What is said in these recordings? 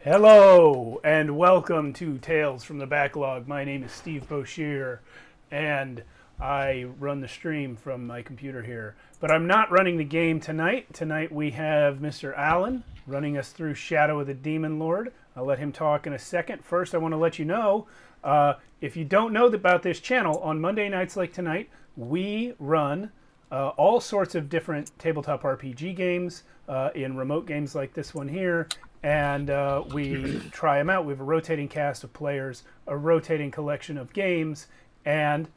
Hello and welcome to Tales from the Backlog. My name is Steve Boshear and I run the stream from my computer here. But I'm not running the game tonight. Tonight we have Mr. Allen running us through Shadow of the Demon Lord. I'll let him talk in a second. First, I want to let you know if you don't know about this channel, on Monday nights like tonight, we run all sorts of different tabletop RPG games in remote games like this one here, and we try them out. We have a rotating cast of players, a rotating collection of games, and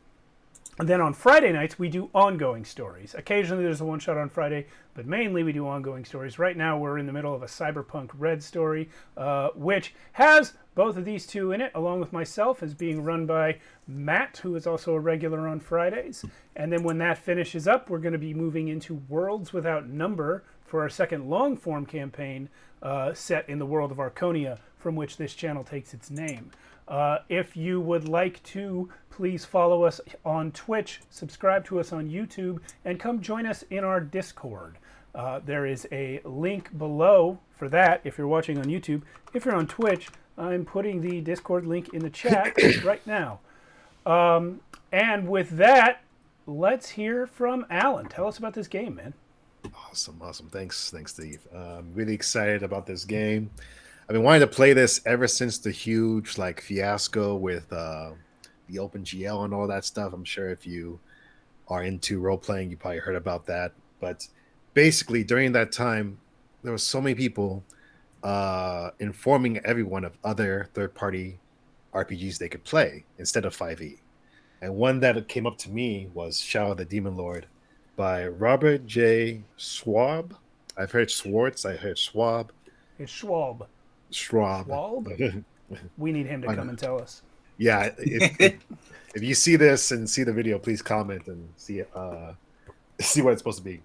then on Friday nights we do ongoing stories. Occasionally there's a one shot on Friday, but mainly we do ongoing stories. Right now we're in the middle of a Cyberpunk Red story, which has both of these two in it, along with myself, is being run by Matt, who is also a regular on Fridays. And then when that finishes up, we're going to be moving into Worlds Without Number for our second long form campaign set in the world of Arconia, from which this channel takes its name. If you would like to, please follow us on Twitch, subscribe to us on YouTube, and come join us in our Discord. There is a link below for that if you're watching on YouTube. If you're on Twitch, I'm putting the Discord link in the chat right now. And with that, let's hear from Alan. Tell us about this game, man. Awesome. Thanks, Steve. I'm really excited about this game. I've been wanting to play this ever since the huge fiasco with the OpenGL and all that stuff. I'm sure if you are into role playing, you probably heard about that. But basically, during that time, there were so many people informing everyone of other third-party RPGs they could play instead of 5e. And one that came up to me was Shadow of the Demon Lord by Robert J. Schwab. I've heard Schwartz. I heard Schwab. It's Schwab. Schwab. We need him to come and tell us. Yeah, if you see this and see the video, please comment and see what it's supposed to be.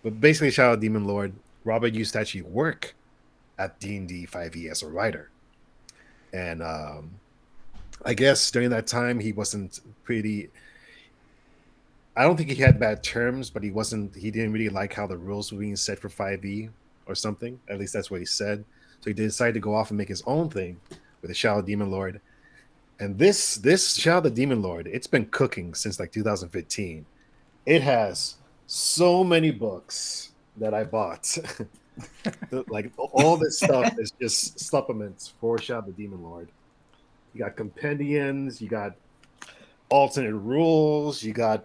But basically, Shadow of the Demon Lord, Robert used to actually work at D&D 5e as a writer. And I guess during that time, he wasn't pretty... I don't think he had bad terms, but he didn't really like how the rules were being set for 5e or something. At least that's what he said. So he decided to go off and make his own thing with the Shadow of the Demon Lord. And this Shadow of the Demon Lord, it's been cooking since 2015. It has so many books that I bought. All this stuff is just supplements for Shadow of the Demon Lord. You got compendiums, you got alternate rules, you got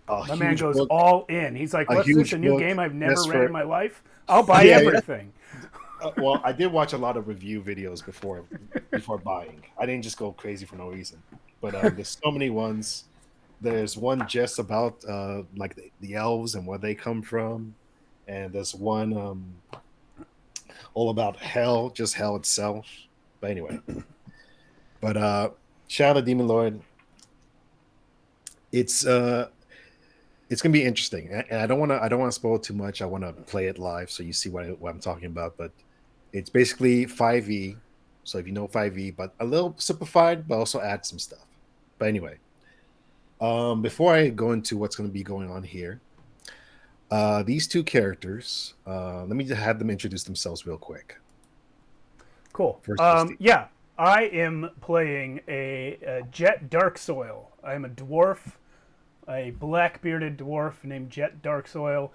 my man goes all in. He's like, what's this, a new game I've never read in my life? I'll buy everything. Well, I did watch a lot of review videos before buying. I didn't just go crazy for no reason. But there's so many ones. There's one just about the elves and where they come from. And there's one all about hell, just hell itself. But anyway. Shadow of the Demon Lord, it's gonna be interesting, and I don't want to spoil too much. I want to play it live so you see what I'm talking about. But it's basically 5e, so if you know 5e, but a little simplified, but also add some stuff. But anyway, before I go into what's going to be going on here, these two characters, let me just have them introduce themselves real quick. Cool. Yeah, I am playing a Jet Darksoil. I'm a dwarf. A black-bearded dwarf named Jet Darksoil.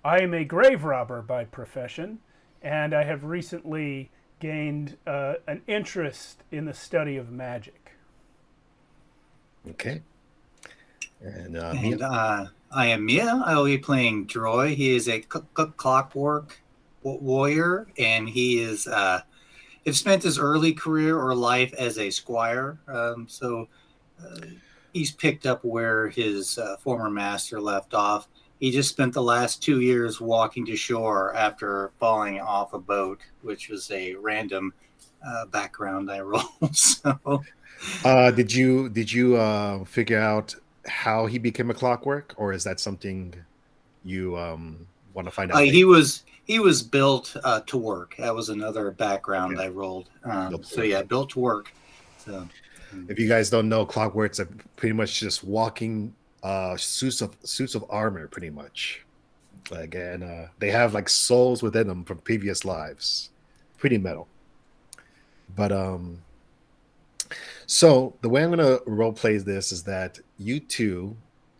I am a grave robber by profession, and I have recently gained an interest in the study of magic. Okay. And I am Mia. I will be playing Droy. He is a clockwork warrior, and he is have spent his early career or life as a squire. He's picked up where his former master left off. He just spent the last 2 years walking to shore after falling off a boat, which was a random background I rolled. So, did you figure out how he became a clockwork, or is that something you want to find out? He was built to work. That was another background I rolled. Built to work. So. If you guys don't know, clockworks are pretty much just walking suits of armor, pretty much. And they have souls within them from previous lives. pretty metal. But so the way I'm gonna role play this is that you two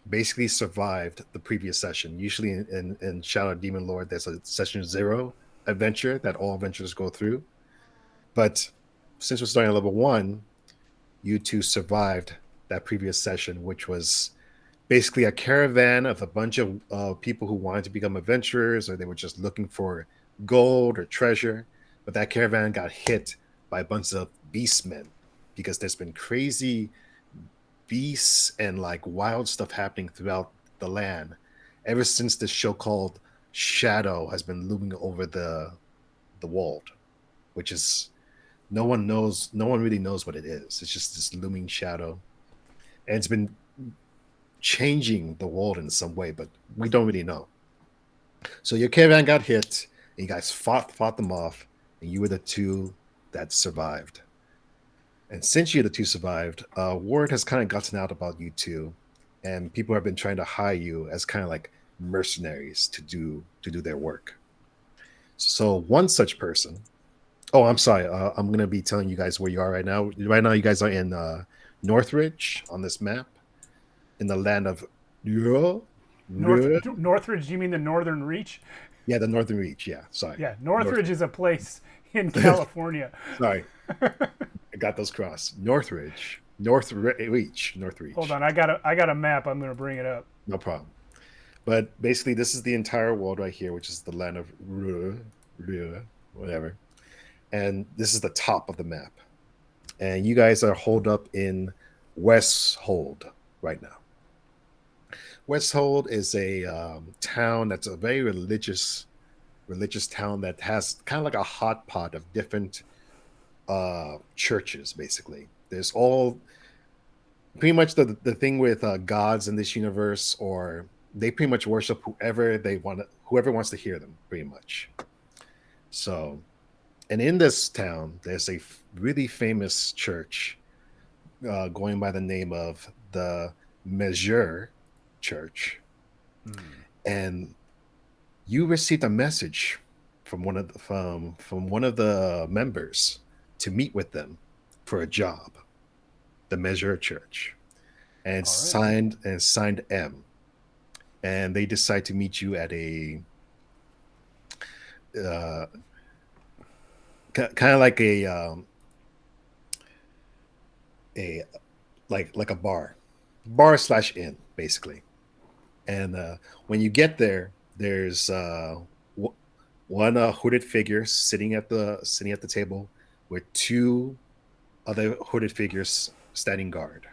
basically survived the previous session. Usually in Shadow Demon Lord, there's a session 0 adventure that all adventurers go through. But since we're starting at level 1, you two survived that previous session, which was basically a caravan of a bunch of people who wanted to become adventurers, or they were just looking for gold or treasure. But that caravan got hit by a bunch of beastmen because there's been crazy beasts and like wild stuff happening throughout the land ever since this show called Shadow has been looming over the world, which is no one really knows what it is. It's just this looming shadow, and it's been changing the world in some way, but we don't really know. So your caravan got hit, and you guys fought them off, and you were the two that survived. And since you the two survived, word has kind of gotten out about you two, and people have been trying to hire you as kind of like mercenaries to do their work. So one such person. Oh, I'm sorry. I'm gonna be telling you guys where you are right now. Right now, you guys are in Northridge on this map, in the land of Northridge, you mean the Northern Reach? Yeah, the Northern Reach. Yeah, sorry. Yeah, Northridge is a place in California. Sorry, I got those crossed. Northridge, Northreach. Hold on, I got a map. I'm gonna bring it up. No problem. But basically, this is the entire world right here, which is the land of whatever. And this is the top of the map. And you guys are holed up in Westhold right now. Westhold is a town that's a very religious town that has kind of like a hot pot of different churches. Basically, there's all pretty much the thing with gods in this universe, or they pretty much worship whoever they want, whoever wants to hear them, pretty much. So, and in this town, there's a really famous church going by the name of the Measure Church, and you received a message from one of the members to meet with them for a job. The Measure Church, and signed M, and they decide to meet you at a kind of like a like a bar slash inn, basically. And when you get there, there's one hooded figure sitting at the table with two other hooded figures standing guard.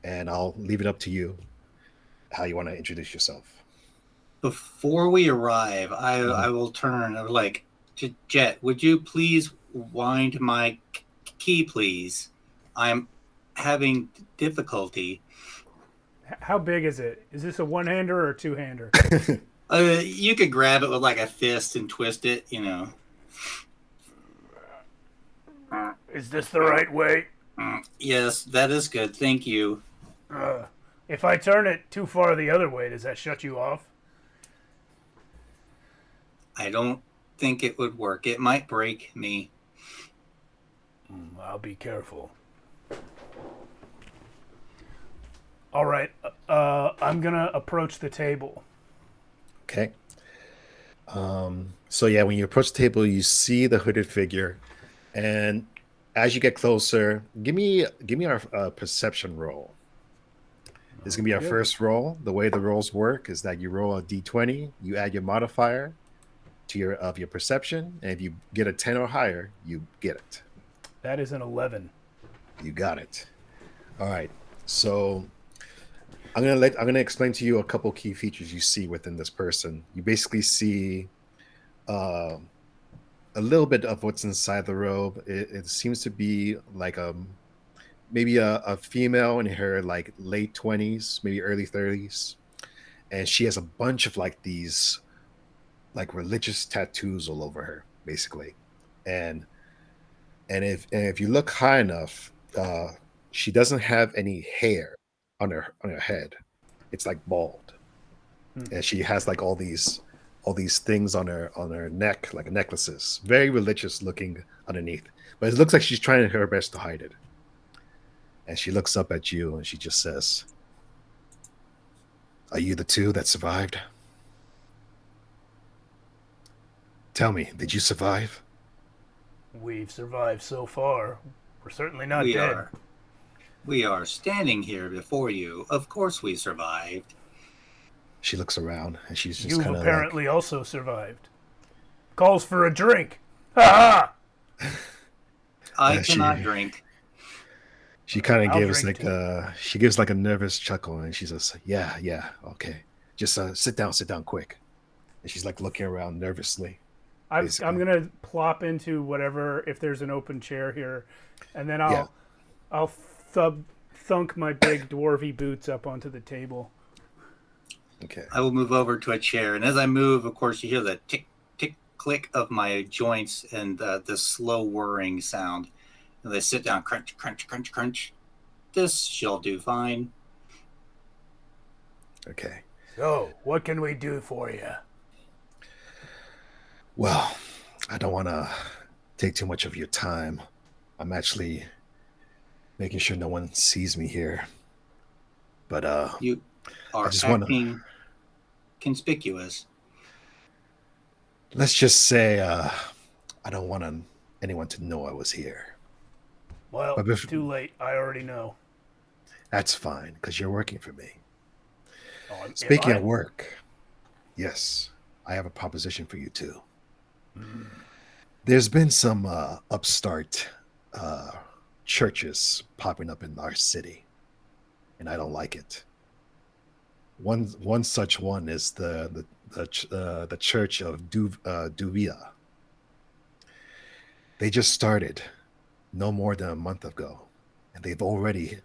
And I'll leave it up to you how you want to introduce yourself. Before we arrive, I will turn like, Jet, would you please wind my key, please? I'm having difficulty. How big is it? Is this a one-hander or a two-hander? You could grab it with like a fist and twist it, you know. Is this the right way? Yes, that is good. Thank you. If I turn it too far the other way, does that shut you off? I don't think it would work. It might break me. I'll be careful. All right. I'm going to approach the table. Okay. So yeah, when you approach the table, you see the hooded figure, and as you get closer, give me our perception roll. This is gonna be our first roll. The way the rolls work is that you roll a d20, you add your modifier to your perception, and if you get a 10 or higher, you get it. That is an 11. You got it. All right. So I'm gonna explain to you a couple key features you see within this person. You basically see a little bit of what's inside the robe. It seems to be like maybe a female in her like late 20s, maybe early 30s, and she has a bunch of like these like religious tattoos all over her, basically. And if you look high enough, she doesn't have any hair on her head. It's like bald, and she has like all these all these things on her neck, like necklaces, very religious looking underneath. But it looks like she's trying her best to hide it. And she looks up at you and she just says, "Are you the two that survived? Tell me, did you survive?" We've survived so far. We're certainly not We dead. are. We are standing here before you. Of course we survived. She looks around and she's just You've kind of apparently also survived. Calls for a drink. Ha ha! I Yeah, cannot drink. she kind of I'll gives drink she gives like a nervous chuckle and she says, yeah, okay. Just sit down quick. And she's like looking around nervously. I'm Basically. gonna plop into whatever, if there's an open chair here, and then I'll thunk my big dwarvy boots up onto the table. Okay. I will move over to a chair, and as I move, of course, you hear the tick, tick, click of my joints and the slow whirring sound. And they sit down, crunch, crunch, crunch, crunch. This shall do fine. Okay. So, what can we do for you? Well, I don't want to take too much of your time. I'm actually making sure no one sees me here. But You are I just acting conspicuous. let's just say I don't want anyone to know I was here. Well, But too late. I already know. That's fine because you're working for me. Oh, Speaking of work, yes, I have a proposition for you too. There's been some upstart churches popping up in our city, and I don't like it. One such one is the Church of Duvia. They just started no more than a month ago, and they've already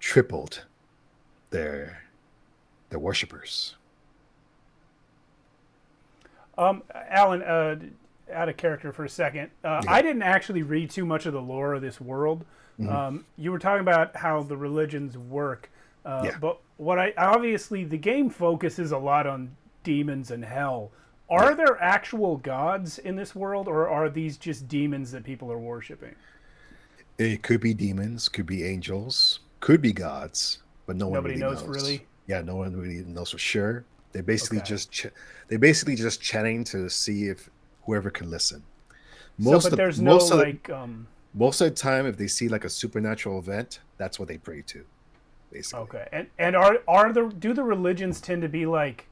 tripled their worshippers. Alan, out of character for a second. I didn't actually read too much of the lore of this world. You were talking about how the religions work, but obviously the game focuses a lot on demons and hell. Are there actual gods in this world, or are these just demons that people are worshiping? It could be demons, could be angels, could be gods, but Nobody knows really. Yeah, no one really knows for sure. They basically Okay. just chatting to see if whoever can listen. Most of Most of the time, if they see like a supernatural event, that's what they pray to, basically. Okay, and do the religions tend to be like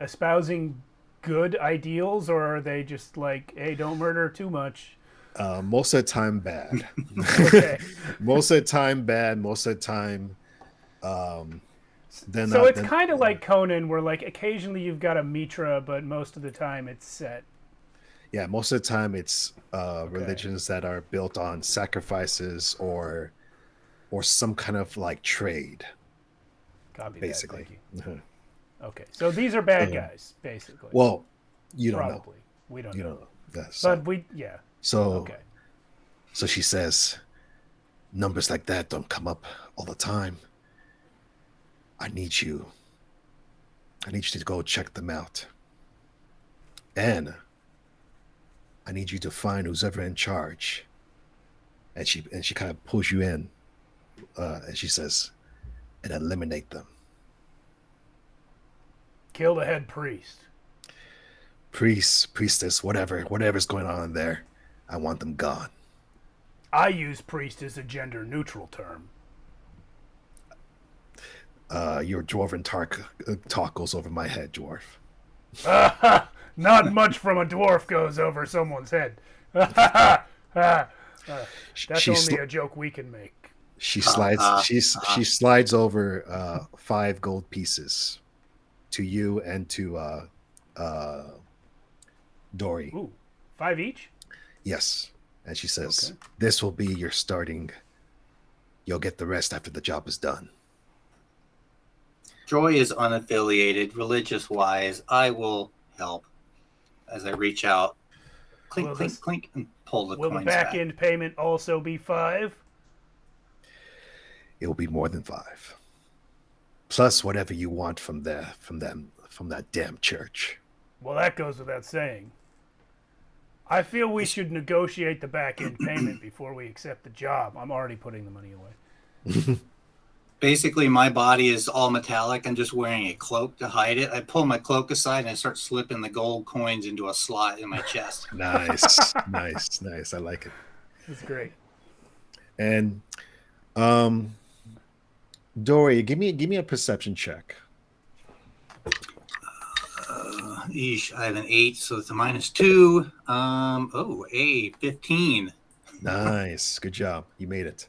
espousing good ideals, or are they just like, hey, don't murder too much? Most of the time, bad. Okay. Most of the time, bad. Most of the time, So it's kind of like Conan, where like occasionally you've got a mitra, but most of the time it's set. Yeah, most of the time it's religions that are built on sacrifices or some kind of like trade. Copy Basically. that. Thank you. Okay, so these are bad guys, basically. Well, you don't know. Probably. We don't You know. don't know. Yeah, so, But we. so Okay. she says, numbers like that don't come up all the time. I need you to go check them out. And I need you to find who's ever in charge. And she kind of pulls you in, and she says, and eliminate them. Kill the head priest. Priest, priestess, whatever's going on in there, I want them gone. I use priest as a gender neutral term. Your dwarven talk goes over my head, dwarf. Not much from a dwarf goes over someone's head. That's only a joke we can make. She slides. She slides over 5 gold pieces to you and to Dory. Ooh, 5 each? Yes, and she says, Okay. "This will be your starting. You'll get the rest after the job is done." Joy is unaffiliated, religious-wise. I will help as I reach out, clink, Will clink, this- clink, and pull the Will the coins back back. end payment also be 5? It will be more than 5, plus whatever you want from that damn church. Well, that goes without saying. I feel we should negotiate the back end payment before we accept the job. I'm already putting the money away. Basically, my body is all metallic. I'm just wearing a cloak to hide it. I pull my cloak aside and I start slipping the gold coins into a slot in my chest. Nice, nice. I like it. That's great. And Dory, give me a perception check. I have an 8, so it's a -2. A 15. Nice, good job. You made it.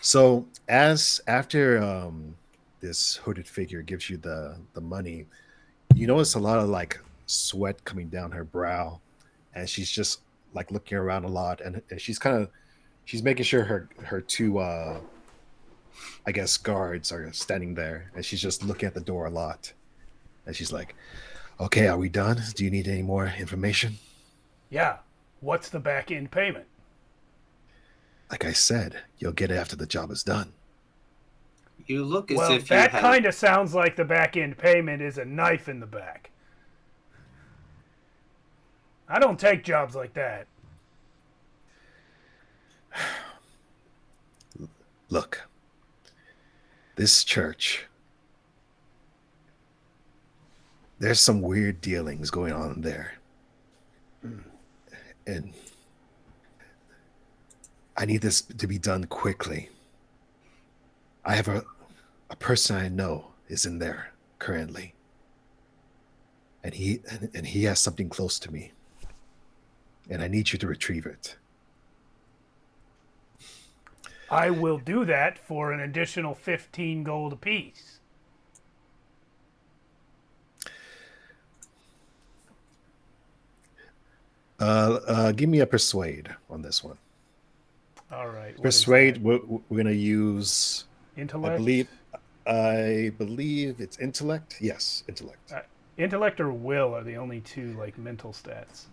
So after this hooded figure gives you the money, you notice a lot of like sweat coming down her brow, and she's just like looking around a lot, and she's making sure her two I guess guards are standing there, and she's just looking at the door a lot, and she's like, "Okay, are we done? Do you need any more information?" Yeah. What's the back end payment? Like I said, you'll get it after the job is done. You look as Well, if you that have... kind of sounds like the back end payment is a knife in the back. I don't take jobs like that. Look, this church, there's some weird dealings going on there. And I need this to be done quickly. I have a person I know is in there currently. And he has something close to me. And I need you to retrieve it. I will do that for an additional 15 gold apiece. Give me a persuade on this one. All right. Persuade. We're gonna use Intellect. I believe it's intellect. Yes, intellect. Intellect or will are the only two like mental stats.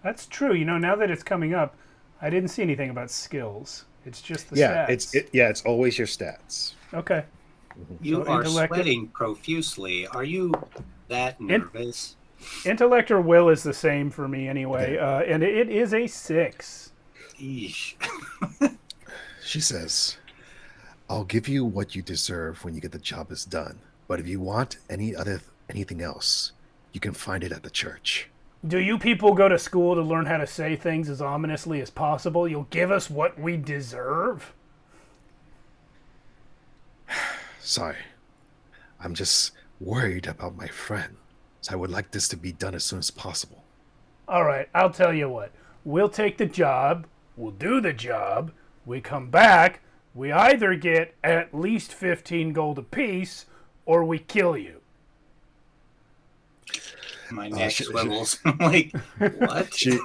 That's true. You know, now that it's coming up, I didn't see anything about skills. It's just the stats. It's always your stats. Okay. You So are intellect- sweating profusely. Are you that nervous? Intellect or will is the same for me anyway, and it is a 6. Eesh. She says, "I'll give you what you deserve when you get the job is done. But if you want anything else, you can find it at the church." Do you people go to school to learn how to say things as ominously as possible? You'll give us what we deserve? Sorry, I'm just worried about my friend. So I would like this to be done as soon as possible. All right, I'll tell you what. We'll take the job. We'll do the job. We come back. We either get at least 15 gold apiece, or we kill you. My neck swivels. I'm like, what? She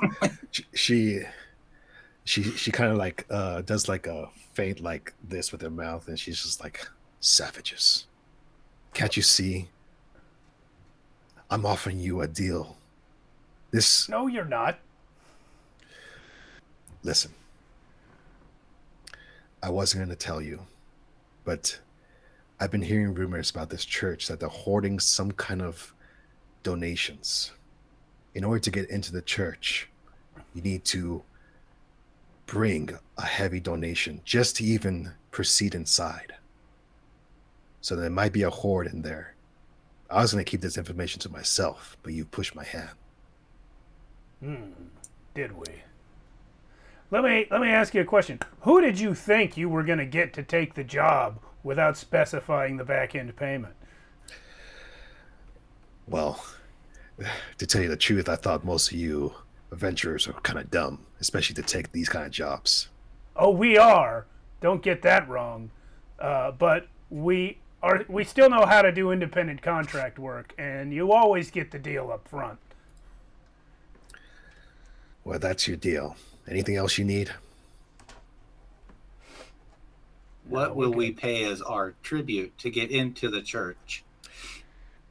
kind of like does like a feint like this with her mouth, and she's just like, "Savages. Can't you see? I'm offering you a deal. This..." No, you're not. Listen, I wasn't going to tell you, but I've been hearing rumors about this church that they're hoarding some kind of donations. In order to get into the church, you need to bring a heavy donation just to even proceed inside. So there might be a hoard in there. I was going to keep this information to myself, but you pushed my hand. Did we? Let me ask you a question. Who did you think you were going to get to take the job without specifying the back end payment? Well, to tell you the truth, I thought most of you adventurers are kind of dumb, especially to take these kind of jobs. Oh, we are. Don't get that wrong. But we still know how to do independent contract work, and you always get the deal up front. Well, that's your deal. Anything else you need? What will we pay as our tribute to get into the church?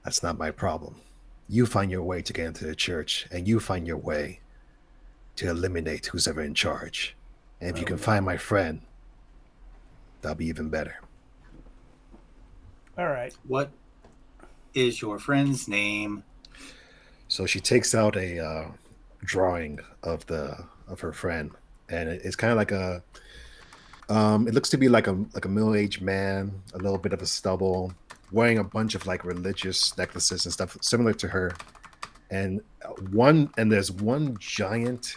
That's not my problem. You find your way to get into the church, and you find your way to eliminate who's ever in charge. And if you can find my friend, that'll be even better. All right. What is your friend's name? So she takes out a drawing of her friend, and it's kind of like a. It looks to be like a middle-aged man, a little bit of a stubble, wearing a bunch of like religious necklaces and stuff similar to her, and there's one giant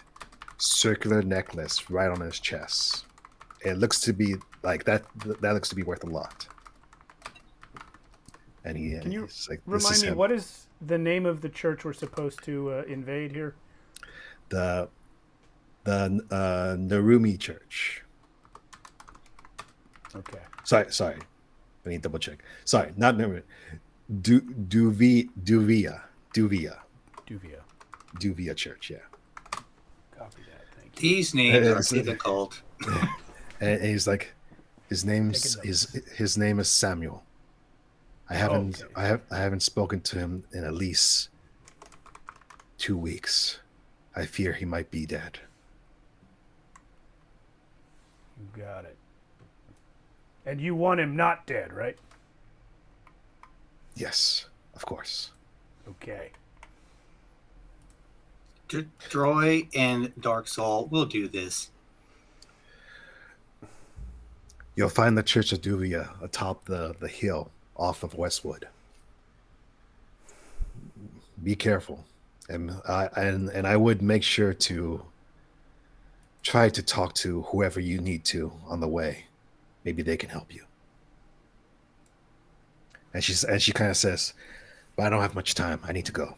circular necklace right on his chest. It looks to be like that. That looks to be worth a lot. And Can you he's like, "This remind is me him." what is the name of the church we're supposed to invade here? The Narumi Church. Okay. Sorry. Let me double check. Sorry, not Narumi. Duvia Duvia. Church. Yeah. Copy that. Thank you. These names are It's- difficult. And he's like, his name is Samuel. I haven't Okay. I haven't spoken to him in at least 2 weeks. I fear he might be dead. You got it. And you want him not dead, right? Yes, of course. Okay. Droy and Dark Soul will do this. You'll find the Church of Duvia atop the hill off of Westwood. Be careful, and I would make sure to try to talk to whoever you need to on the way. Maybe they can help you. And she kind of says, "But I don't have much time. I need to go."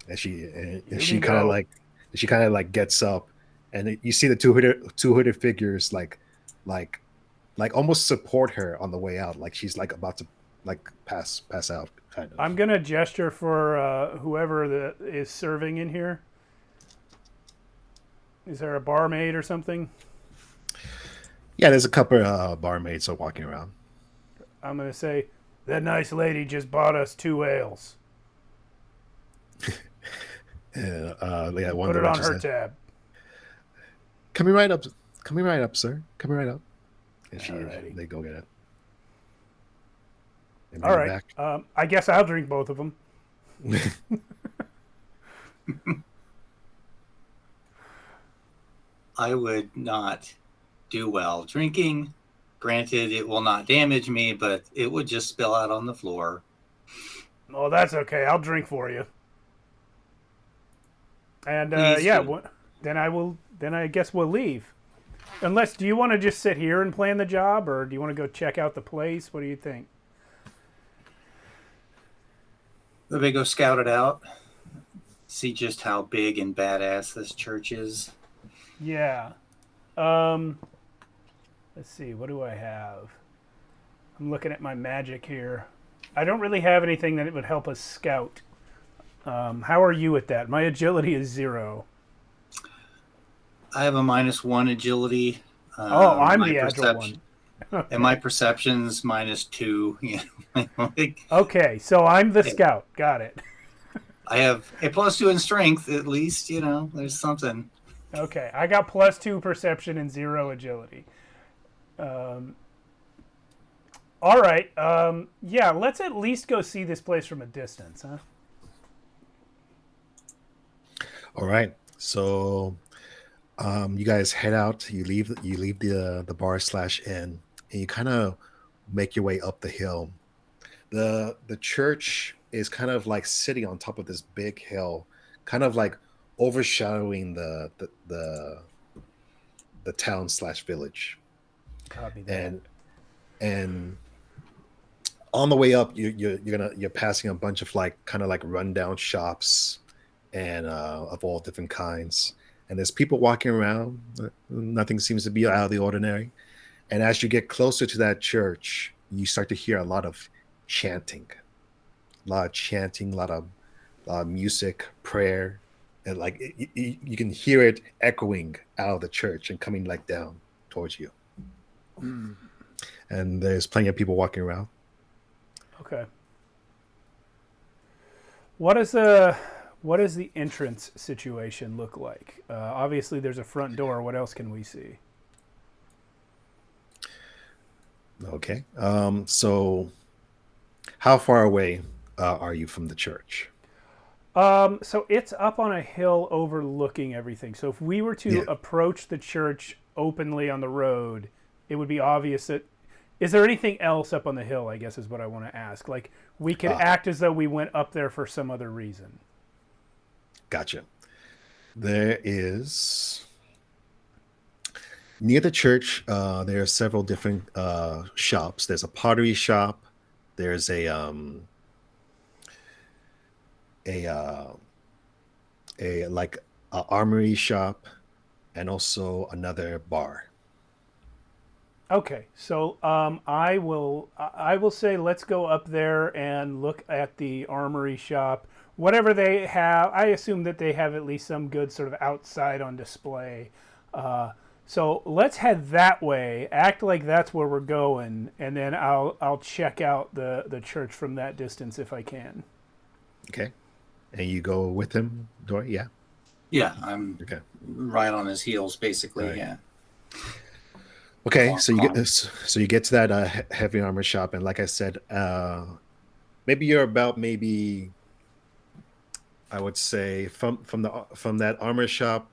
And she kind of like gets up, and you see the two hooded figures like almost support her on the way out, like she's like about to like pass out kind of. I'm gonna gesture for whoever is serving in here. Is there a barmaid or something? Yeah, there's a couple barmaids are walking around. I'm gonna say that nice lady just bought us 2 ales. Yeah, one Put of it the on wenches her said, tab. Coming right up, sir. Coming right up. And Alrighty. they go get it. And All bring it right. I guess I'll drink both of them. back. I would not do well drinking. Granted, it will not damage me, but it would just spill out on the floor. Oh, that's okay. I'll drink for you. And Please yeah, do. then I will. Then I guess we'll leave. Unless, do you want to just sit here and plan the job, or do you want to go check out the place? What do you think? Maybe go scout it out, see just how big and badass this church is. Yeah. Let's see. What do I have? I'm looking at my magic here. I don't really have anything that would help us scout. How are you at that? My agility is 0. I have a -1 agility. Oh, I'm my the agile one. And my perception's -2. You know, like, Okay, so I'm the scout. Got it. I have a +2 in strength, at least. You know, there's something. Okay, I got +2 perception and 0 agility. All right. Yeah, let's at least go see this place from a distance, huh? All right. So you guys head out. You leave the bar / inn, and you kind of make your way up the hill. The church is kind of like sitting on top of this big hill, kind of like overshadowing the town / village. Copy that. And on the way up, you're passing a bunch of like kind of like rundown shops and of all different kinds. And there's people walking around. Nothing seems to be out of the ordinary. And as you get closer to that church, you start to hear a lot of chanting, a lot of music, prayer, and like you can hear it echoing out of the church and coming like down towards you. And there's plenty of people walking around. Okay. What does the entrance situation look like? Obviously, there's a front door. What else can we see? Okay. So How far away are you from the church? So it's up on a hill overlooking everything. So if we were to Yeah. approach the church openly on the road, it would be obvious that. Is there anything else up on the hill? I guess is what I want to ask. Like we could Ah, act as though we went up there for some other reason. gotcha. There is near the church. There are several different shops. There's a pottery shop. There's a a like a armory shop, and also another bar. Okay, so I will say let's go up there and look at the armory shop. Whatever they have, I assume that they have at least some goods sort of outside on display. So let's head that way. Act like that's where we're going, and then I'll check out the church from that distance if I can. Okay, and you go with him, Dory? Yeah. Yeah, I'm Okay. right on his heels, basically. Right. Yeah. Okay, so you get this. So you get to that heavy armor shop, and like I said, maybe you're about maybe I would say from that armor shop,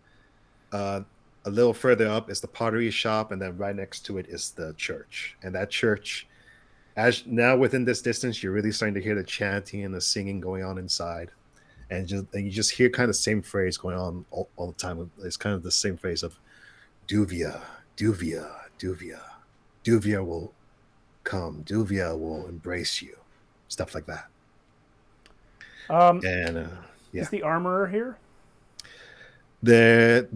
uh, a little further up is the pottery shop, and then right next to it is the church. And that church, as now within this distance, you're really starting to hear the chanting and the singing going on inside, and you just hear kind of the same phrase going on all the time. It's kind of the same phrase of Duvia, Duvia, Duvia, Duvia will come, Duvia will embrace you, stuff like that. Um, And yeah, is the armorer here? there.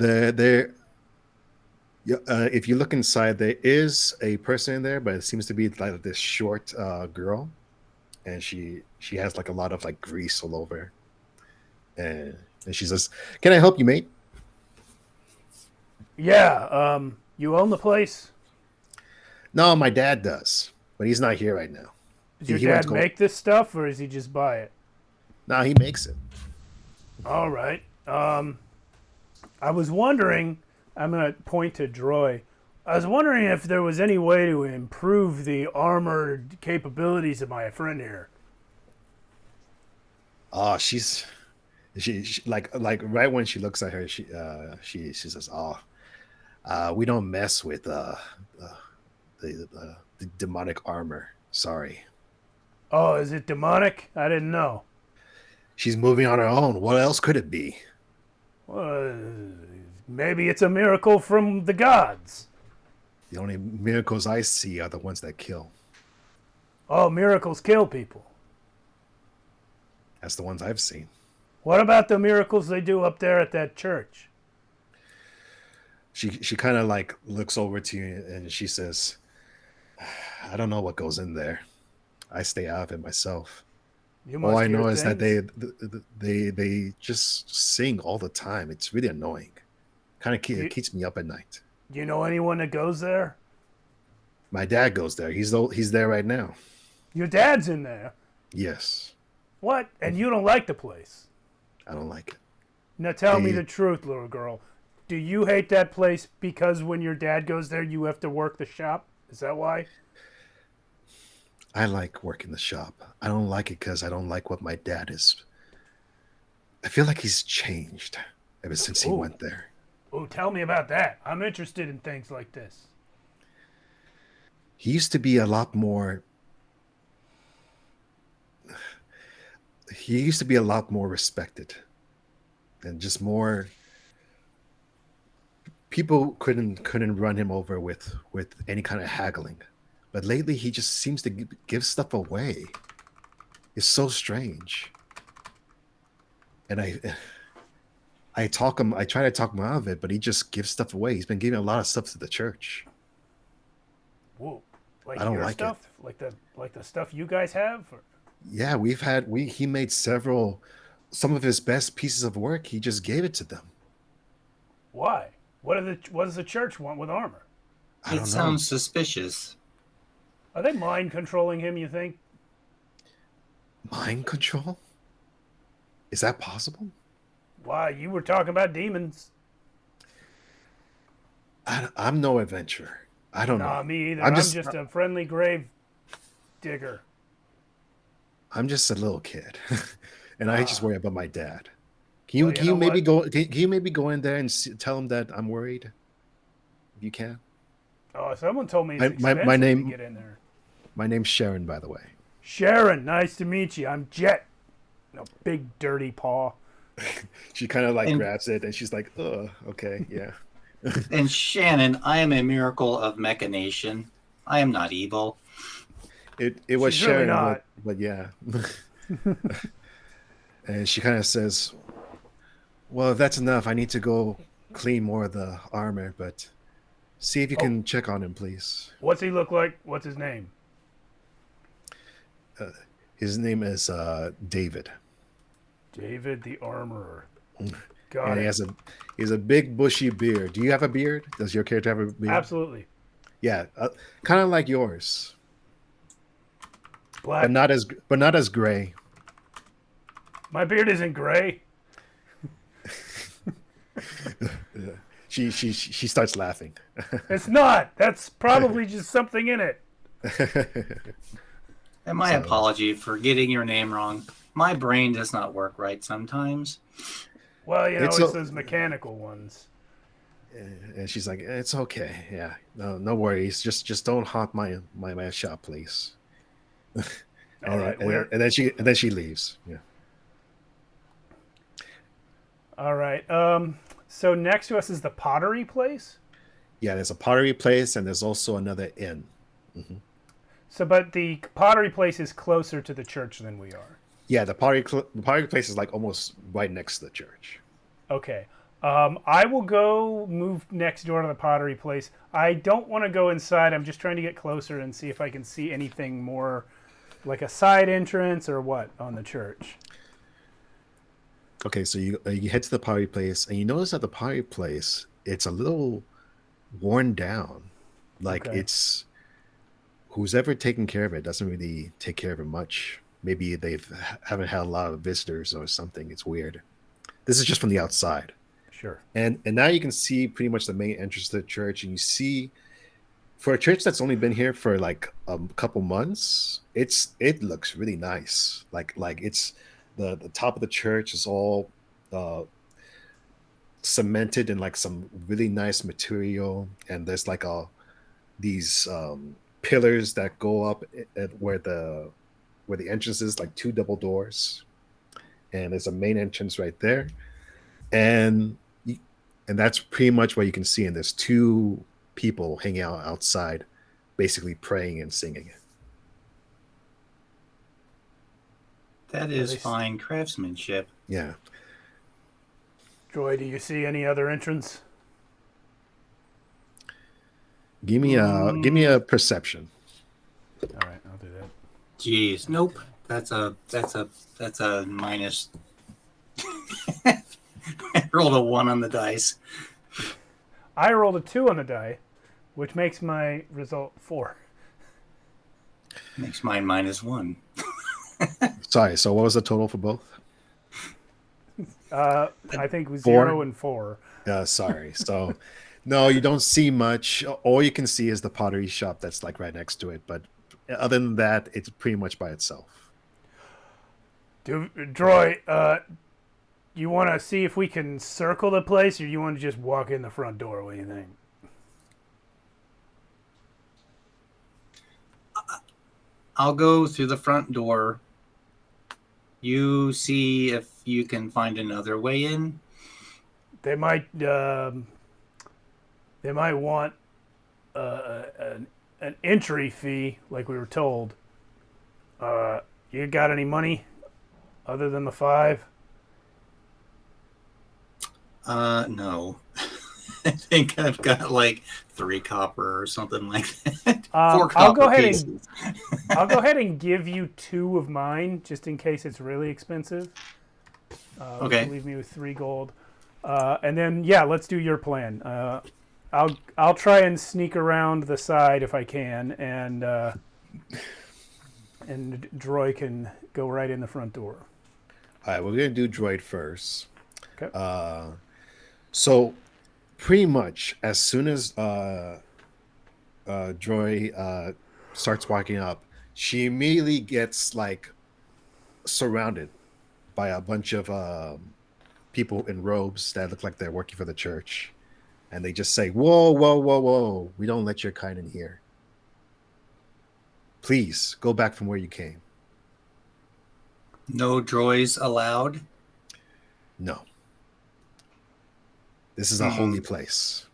Yeah, if you look inside, there is a person in there, but it seems to be like this short girl, and she has like a lot of like grease all over, her. And she says, "Can I help you, mate?" Yeah. You own the place. No, my dad does, but he's not here right now. Does your He went dad to go. make this stuff, or does he just buy it? No, he makes it. All right. I was wondering. I'm gonna point to Droy. I was wondering if there was any way to improve the armored capabilities of my friend here. Oh, she like right when she looks at her, she says, "Oh, we don't mess with uh the demonic armor. Sorry." Oh, is it demonic? I didn't know. She's moving on her own. What else could it be? Uh, Maybe it's a miracle from the gods. The only miracles I see are the ones that kill. Oh, miracles kill people. That's the ones I've seen. What about the miracles they do up there at that church? She kind of like looks over to you and she says, "I don't know what goes in there. I stay out of it myself. You All must I hear know is that things. they just sing all the time. It's really annoying. Kind of You, keeps me up at night." you know anyone that goes there? My dad goes there. He's there right now. Your dad's in there. Yes, What? And you don't like the place? I don't like it. Now tell me They the truth, little girl. Do you hate that place because when your dad goes there, you have to work the shop? Is that why? I like working the shop. I don't like it because I don't like what my dad is. I feel like he's changed ever since he Oh, went there. oh, tell me about that. I'm interested in things like this. He used to be a lot more. He used to be a lot more respected, and just more people couldn't run him over with any kind of haggling. But lately, he just seems to give stuff away. It's so strange. And I try to talk him out of it, but he just gives stuff away. He's been giving a lot of stuff to the church. Whoa, I like don't your like it. stuff, like the stuff you guys have. Or, Yeah, we he made some of his best pieces of work. He just gave it to them. why? What does the church want with armor? I It don't know. sounds suspicious. Are they mind controlling him? You think? Mind control? Is that possible? Why? You were talking about demons. I'm no adventurer. I don't know. Nah, me either. I'm I'm just just a friendly grave digger. I'm just a little kid, and I just Ah, worry about my dad. well, Can you know you maybe what? go? Can you maybe go in there and tell him that I'm worried? If you can. Oh, someone told me it's My expensive to name get in there. my name's Sharon, by the way. Sharon, nice to meet you. I'm Jet. No big dirty paw. She kind of like And grabs it and she's like, "Oh, okay, yeah." and Shannon, I am a miracle of machination. I am not evil. It was She's really Sharon, not. but yeah. And she kind of says, "Well, if that's enough, I need to go clean more of the armor, but see if you Oh, can check on him, please." what's he look like? What's his name? Uh, his name is David, David the Armorer. and Got it. he has a big bushy beard. Do you have a beard? Does your character have a beard? Absolutely. Yeah, kind of like yours, Black. but not as gray. My beard isn't gray. Yeah. She starts laughing. It's not. That's probably just something in it. And my So- apology for getting your name wrong. My brain does not work right sometimes. Well, you know, It's it's a- those mechanical ones. And she's like, "It's okay. Yeah, no worries. Just don't haunt my shop, please." All right, we're and then she leaves. Yeah. all right. So next to us is the pottery place. Yeah, there's a pottery place and there's also another inn. So, but the pottery place is closer to the church than we are. Yeah, the pottery place is like almost right next to the church. Okay. I will go move next door to the pottery place. I don't want to go inside. I'm just trying to get closer and see if I can see anything more like a side entrance or what on the church. Okay, so you head to the pottery place and you notice that the pottery place it's a little worn down. Like Okay. it's who's ever taken care of it doesn't really take care of it much. Maybe haven't had a lot of visitors or something. It's weird. This is just from the outside. Sure. And now you can see pretty much the main entrance to the church, and you see for a church that's only been here for like a couple months, it looks really nice. Like it's the top of the church is all cemented in like some really nice material, and there's like these pillars that go up at where the entrance is, like two double doors, and there's a main entrance right there, and that's pretty much what you can see. And there's two people hanging out outside, basically praying and singing. That is they- fine craftsmanship. Yeah. Joy, do you see any other entrance? Give me a perception. All right, I'll do that. Jeez, nope. That's a minus. I rolled a 1 on the dice. I rolled a 2 on the die, which makes my result 4. Makes mine -1. Sorry. So what was the total for both? I think it was 4? 0 and 4. Sorry. So no, you don't see much. All you can see is the pottery shop that's like right next to it. But other than that, it's pretty much by itself. Droy, you want to see if we can circle the place, or you want to just walk in the front door? What do you think? I'll go through the front door. You see if you can find another way in. They might want an entry fee, like we were told. You got any money other than the 5? No. I think I've got like 3 copper or something like that. 4 copper I'll go ahead pieces. I'll go ahead and give you 2 of mine, just in case it's really expensive. Okay. Leave me with 3 gold, and then yeah, let's do your plan. I'll try and sneak around the side if I can, and Droy can go right in the front door. All right, we're gonna do droid first. Okay. So pretty much as soon as Joy starts walking up, she immediately gets like surrounded by a bunch of people in robes that look like they're working for the church, and they just say, "Whoa, whoa, whoa, whoa! We don't let your kind in here. Please go back from where you came." No droids allowed. No, this is a holy place.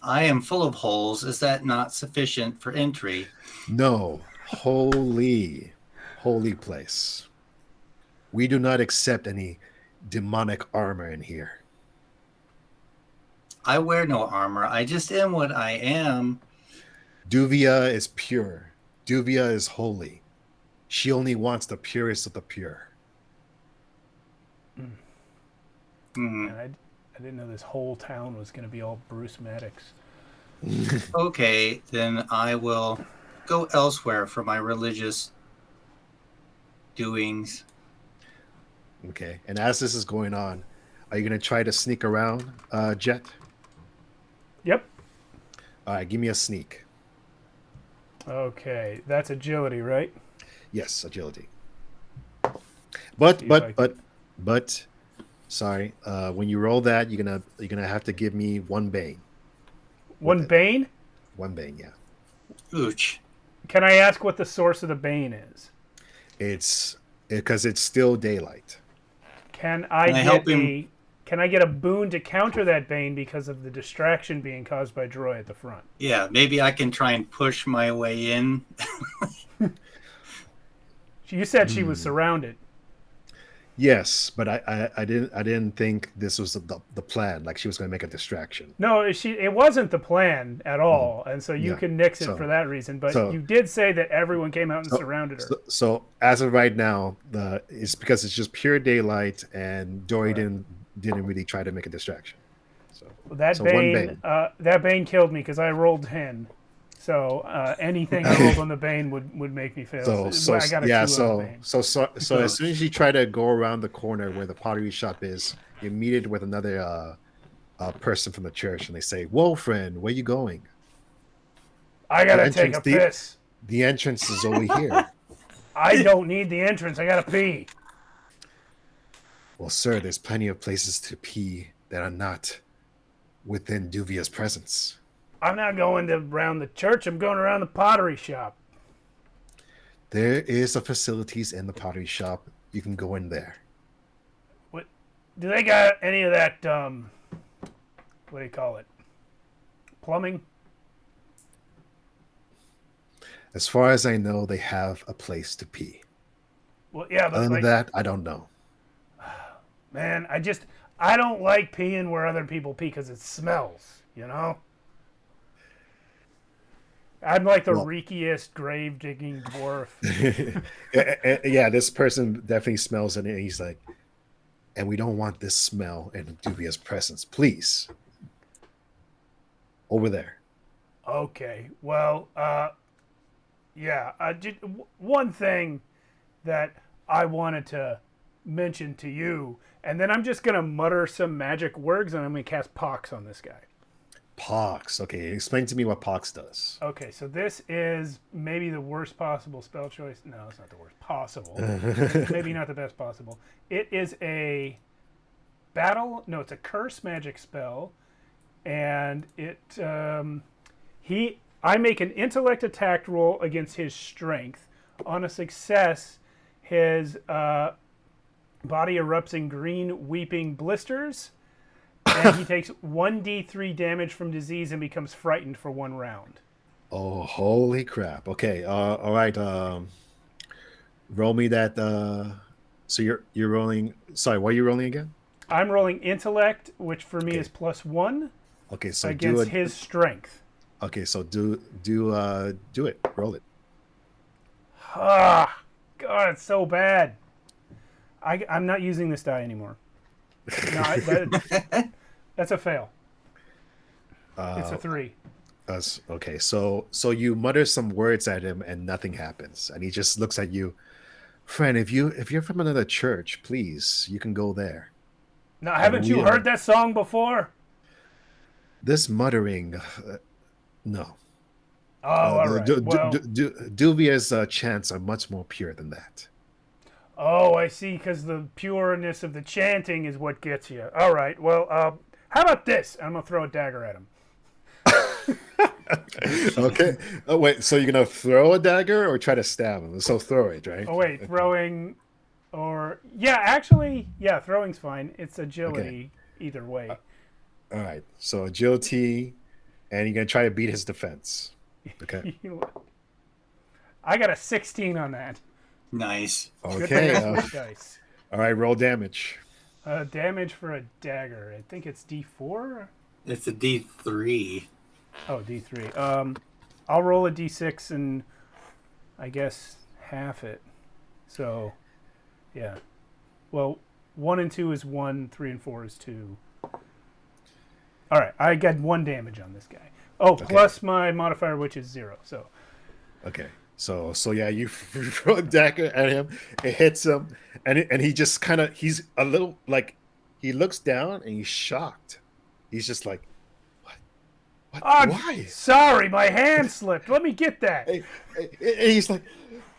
I am full of holes. Is that not sufficient for entry? No, holy place. We do not accept any demonic armor in here. I wear no armor. I just am what I am. Duvia is pure. Duvia is holy. She only wants the purest of the pure. Hmm. And I didn't know this whole town was going to be all Bruce Maddox. Okay, then I will go elsewhere for my religious doings. Okay. And as this is going on, are you going to try to sneak around, Jet? Yep. All right, give me a sneak. Okay, that's agility, right? Yes, agility. See if I But, sorry. When you roll that, you're gonna have to give me one bane. One bane? One bane, yeah. Ooch. Can I ask what the source of the bane is? It's because it's still daylight. Can I get a boon to counter that bane because of the distraction being caused by Droy at the front? Yeah, maybe I can try and push my way in. You said she was surrounded. Yes, but I didn't think this was the plan. Like she was going to make a distraction. No, it wasn't the plan at all, and so you can nix it for that reason. But you did say that everyone came out and surrounded her. So as of right now, it's because it's just pure daylight, and Dory didn't really try to make a distraction. So that bane killed me because I rolled 10. So anything I rolled on the bane would make me fail. So I got a 2 on the bane. So as soon as you try to go around the corner where the pottery shop is, you're meted with another person from the church, and they say, "Whoa, friend, where you going?" I gotta take a piss. The entrance is over here. I don't need the entrance. I gotta pee. Well, sir, there's plenty of places to pee that are not within Duvia's presence. I'm not going around the church. I'm going around the pottery shop. There is a facilities in the pottery shop. You can go in there. What? Do they got any of that? What do you call it? Plumbing? As far as I know, they have a place to pee. Well, yeah, but other than that, I don't know. Man, I don't like peeing where other people pee because it smells. You know. I'm like the reekiest grave digging dwarf. Yeah, this person definitely smells it, and he's like, and we don't want this smell in Duvia's presence. Please. Over there. Okay. Well, yeah. One thing that I wanted to mention to you, and then I'm just going to mutter some magic words, and I'm going to cast Pox on this guy. Pox. Okay, explain to me what Pox does. Okay, so this is maybe the worst possible spell choice. No, it's not the worst possible. Maybe not the best possible. It is a it's a curse magic spell, and I make an intellect attack roll against his strength. On a success, his body erupts in green weeping blisters. And he takes 1d3 damage from disease and becomes frightened for 1 round. Oh, holy crap. Okay, all right. Roll me that. So you're rolling. Sorry, what are you rolling again? I'm rolling intellect, which for me is +1. Okay, so against his strength. Okay, so do it. Roll it. Ah, God, it's so bad. I'm not using this die anymore. No, that's a fail. It's a 3. Okay, so you mutter some words at him and nothing happens, and he just looks at you. Friend, if you're from another church, please, you can go there. Now, haven't you heard that song before? This muttering, no. Oh, all right. Duvia's chants are much more pure than that. Oh, I see. Because the pureness of the chanting is what gets you. All right. Well, how about this? I'm gonna throw a dagger at him. Okay. Oh wait. So you're gonna throw a dagger or try to stab him? So throw it, right? Oh wait, throwing, or yeah, actually, yeah, throwing's fine. It's agility either way. All right. So agility, and you're gonna try to beat his defense. Okay. I got a 16 on that. Nice. Good thing Okay. I switched dice. All right. Roll damage. Damage for a dagger. I think it's D4. It's a D3. Oh, D3. I'll roll a D6 and I guess half it. So, yeah. Well, 1 and 2 is 1, 3 and 4 is 2. All right, I got 1 damage on this guy. Oh, plus my modifier, which is 0. So, Okay. So yeah, you throw a dagger at him. It hits him, and he just kind of he's a little like he looks down and he's shocked. He's just like, what? oh, Why? sorry, my hand slipped. Let me get that. And he's like,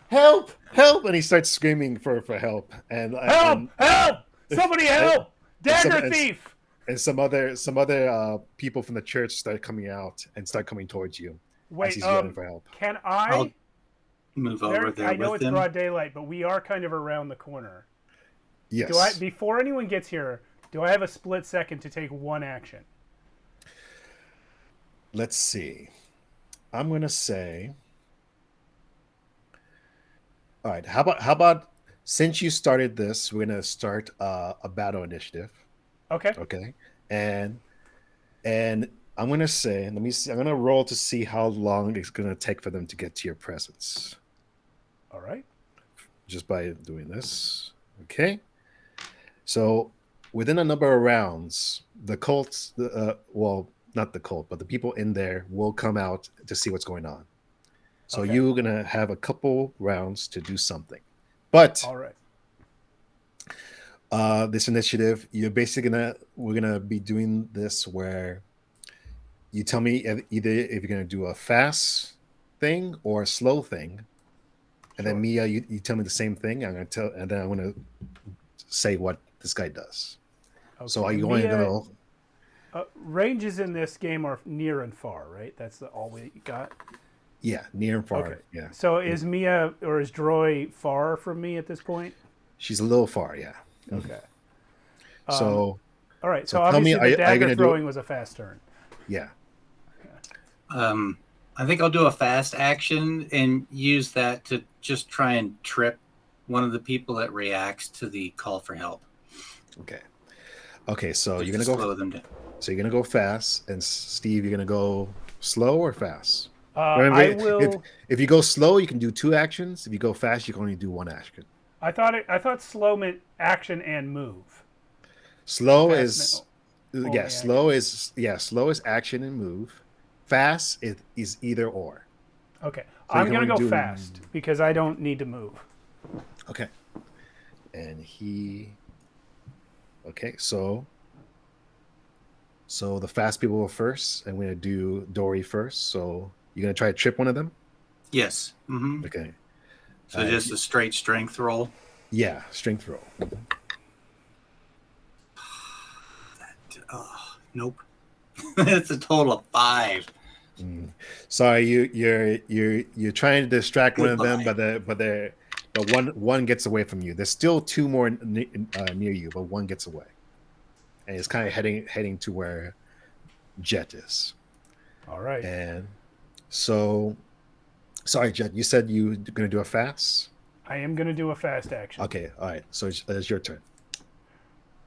help, help, and he starts screaming for help. And Help! Help! Somebody help! Dagger thief! And some other people from the church start coming out and start coming towards you as Wait, he's yelling for help. can I? I'll move over there I know with it's him. broad daylight, but we are kind of around the corner. Yes. Do I, before anyone gets here, do I have a split second to take 1 action? Let's see. I'm gonna say. All right. How about since you started this, we're gonna start a battle initiative. Okay. Okay. And I'm gonna say, let me see. I'm gonna roll to see how long it's gonna take for them to get to your presence. All right. Just by doing this. Okay. So within a number of rounds, the cults, well, not the cult, but the people in there will come out to see what's going on. So Okay. you're gonna have a couple rounds to do something. But All right. this initiative, we're gonna be doing this where you tell me either if you're gonna do a fast thing or a slow thing, and then Sure. Mia, you tell me the same thing. And then I'm gonna say what this guy does. Okay. So are you going to go? Ranges in this game are near and far, right? That's all we got. Yeah, near and far. Okay. Yeah, So is Mia or is Droy far from me at this point? she's a little far. Yeah. Okay. So All right. So, so tell me, obviously the are you dagger gonna do throwing was a fast turn. yeah. I think I'll do a fast action and use that to just try and trip one of the people that reacts to the call for help. Okay. Okay. So Just you're gonna to go. slow them down. So you're gonna go fast, and Steve, you're gonna go slow or fast. I Remember, will. If you go slow, you can do 2 actions. If you go fast, you can only do 1 action. I thought slow meant action and move. Slow Fast is only yeah. action. Slow is action and move. Fast is either or. Okay. So you I'm can gonna only go do- fast because I don't need to move. Okay. And he. Okay, so the fast people go first, and we're gonna do Dory first. So you're gonna try to trip one of them. Yes. Mm-hmm. Okay. So just a straight strength roll. Yeah, strength roll. Nope. It's a total of 5. Sorry, you're trying to distract one of them, Goodbye. but one gets away from you. There's still 2 more near you, but one gets away, and it's kind of heading to where Jet is. All right. And so, sorry, Jet, you said you're gonna do a fast. I am gonna do a fast action. Okay, all right. So it's your turn.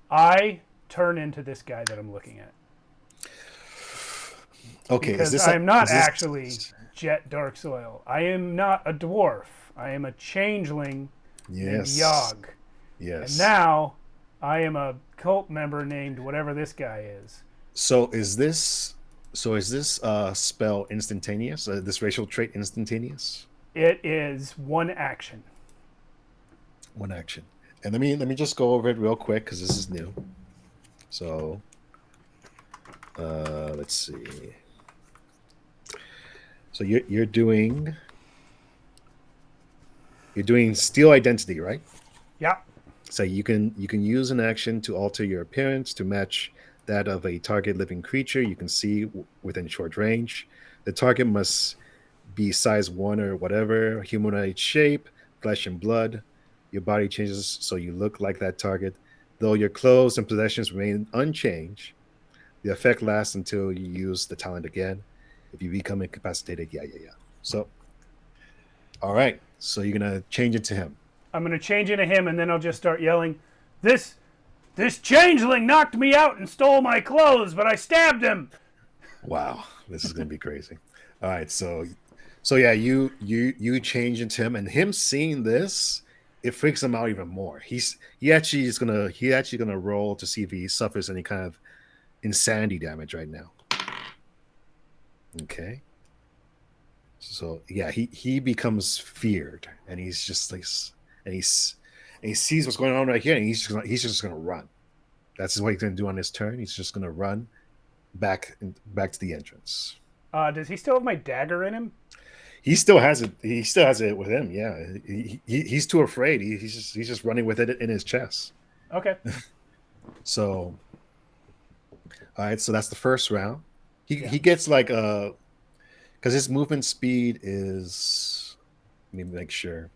I turn into this guy that I'm looking at. Okay, Because is I'm not is this- actually Jet Dark Soil. I am not a dwarf. I am a changeling named Yes. Yogg. Yes. And now I am a cult member named whatever this guy is. So is this spell instantaneous? This racial trait instantaneous? It is 1 action. 1 action. And let me just go over it real quick because this is new. So let's see. So you're doing steel identity, right? Yep. So you can use an action to alter your appearance to match that of a target living creature you can see within short range. The target must be size 1 or whatever, humanoid shape, flesh and blood. Your body changes so you look like that target. Though your clothes and possessions remain unchanged, the effect lasts until you use the talent again. If you become incapacitated, yeah. So, all right. So you're gonna change it to him. I'm going to change into him, and then I'll just start yelling, This changeling knocked me out and stole my clothes, but I stabbed him. Wow, this is gonna be crazy. All right, so yeah, you change into him, and him seeing this, it freaks him out even more. He actually gonna roll to see if he suffers any kind of insanity damage right now. Okay. So yeah, he becomes feared, and he's just like, and he sees what's going on right here, and he's just gonna run. That's what he's gonna do on his turn. He's just gonna run back to the entrance. Does he still have my dagger in him? He still has it. He still has it with him. Yeah, he's too afraid. He's just running with it in his chest. Okay. So, all right. So that's the first round. He gets like because his movement speed is. Let me make sure.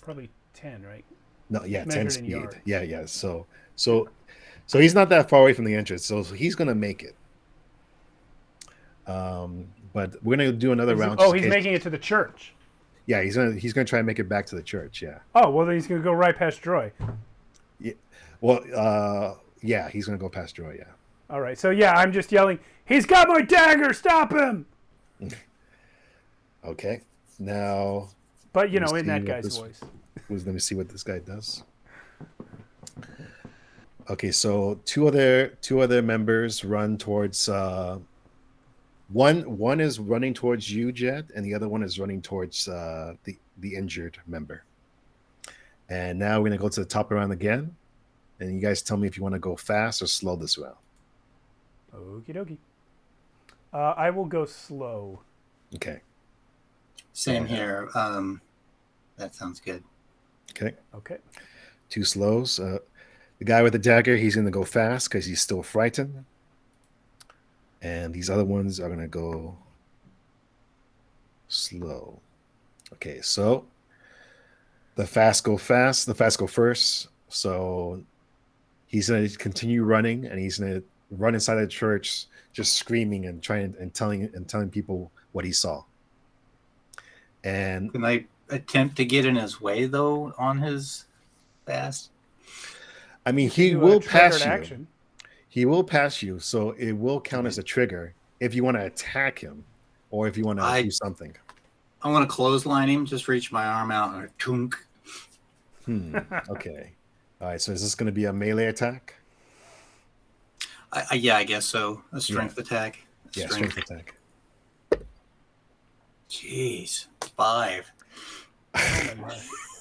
Probably 10, right? No, yeah, 10 speed. Yards. Yeah. So he's not that far away from the entrance. So he's gonna make it. But we're gonna do another round. Oh, he's making it to the church. Yeah, he's gonna try and make it back to the church. Yeah. Oh, well, then he's gonna go right past Droy. Yeah. Well, yeah, he's gonna go past Droy. Yeah. All right. So yeah, I'm just yelling, He's got my dagger! Stop him! Okay. Now. But in that guy's voice. Let me see what this guy does. Okay, so two other members run towards. One is running towards you, Jet, and the other one is running towards the injured member. And now we're gonna go to the top round again, and you guys tell me if you want to go fast or slow this round. Okie dokie. I will go slow. Okay. Same here. That sounds good. Okay. 2 slows. The guy with the dagger, he's gonna go fast because he's still frightened. And these other ones are going to go slow. Okay, so the fast go fast. The fast go first. So he's going to continue running, and he's going to run inside the church, just screaming and telling people what he saw. And can I attempt to get in his way though on his fast? I mean, he will pass you. Action. He will pass you, so it will count as a trigger if you want to attack him or if you want to do something. I want to clothesline him, just reach my arm out and tunk. Okay. All right, so is this going to be a melee attack? I guess so. A strength attack. Strength attack. Jeez. 5.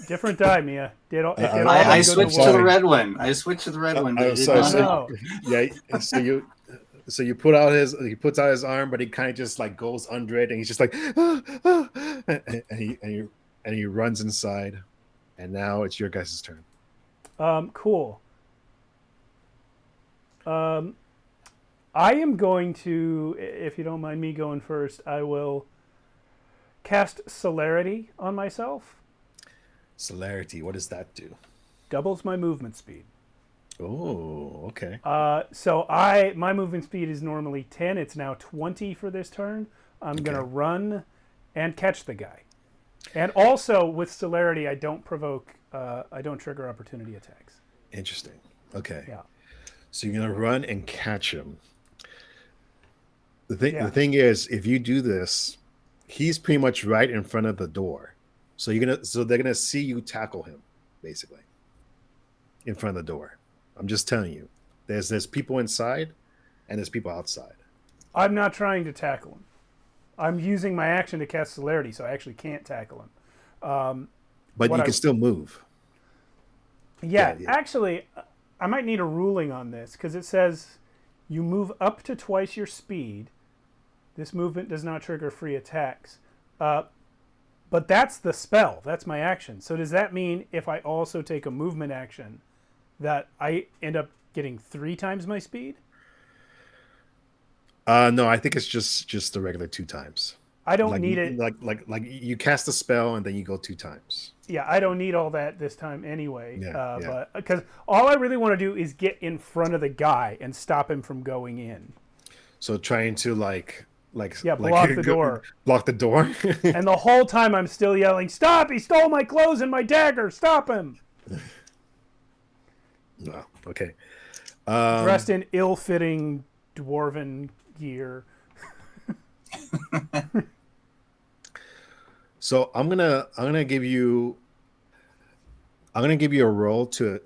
Different die, Mia. I switched to the red one. Yeah. So you put out he puts out his arm, but he kind of just like goes under it, and he's just like, and he runs inside, and now it's your guys' turn. Cool. I am going to, if you don't mind me going first, I will cast Celerity on myself. Celerity, what does that do? Doubles my movement speed. Oh, okay. So my movement speed is normally 10. It's now 20 for this turn. I'm gonna run and catch the guy. And also with Celerity, I don't trigger opportunity attacks. Interesting. Okay. Yeah. So you're gonna run and catch him. The thing is, if you do this, he's pretty much right in front of the door. So they're gonna see you tackle him, basically, in front of the door. I'm just telling you, there's people inside, and there's people outside. I'm not trying to tackle him. I'm using my action to cast Celerity, so I actually can't tackle him. But you can still move. Yeah, actually, I might need a ruling on this because it says you move up to twice your speed. This movement does not trigger free attacks. But that's the spell. That's my action. So does that mean if I also take a movement action, that I end up getting 3 times my speed? No, I think it's just the regular 2 times. I don't Like need it. like you cast a spell and then you go 2 times. Yeah, I don't need all that this time anyway. Yeah, yeah. But because all I really want to do is get in front of the guy and stop him from going in. So trying to Block the door. Block the door. And the whole time I'm still yelling, "Stop! He stole my clothes and my dagger! Stop him!" No, okay. Dressed in ill-fitting dwarven gear. So I'm gonna give you a roll to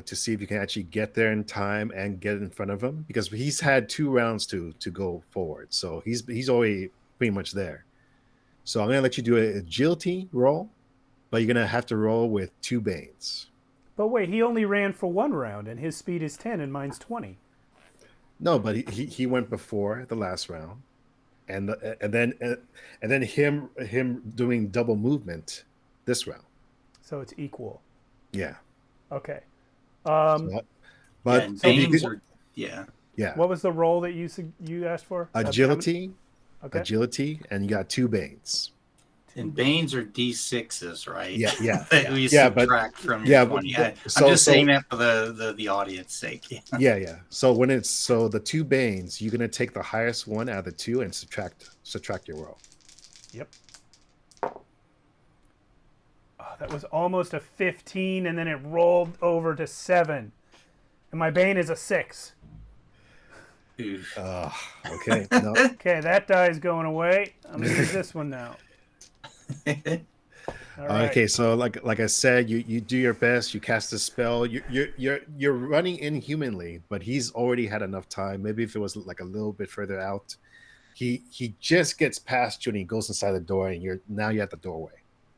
see if you can actually get there in time and get in front of him, because he's had 2 rounds to go forward, so he's already pretty much there. So I'm gonna let you do an agility roll, but you're gonna have to roll with 2 banes. But wait, he only ran for 1 round, and his speed is 10, and mine's 20. No, but he went before the last round, and then him doing double movement this round. So it's equal. Yeah. Okay. But and banes are, yeah. What was the roll that you asked for? Agility. Okay. Agility, and you got 2 banes. And banes are D6s, right? Yeah. That we subtract from your 20. I'm just saying that for the audience sake. Yeah. So the 2 banes, you're gonna take the highest one out of the 2 and subtract your roll. Yep. Oh, that was almost a 15, and then it rolled over to 7, and my bane is a 6. Okay. No. Okay, that die is going away. I'm gonna use this one now. All right. Okay, so like I said, you do your best. You cast a spell. You're running inhumanly, but he's already had enough time. Maybe if it was like a little bit further out, he just gets past you and he goes inside the door, and you're at the doorway.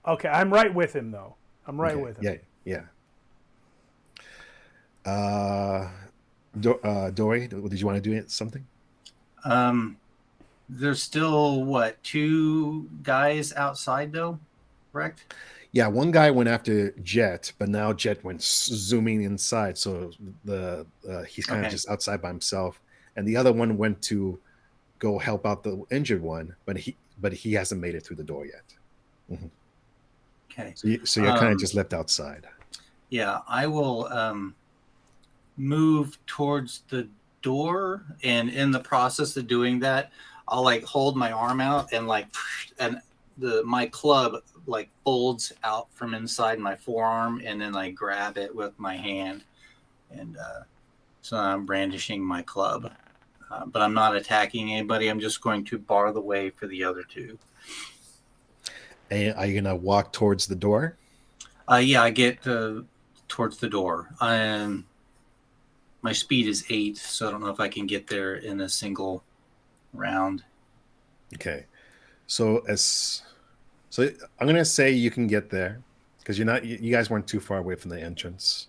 Okay, I'm right with him though. I'm right with him. Yeah. Dory, did you want to do something? There's still 2 guys outside though, correct? Yeah, one guy went after Jet, but now Jet went zooming inside, so he's kind of just outside by himself, and the other one went to go help out the injured one, but he hasn't made it through the door yet. Mm-hmm. Okay. So you're kind of just left outside. Yeah, I will move towards the door, and in the process of doing that, I'll hold my arm out and my club folds out from inside my forearm, and then I grab it with my hand, and so I'm brandishing my club, but I'm not attacking anybody. I'm just going to bar the way for the other 2. And are you gonna walk towards the door? Yeah, I get towards the door. My speed is 8, so I don't know if I can get there in a single round. Okay, so I'm gonna say you can get there because you guys weren't too far away from the entrance.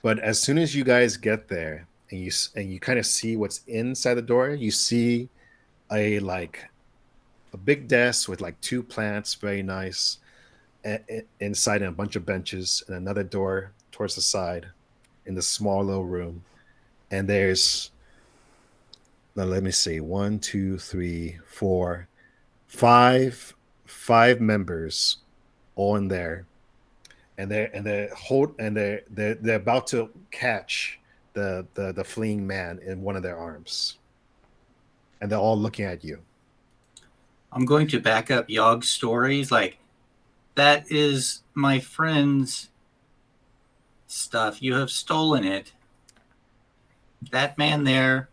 But as soon as you guys get there and you kind of see what's inside the door, you see a big desk with 2 plants, very nice, inside, and a bunch of benches, and another door towards the side in the small little room. And there's, now let me see, 1, 2, 3, 4, 5 members all in there, and they're about to catch the fleeing man in one of their arms, and they're all looking at you. I'm going to back up Yog's stories. That is my friend's stuff. You have stolen it. That man there,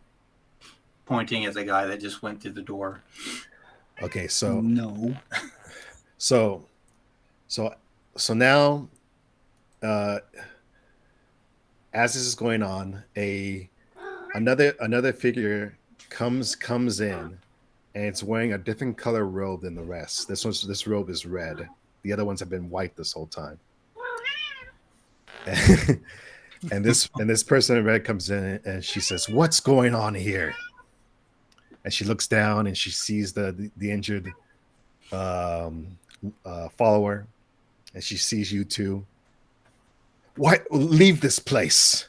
pointing at the guy that just went through the door. Okay, so no. So now, as this is going on, another figure comes in, and it's wearing a different color robe than the rest. This robe is red. The other ones have been white this whole time. And this person in red comes in, and she says, "What's going on here?" And she looks down and she sees the injured follower, and she sees you two. Why leave this place?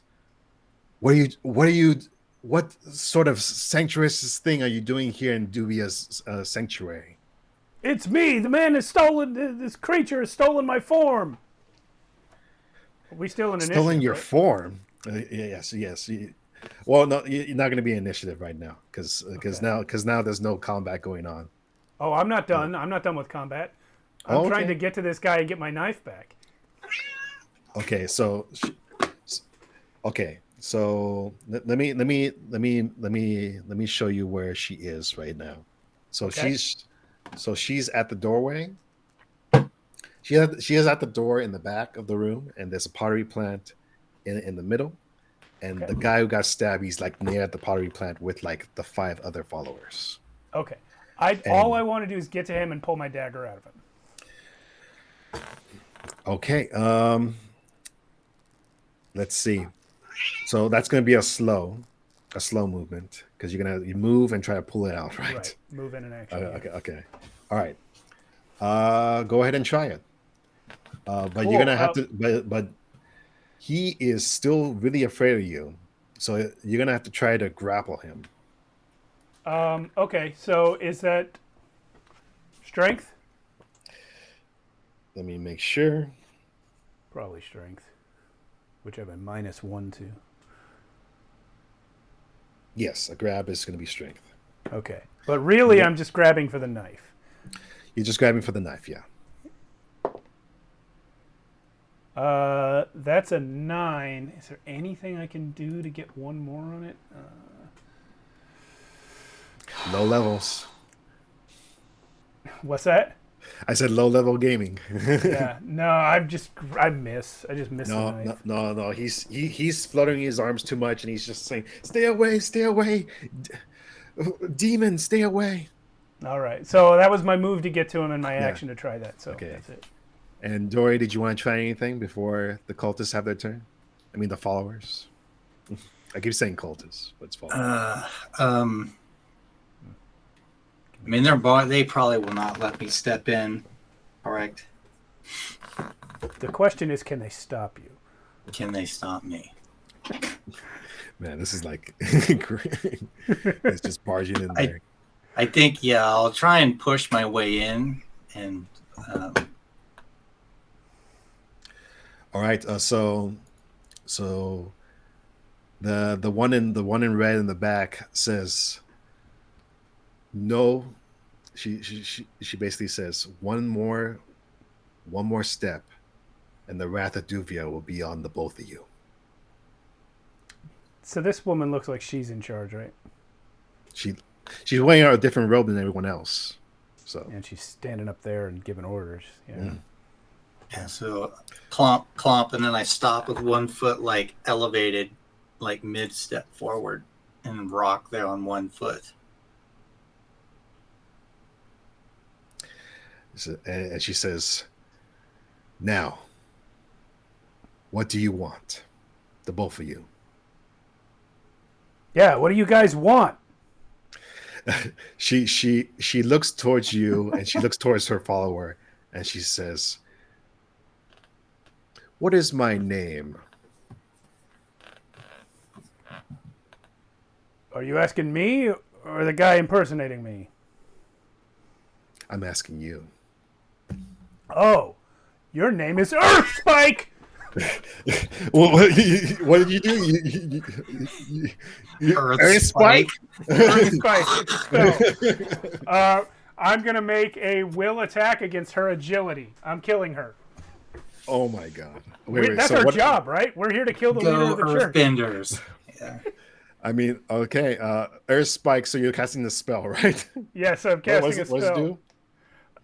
What sort of sanctuarious thing are you doing here in Duvia's sanctuary? It's me. The man has stolen. This creature has stolen my form. Are we still in initiative? Stolen your right? form? Yes. Well, no, you're not going to be initiative right now because now there's no combat going on. Oh, I'm not done. I'm not done with combat. I'm trying to get to this guy and get my knife back. Okay, so let me show you where she is right now. So she's at the doorway. She is at the door in the back of the room, and there's a pottery plant in the middle. And the guy who got stabbed, he's like near the pottery plant with like the 5 other followers. Okay. All I want to do is get to him and pull my dagger out of him. Okay. Let's see. So that's going to be a slow movement because you move and try to pull it out, right? Right. Move in an action. Okay. All right. Go ahead and try it. But cool. You're gonna have to. But he is still really afraid of you, so you're gonna have to try to grapple him. Okay. So is that strength? Let me make sure. Probably strength, which I have a -1 to. Yes, a grab is going to be strength. Okay, but really, I'm just grabbing for the knife. You're just grabbing for the knife, yeah. That's a 9. Is there anything I can do to get one more on it? Low levels. What's that? I said low level gaming. Yeah, no, I just miss. the knife. No. He's fluttering his arms too much, and he's just saying, "Stay away, demon, stay away." All right, so that was my move to get to him and my action to try that. So okay. That's it. And Dory, did you want to try anything before the cultists have their turn? I mean, the followers. I keep saying cultists, but it's followers. I mean, they probably will not let me step in, correct? The question is, can they stop you? Can they stop me? Man, this is like it's just barging in there. I think, I'll try and push my way in, and all right. So the one in red in the back says. No, she basically says one more step, and the wrath of Duvia will be on the both of you. So this woman looks like she's in charge, right? She's wearing a different robe than everyone else. So and she's standing up there and giving orders. Yeah. Mm. Yeah. So clomp, and then I stop with one foot like elevated, like mid step forward, and rock there on one foot. And she says, "Now, what do you want? The both of you." Yeah, what do you guys want? She looks towards you and she looks towards her follower and she says, "What is my name?" Are you asking me or the guy impersonating me? I'm asking you. Oh, your name is Earth Spike. Well, what did you do? Earth Spike. Earth Spike. It's spelled. I'm gonna make a will attack against her agility. I'm killing her. Oh my god! Wait, that's our job, right? We're here to kill the leader of the church. Earthbenders. Yeah. I mean, okay, Earth Spike. So you're casting the spell, right? Yes, I'm casting a spell. What does it do?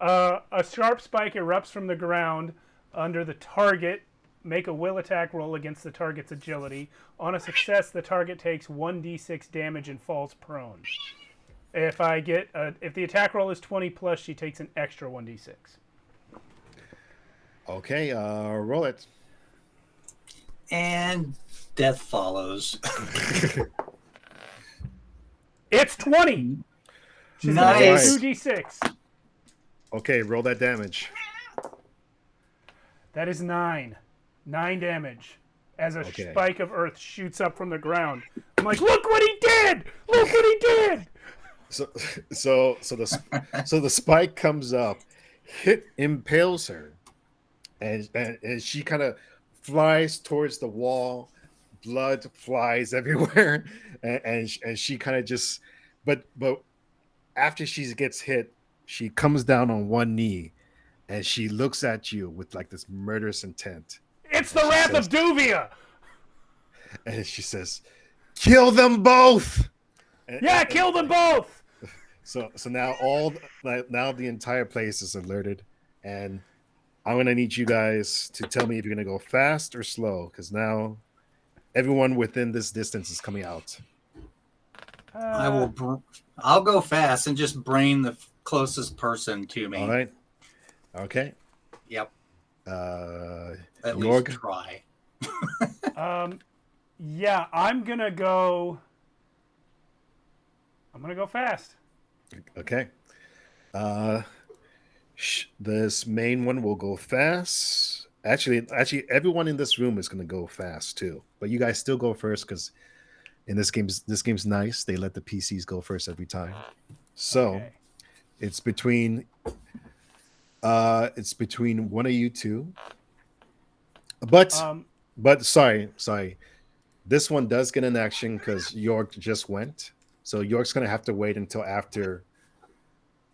A sharp spike erupts from the ground under the target. Make a will attack roll against the target's agility. On a success, the target takes 1d6 damage and falls prone. If the attack roll is 20 plus, she takes an extra 1d6. Okay, roll it. And death follows. It's 20. She's nice. 2d6. Okay, roll that damage. That is 9. 9 damage. As a Okay. spike of earth shoots up from the ground. I'm like, look what he did! Look what he did! So the spike comes up, impales her, and she kind of flies towards the wall. Blood flies everywhere, and she kind of just, but after she gets hit, she comes down on one knee, and she looks at you with like this murderous intent. It's the Wrath of Duvia! And she says, "Kill them both!" Yeah, kill them both! So now now the entire place is alerted, and I'm gonna need you guys to tell me if you're gonna go fast or slow, because now everyone within this distance is coming out. I'll go fast and just brain the closest person to me. All right. Okay. Yep. At least try. Yeah, I'm gonna go fast. Okay. This main one will go fast. Actually, everyone in this room is gonna go fast too. But you guys still go first because in this game's nice. They let the PCs go first every time. So Okay. it's between one of you two. But sorry. This one does get an action because York just went. So York's gonna have to wait until after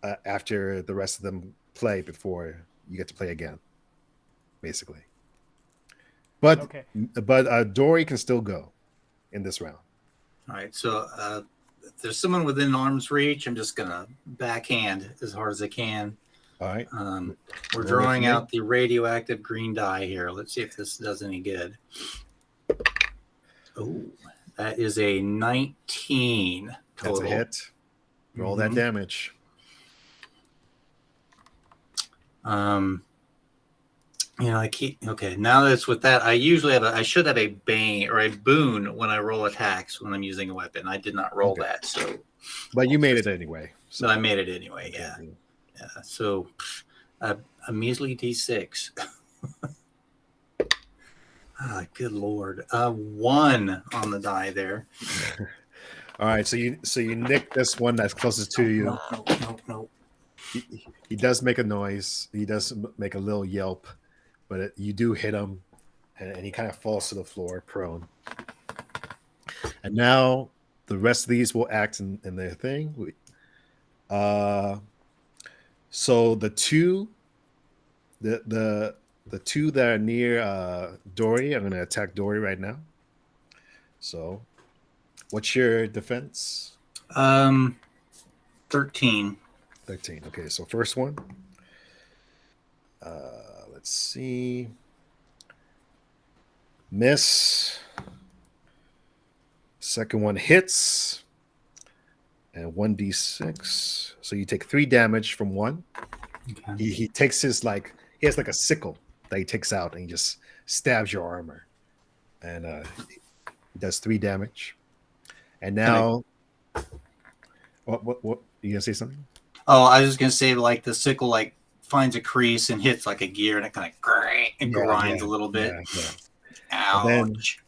the rest of them play before you get to play again, basically. But Okay. Dory can still go in this round. All right. So if there's someone within arm's reach, I'm just gonna backhand as hard as I can. All right. We're drawing out the radioactive green dye here. Let's see if this does any good. Oh, that is a 19 total. That's a hit. Roll that damage. Okay. Now that it's with that, I should have a bane or a boon when I roll attacks when I'm using a weapon. I did not roll that, so. But you made it anyway. So I made it anyway. Yeah. Yeah. So a measly D6. Good Lord. 1 on the die there. All right. So you nick this one that's closest to you. No. He does make a noise. He does make a little yelp, but you do hit him, and he kind of falls to the floor, prone. And now the rest of these will act in their thing. So the two that are near Dory, I'm going to attack Dory right now. So, what's your defense? 13. 13. Okay, so first one. Let's see. Miss. Second one hits. And 1d6. So you take 3 damage from one. Okay. He takes he has like a sickle that he takes out and he just stabs your armor. And he does 3 damage. And now what you gonna say something? Oh, I was just gonna say like the sickle finds a crease and hits like a gear and it kind of grinds a little bit. Yeah. Ouch.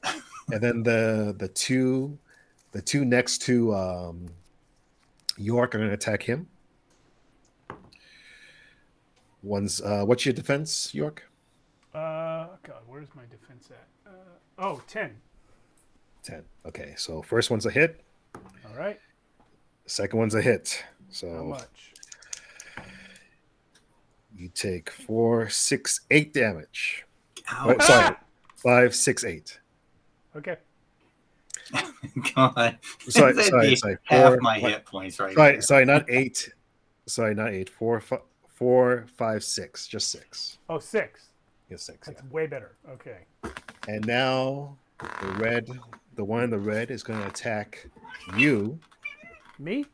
And then the two next to York are gonna attack him. One's what's your defense, York? God, where's my defense at? 10. 10. Okay, so first one's a hit. All right. Second one's a hit. So How much? you take 4, 6, 8 damage. Ouch. Sorry, 5, 6, 8. Okay. God. Sorry. Half my hit points right there. Sorry, not 8. Sorry, not 8. 4, 5, 6. Just 6. Oh, 6. Yeah, 6. That's way better. Okay. And now the one in the red is going to attack you. Me?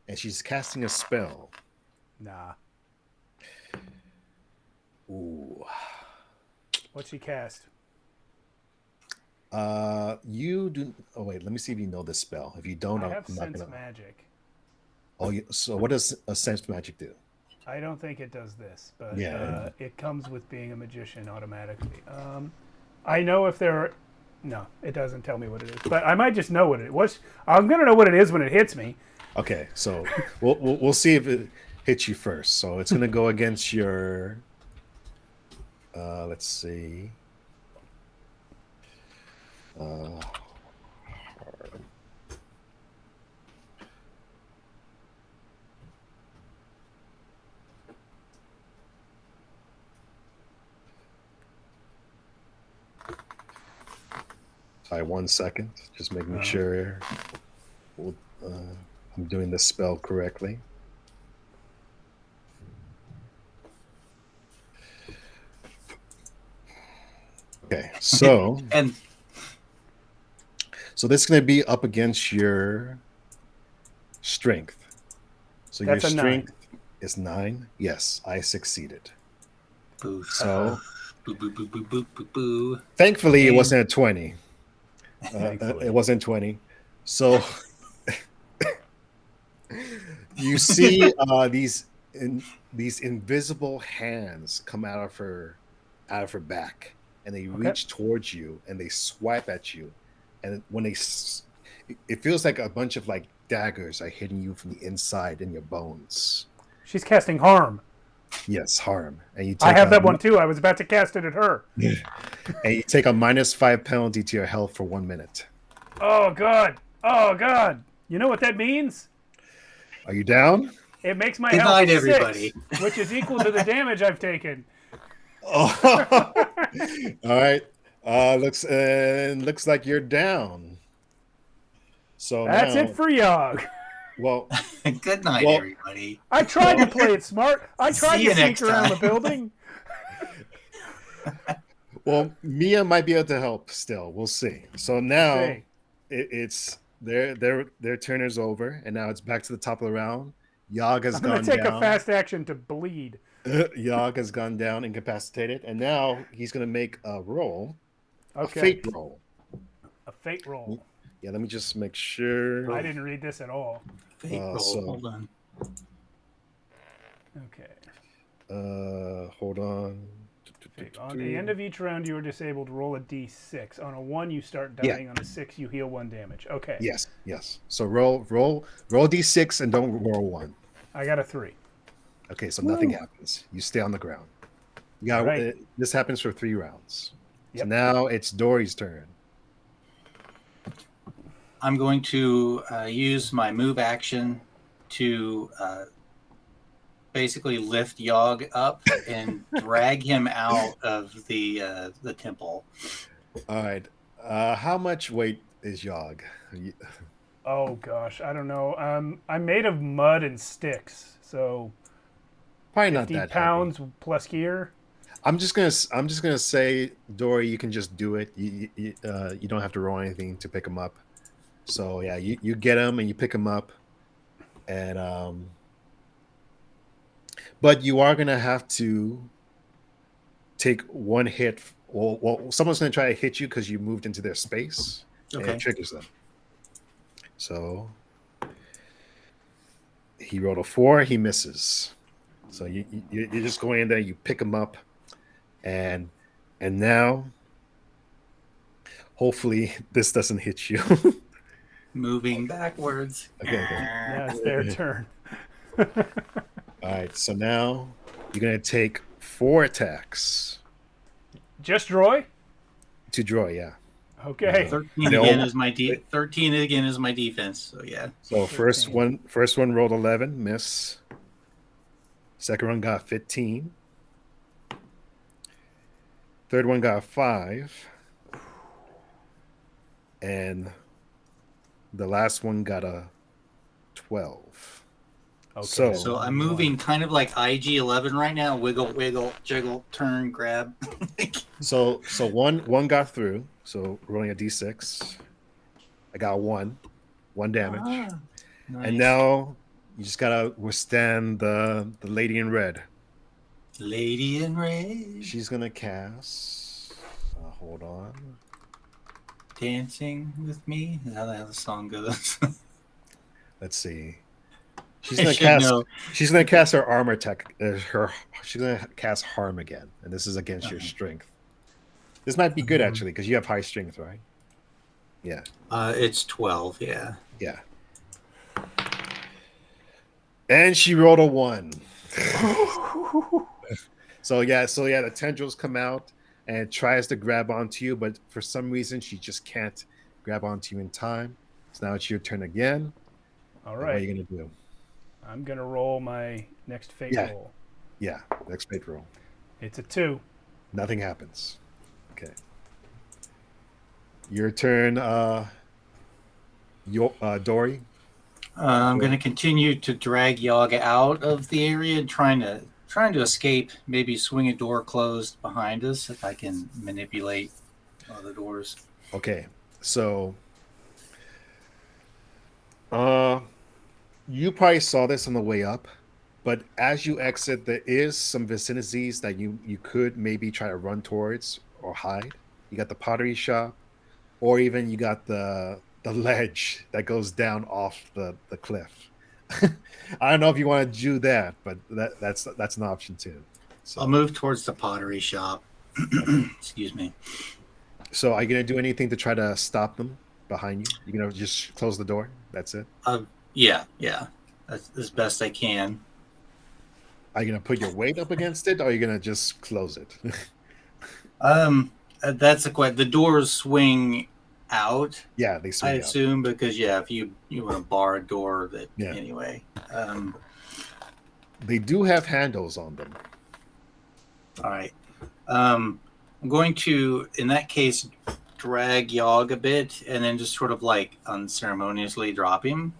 And she's casting a spell. Nah. Ooh. What's she cast? You do. Oh wait, let me see if you know this spell. If you don't, I have I'm not sense gonna. magic. Oh, so what does a sense magic do? I don't think it does this, but Yeah. it comes with being a magician automatically. I know if there are... No, it doesn't tell me what it is, but I might just know what it was. I'm going to know what it is when it hits me. Okay, so we'll see if it hits you first. So it's gonna go against your. Let's see. Sorry, 1 second. Just making sure I'm doing the spell correctly. Okay, so And so this is going to be up against your strength. So That's your a 9. strength is 9. Yes, I succeeded. boo, So boo, boo, boo, boo, boo, boo, boo. thankfully, it And- wasn't a 20. Thankfully. It wasn't 20. So you see these invisible hands come out of her back, and they reach towards you and they swipe at you, and when it feels like a bunch of like daggers are hitting you from the inside in your bones. She's casting harm. Yes, harm. And you I have that one too. I was about to cast it at her. and you take a -5 penalty to your health for 1 minute. Oh god. Oh god. You know what that means? Are you down? It makes my Good health night, 6, everybody. which is equal to the damage I've taken. Oh. All right. Looks like you're down. So That's now, it for Yogg. well, Good night, Well- everybody. I tried to play it smart. I tried See to you sneak next around the time. building. well, Mia might be able to help still. We'll see. So now See. it's their turn is over, and now it's back to the top of the round. Yogg has I'm going gone to take down. a fast action to bleed. Yogg has gone down, incapacitated, and now he's going to make a roll, a Okay. fate roll. A fate roll. Yeah, let me just make sure. I didn't read this at all. Fate roll. so- Hold on. Okay. Hold on. On the end of each round, you are disabled. Roll a d6. On a 1, you start dying. Yeah. On a 6, you heal 1 damage. Okay. Yes. So roll d6 and don't roll 1. I got a 3. Okay, so nothing happens. You stay on the ground. Yeah, Right. this happens for 3 rounds. Yep. So now it's Dory's turn. I'm going to use my move action to basically lift Yogg up and drag him out of the temple. All right. How much weight is Yogg? Oh gosh, I don't know. I'm made of mud and sticks, so Probably not 50 that pounds plus gear. I'm just gonna say, Dory, you can just do it. You don't have to roll anything to pick him up. So yeah, you get him and you pick him up, and but you are gonna have to take 1 hit. Well, someone's gonna try to hit you because you moved into their space, and Okay. it triggers them. So he rolled a 4. He misses. So you're just going in there. You pick him up, and now hopefully this doesn't hit you. Moving backwards. Okay. Yeah, it's their turn. All right. So now you're gonna take 4 attacks Just Roy? to draw. Yeah. Okay. 13 No. again is my 13 again is my defense. So yeah. So 13. first one rolled 11, miss. Second one got 15. Third one got 5. And the last one got a 12. Okay. So I'm moving kind of like IG-11 right now. Wiggle, wiggle, jiggle, turn, grab. So one got through. So rolling a d6. I got 1 damage. Nice. And now you just gotta withstand the lady in red. Lady in Red, She's gonna cast. Hold on. dancing with me. Is how the song goes. Let's see. She's I gonna should cast. know. She's gonna cast her armor tech. She's gonna cast harm again, and this is against your strength. This might be good actually because you have high strength, right? Yeah, It's 12. Yeah. yeah. And she rolled a 1. So yeah, the tendrils come out and it tries to grab onto you, but for some reason she just can't grab onto you in time. So now it's your turn again. All And what are right. you gonna do? I'm gonna roll my next fate Yeah. roll. Yeah, next fate roll. It's a 2. Nothing happens. Okay. Your turn, Dory. I'm going to continue to drag Yaga out of the area, and trying to escape. Maybe swing a door closed behind us if I can manipulate one of the doors. Okay, so you probably saw this on the way up, but as you exit, there is some vicinities that you could maybe try to run towards or hide. You got the pottery shop, or even you got the ledge that goes down off the cliff. I don't know if you want to do that, but that's an option too. So I'll move towards the pottery shop. Excuse me. so are you gonna do anything to try to stop them behind you? You're gonna just close the door? That's it? Yeah. That's as best I can. Are you gonna put your weight up against it, or are you gonna just close it? That's a question. The doors swing out. Yeah, they I swing out. assume because if you want to bar a door, that Yeah. anyway. They do have handles on them. All right. I'm going to, in that case, drag Yog a bit and then just sort of like unceremoniously drop him.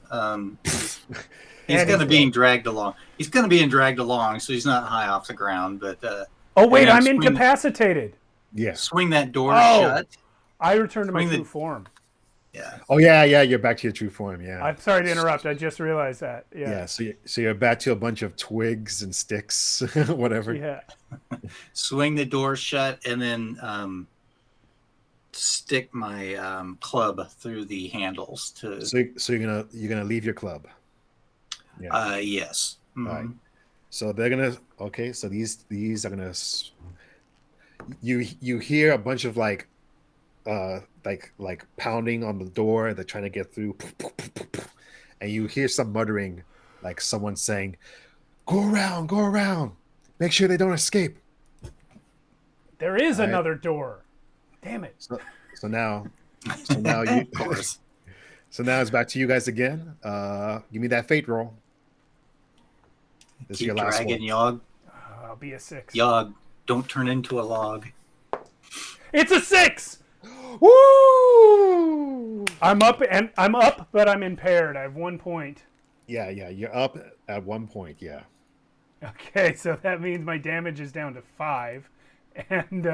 He's going to be dragged along. He's going to be dragged along, so he's not high off the ground. But Oh wait, then I'm swing- incapacitated. Yeah. swing that door Oh. shut. I return to my Swing the- true form. Yeah. Oh yeah, you're back to your true form. Yeah. I'm sorry to interrupt. I just realized that. Yeah. Yeah. So you're back to a bunch of twigs and sticks, whatever. Yeah. Swing the door shut and then stick my club through the handles to. So you're gonna leave your club. Yeah. Yes. Mhm. All right. So they're gonna. Okay. So these are gonna. You hear a bunch of like pounding on the door. They're trying to get through, and you hear some muttering, like someone saying, "Go around, make sure they don't escape." There is All right. another door. Damn it. So now you. Of course. So now it's back to you guys again. Give me that fate roll. This is Keep your last dragging, one. Yog. I'll be a 6. Yog, don't turn into a log. It's a 6. Woo! I'm up, but I'm impaired. I have 1 point. Yeah, you're up at 1 point. Yeah. Okay, so that means my damage is down to 5, and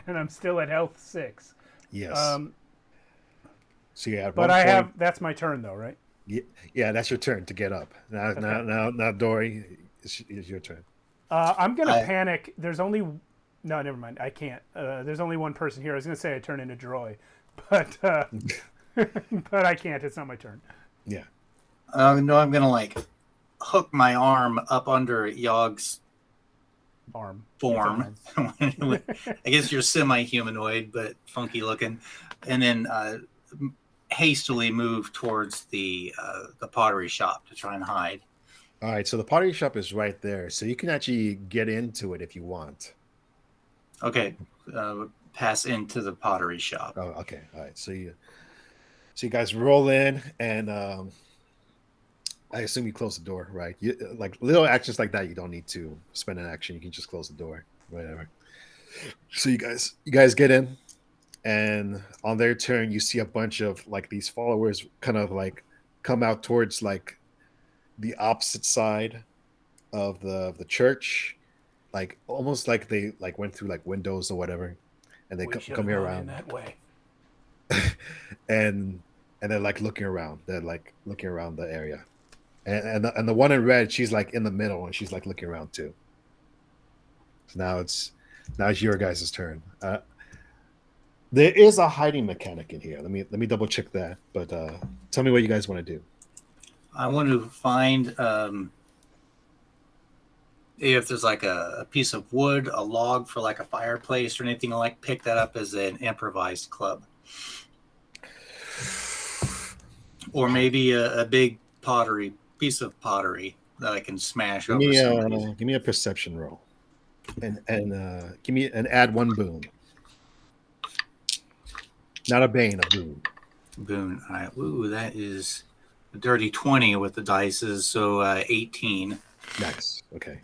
I'm still at health 6. Yes. So yeah, But I have. That's my turn, though, right? Yeah, that's your turn to get up. Now, Dory, it's your turn. I'm gonna panic. There's only. No, never mind. I can't. There's only one person here. I was gonna say I turn into Droy, but but I can't. It's not my turn. Yeah. No, I'm gonna like hook my arm up under Yog's Arm. form. I guess you're semi-humanoid, but funky looking, and then hastily move towards the pottery shop to try and hide. All right. So the pottery shop is right there, so you can actually get into it if you want. Okay, pass into the pottery shop. Oh, okay. All right. So you guys roll in, and I assume you close the door, right? Like little actions like that, you don't need to spend an action. You can just close the door, whatever. So you guys get in, and on their turn, you see a bunch of like these followers kind of like come out towards like the opposite side of the church, like almost like they like went through like windows or whatever, and they come here around that way. and they're like looking around. They're like looking around the area, and the one in red, she's like in the middle, and she's like looking around too. So now it's your guys' turn. There is a hiding mechanic in here. Let me double check that. But tell me what you guys want to do. I want to find if there's like a piece of wood, a log for like a fireplace or anything, like pick that up as an improvised club. Or maybe a big piece of pottery that I can smash over somebody's. Give me a perception roll, and give me and add one boon. Not a bane, a boon. Boon. All right. Ooh, that is a dirty 20 with the dices, so 18. Nice. Okay.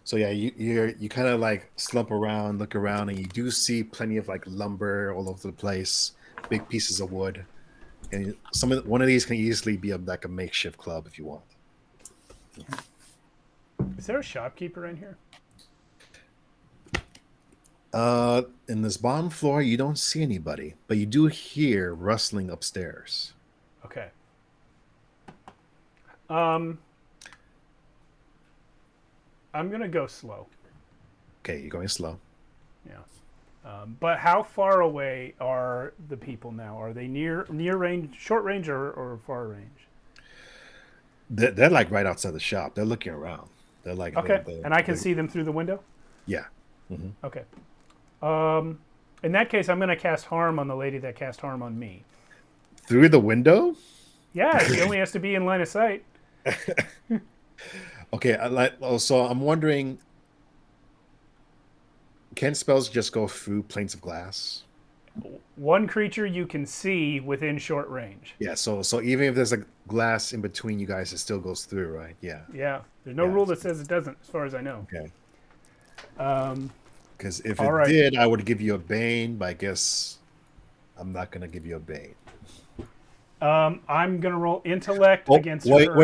So yeah, you kind of like slump around, look around, and you do see plenty of like lumber all over the place, big pieces of wood, and one of these can easily be like a makeshift club if you want. Is there a shopkeeper in here? In this bottom floor, you don't see anybody, but you do hear rustling upstairs. Okay. I'm gonna go slow. Okay, you're going slow. Yeah. But how far away are the people now? Are they near range, short range, or far range? They're like right outside the shop. They're looking around. They're like okay, and I can see them through the window. Yeah. Mm-hmm. Okay. In that case, I'm going to cast harm on the lady that cast harm on me. Through the window? Yeah, she only has to be in line of sight. Okay, so I'm wondering, can spells just go through planes of glass? One creature you can see within short range. Yeah, so even if there's a glass in between you guys, it still goes through, right? Yeah. Yeah, there's no rule that says it doesn't, as far as I know. Okay. Because if it right. did, I would give you a bane, but I guess I'm not going to give you a bane. I'm going to roll intellect against wait, her.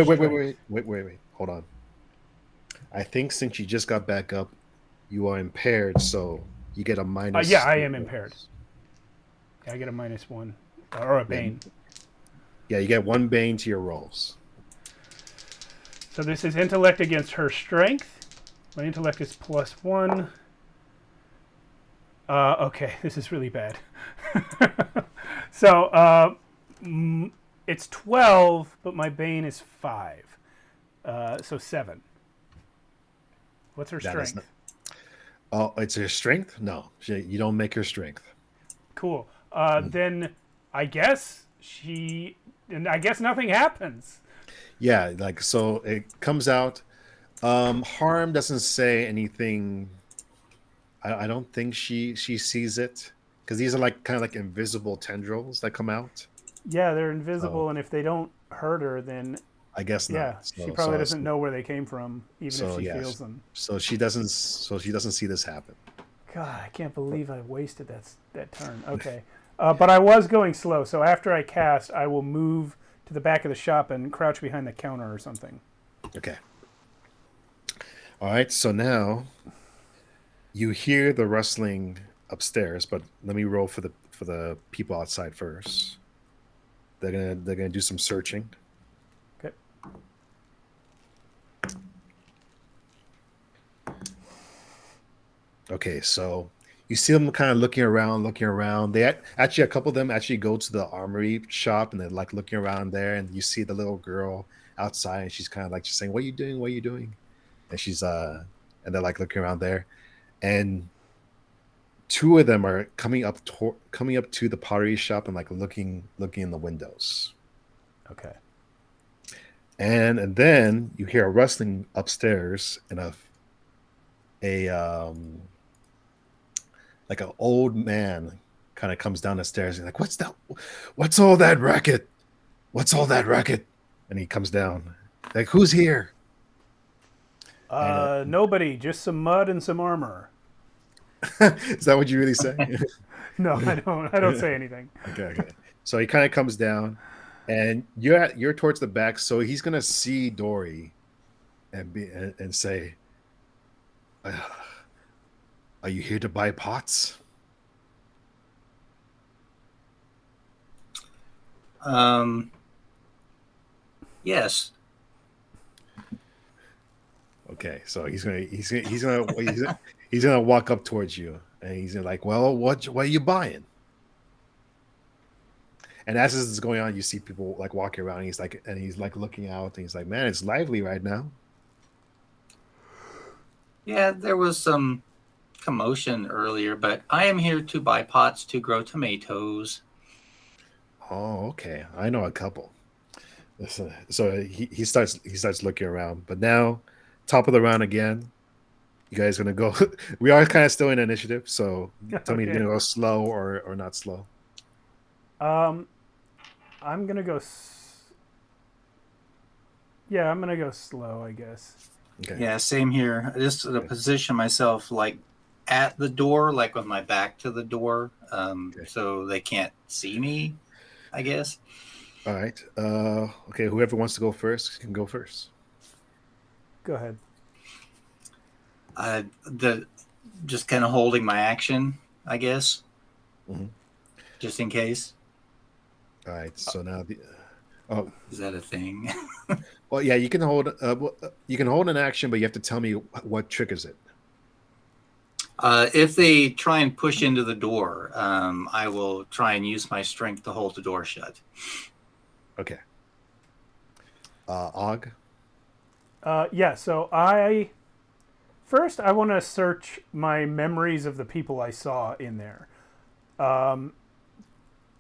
Wait. Hold on. I think since you just got back up, you are impaired, so you get a minus. Yeah, I am impaired. Yeah, I get a -1 or a bane. Yeah, you get 1 bane to your rolls. So this is intellect against her strength. My intellect is +1. Okay, this is really bad. So it's 12, but my bane is 5. So 7. What's her strength? Oh, it's her strength? No, you don't make her strength. Cool. Then I guess nothing happens. Yeah, like so it comes out. Harm doesn't say anything. I don't think she sees it because these are like kind of like invisible tendrils that come out. Yeah, they're invisible, and if they don't hurt her, then I guess not. Yeah, she probably doesn't know where they came from, even if she feels them. So she doesn't see this happen. God, I can't believe I wasted that turn. Okay, but I was going slow, so after I cast, I will move to the back of the shop and crouch behind the counter or something. Okay. All right. So now you hear the rustling upstairs, but let me roll for the people outside first. They're gonna do some searching. Okay. Okay, so you see them kind of looking around. They actually, a couple of them actually go to the armory shop and they're like looking around there, and you see the little girl outside, and she's kind of like just saying, "What are you doing? What are you doing?" And she's and they're like looking around there, and 2 of them are coming up to the pottery shop and like looking in the windows. Okay. And then you hear a rustling upstairs, and like an old man kind of comes down the stairs and like, "What's that? What's all that racket? What's all that racket?" And he comes down. Like, "Who's here?" Nobody, just some mud and some armor. Is that what you really say? No, I don't say anything. Okay. So he kind of comes down, and you're towards the back, so he's gonna see Dory, and say, "Are you here to buy pots?" Yes. Okay, so he's gonna walk up towards you, and he's gonna like, "Well, what are you buying?" And as this is going on, you see people like walking around. And he's like looking out, and he's like, "Man, it's lively right now." Yeah, there was some commotion earlier, but I am here to buy pots to grow tomatoes. Oh, okay. I know a couple. So he starts looking around, but now top of the round again. You guys gonna go? We are kind of still in initiative, so tell me you're Okay. gonna go slow or not slow. I'm gonna go. Yeah, I'm gonna go slow, I guess. Okay. Yeah, same here. I just to position myself like at the door, like with my back to the door, Okay. so they can't see me, I guess. All right. Okay. Whoever wants to go first can go first. Go ahead. The just kind of holding my action, I guess, Mhm. just in case. All right. So now oh, Is that a thing? well, yeah, you can hold. You can hold an action, but you have to tell me what triggers it. If they try and push into the door, I will try and use my strength to hold the door shut. Okay. Og. Yeah. So I want to search my memories of the people I saw in there.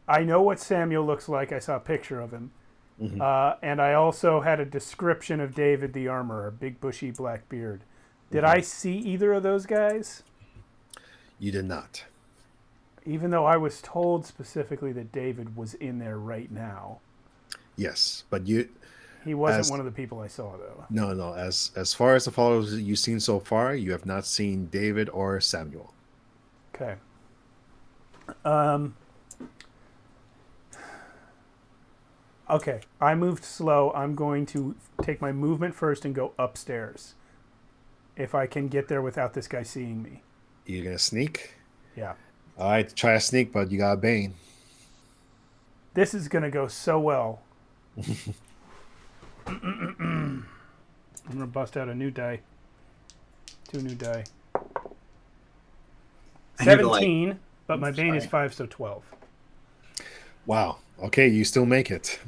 I know what Samuel looks like. I saw a picture of him. And I also had a description of David the armorer, big bushy black beard. Did I see either of those guys? You did not. Even though I was told specifically that David was in there right now. Yes, but He wasn't one of the people I saw, though. no. As far as the followers you've seen so far, you have not seen David or Samuel. Okay. Okay, I moved slow. I'm going to take my movement first and go upstairs. If I can get there without this guy seeing me. You're gonna sneak. Yeah. All right, try a sneak, but you got a Bane. This is going to go so well. I'm going to bust out a new die. 2 new die. 17, but my Bane is 5, so 12. Wow. Okay, you still make it.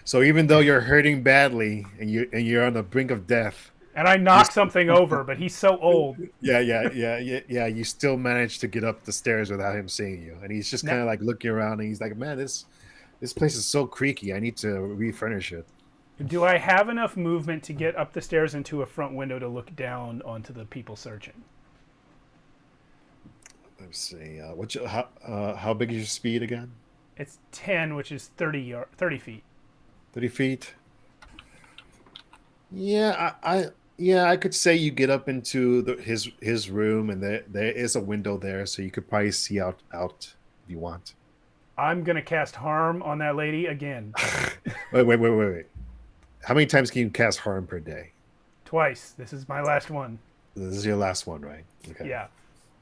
So even though you're hurting badly and you're on the brink of death, and I knock something over, but he's so old. Yeah. You still manage to get up the stairs without him seeing you, and he's just kind of like looking around, and he's like, "Man, this place is so creaky. I need to refurnish it." Do I have enough movement to get up the stairs into a front window to look down onto the people searching? Let's see. How big is your speed again? It's 10, which is 30 feet. 30 feet. Yeah, I could say you get up into his room, and there is a window there, so you could probably see out if you want. I'm gonna cast harm on that lady again. Wait. How many times can you cast harm per day? Twice. This is my last one. This is your last one, right? Okay. Yeah.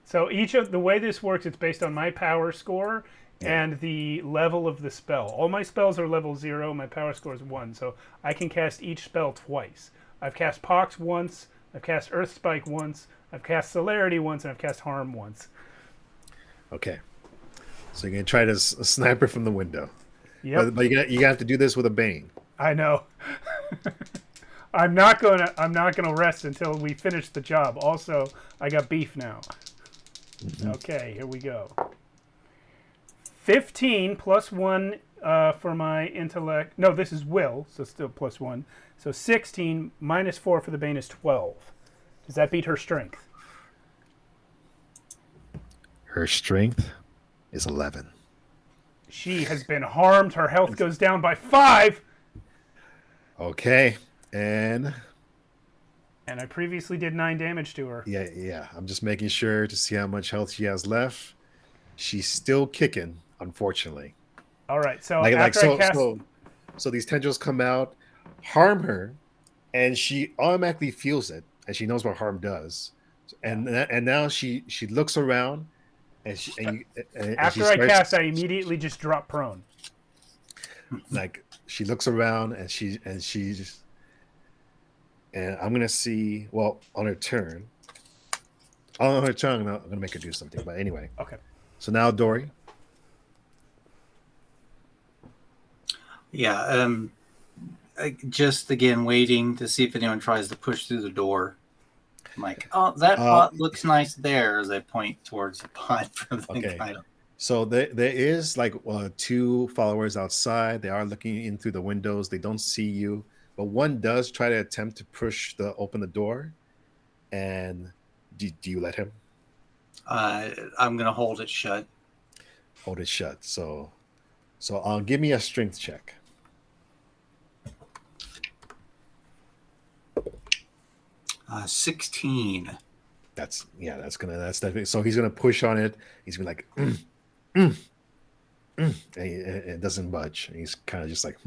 So each of the way this works, it's based on my power score and the level of the spell. All my spells are level 0. My power score is 1, so I can cast each spell twice. I've cast Pox once. I've cast Earth Spike once. I've cast Celerity once, and I've cast Harm once. Okay. So you're gonna try to snipe her from the window. Yep. But you have to do this with a Bane. I know. I'm not gonna rest until we finish the job. Also, I got beef now. Okay, here we go. 15 plus 1 for my intellect. No, this is will, so still plus 1. So 16 minus 4 for the Bane is 12. Does that beat her strength? Her strength is 11. She has been harmed. Her health goes down by 5. Okay, and I previously did 9 damage to her. yeah. I'm just making sure to see how much health she has left. She's still kicking, unfortunately. All right, so so these tendrils come out, harm her, and she automatically feels it, and she knows what harm does. And now she looks around, after I cast, I immediately just drop prone. Like she looks around and I'm gonna see. Well, on her turn, I'm gonna make her do something. But anyway, okay. So now Dory. Yeah. Just again waiting to see if anyone tries to push through the door. I'm like, oh, that pot looks nice there, as I point towards the pot from the Okay. kind of. So there is like two followers outside. They are looking in through the windows. They don't see you, but one does try to attempt to open the door. And do you let him? I'm gonna hold it shut. Hold it shut. So give me a strength check. 16. That's definitely. So he's gonna push on it. He's gonna be like, and it doesn't budge. He's kind of just like,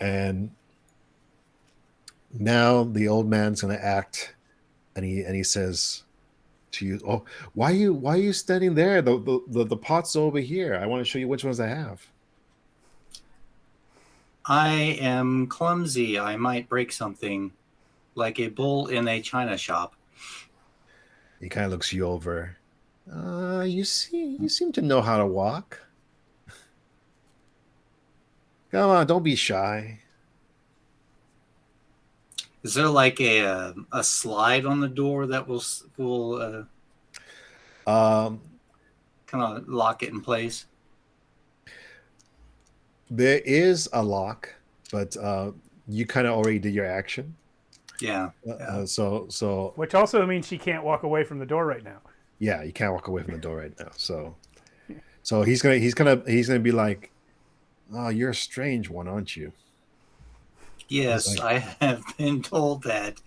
And now the old man's gonna act, and he says to you, "Oh, why are you standing there? The pot's over here. I want to show you which ones I have." I am clumsy. I might break something, like a bull in a china shop. He kind of looks you over. You seem to know how to walk. Come on, don't be shy. Is there like a slide on the door that will kind of lock it in place? There is a lock, but you kind of already did your action. Yeah. So Which also means she can't walk away from the door right now. yeah, you can't walk away from the door right now. So he's gonna be like, "Oh, you're a strange one, aren't you?" Yes, Like, I have been told that.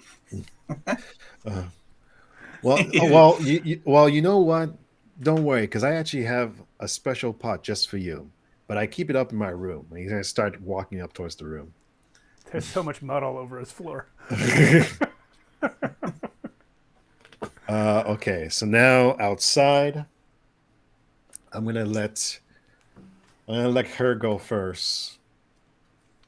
well, you know what? Don't worry, because I actually have a special pot just for you. But I keep it up in my room. And he's gonna start walking up towards the room. There's so much mud all over his floor. Okay, so now outside, I'm gonna let her go first.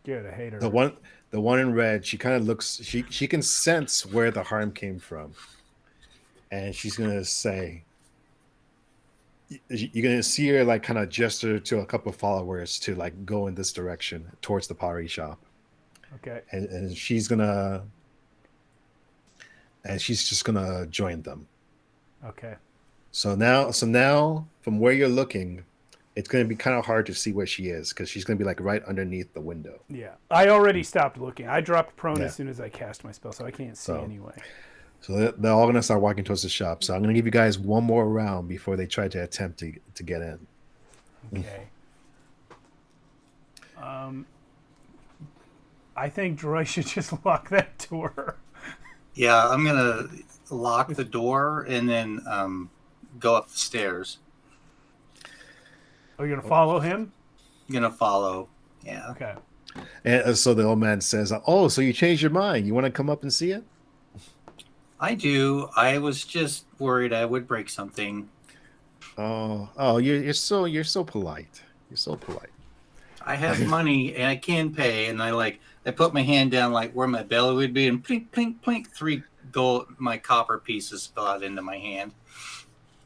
Good, I hate her. The one in red, she kind of looks. She can sense where the harm came from, and she's gonna say, "You're gonna see her like kind of gesture to a couple of followers to like go in this direction towards the pottery shop." Okay. And she's just gonna join them. Okay. So now from where you're looking, it's gonna be kind of hard to see where she is because she's gonna be like right underneath the window. Yeah. I already stopped looking. I dropped prone Yeah. as soon as I cast my spell, so I can't see anyway. So they're all gonna start walking towards the shop. So I'm gonna give you guys one more round before they try to attempt to get in. Okay. I think Droy should just lock that door. Yeah, I'm gonna lock the door and then go up the stairs. Are you gonna follow him? I'm gonna follow. Yeah. Okay. And so the old man says, "Oh, so you changed your mind? You want to come up and see it?" I do. I was just worried I would break something. Oh, you're so polite. You're so polite. I have money and I can pay, and I put my hand down like where my belly would be, and plink, plink, plink, 3 my copper pieces fell out into my hand.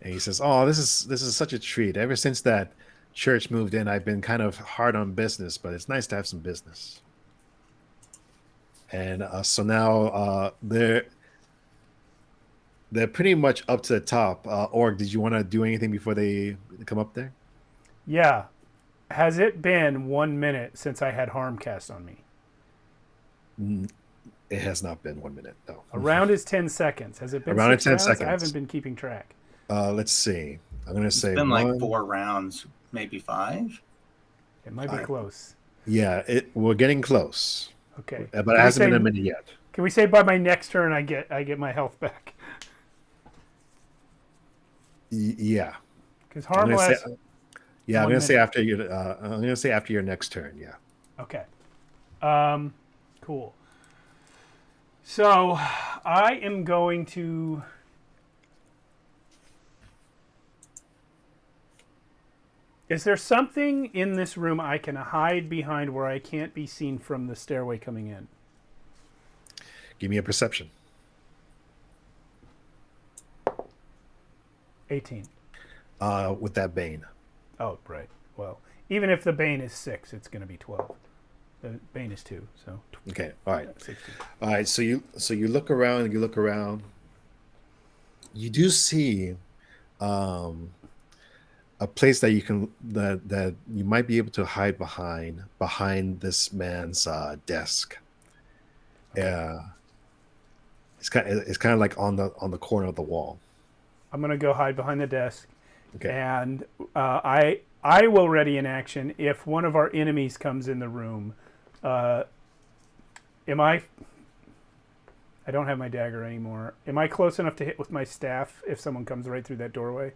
And he says, "Oh, this is such a treat. Ever since that church moved in, I've been kind of hard on business, but it's nice to have some business." And so now they're pretty much up to the top. Org, did you want to do anything before they come up there? Yeah. Has it been 1 minute since I had harm cast on me? It has not been 1 minute. No. A round is 10 seconds. Has it been Around 6 10 rounds? seconds. I haven't been keeping track. Let's see. I'm gonna say It's been one, like 4 rounds, maybe 5. It might be close. Yeah, we're getting close. Okay. But it hasn't been a minute yet. Can we say by my next turn I get my health back? Yeah. Because harm lasts. Yeah, I'm 1 gonna say minute. after your. I'm gonna say after your next turn. Yeah. Okay. Cool. So I am going to. Is there something in this room I can hide behind where I can't be seen from the stairway coming in? Give me a perception. 18. With that bane. Oh, right. Well, Even if the Bane is 6, it's going to be 12. The Bane is 2, so Okay. All right. 16. All right. So you look around and you look around. You do see um, a place that that you might be able to hide behind this man's desk. Okay. Yeah. It's kind of like on the corner of the wall. I'm going to go hide behind the desk, Okay. and I will ready an action if one of our enemies comes in the room. Am I? I don't have my dagger anymore. Am I close enough to hit with my staff if someone comes right through that doorway?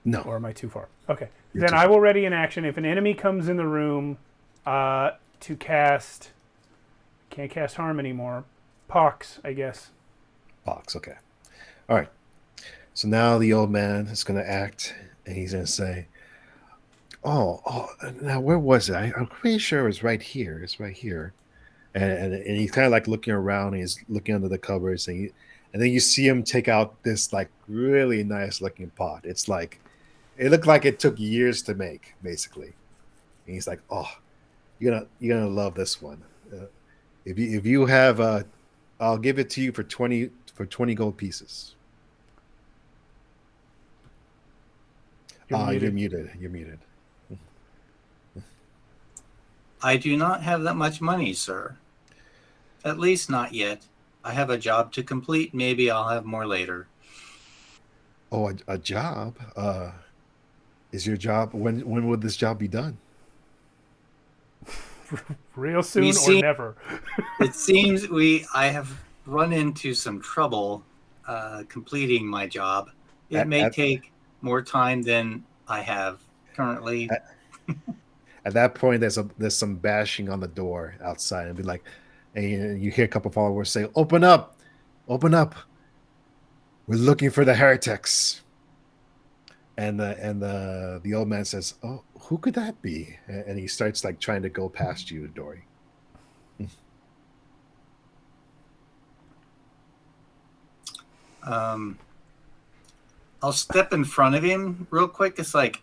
No. Or am I too far? Okay. You're Then too I far. will ready an action if an enemy comes in the room to cast. Can't cast harm anymore. Pox, I guess. Box. Okay. All right. So now the old man is going to act, and he's going to say, "Oh, now where was it? I'm pretty sure it was right here. It's right here." And he's kind of like looking around. And he's looking under the covers, and then you see him take out this like really nice looking pot. It's like it looked like it took years to make, basically. And he's like, "Oh, you're gonna love this one. If you have I'll give it to you for 20 gold pieces." You're muted. You're muted. You're muted. I do not have that much money, sir. At least not yet. I have a job to complete. Maybe I'll have more later. Oh, a job. Is your job when would this job be done? Real soon We or see- never. It seems I have run into some trouble completing my job. It may take more time than I have currently. At that point, there's some bashing on the door outside, and be like, and you hear a couple followers say, "Open up, open up! We're looking for the heretics." And the old man says, "Oh, who could that be?" And he starts like trying to go past you, Dory. I'll step in front of him real quick. It's like,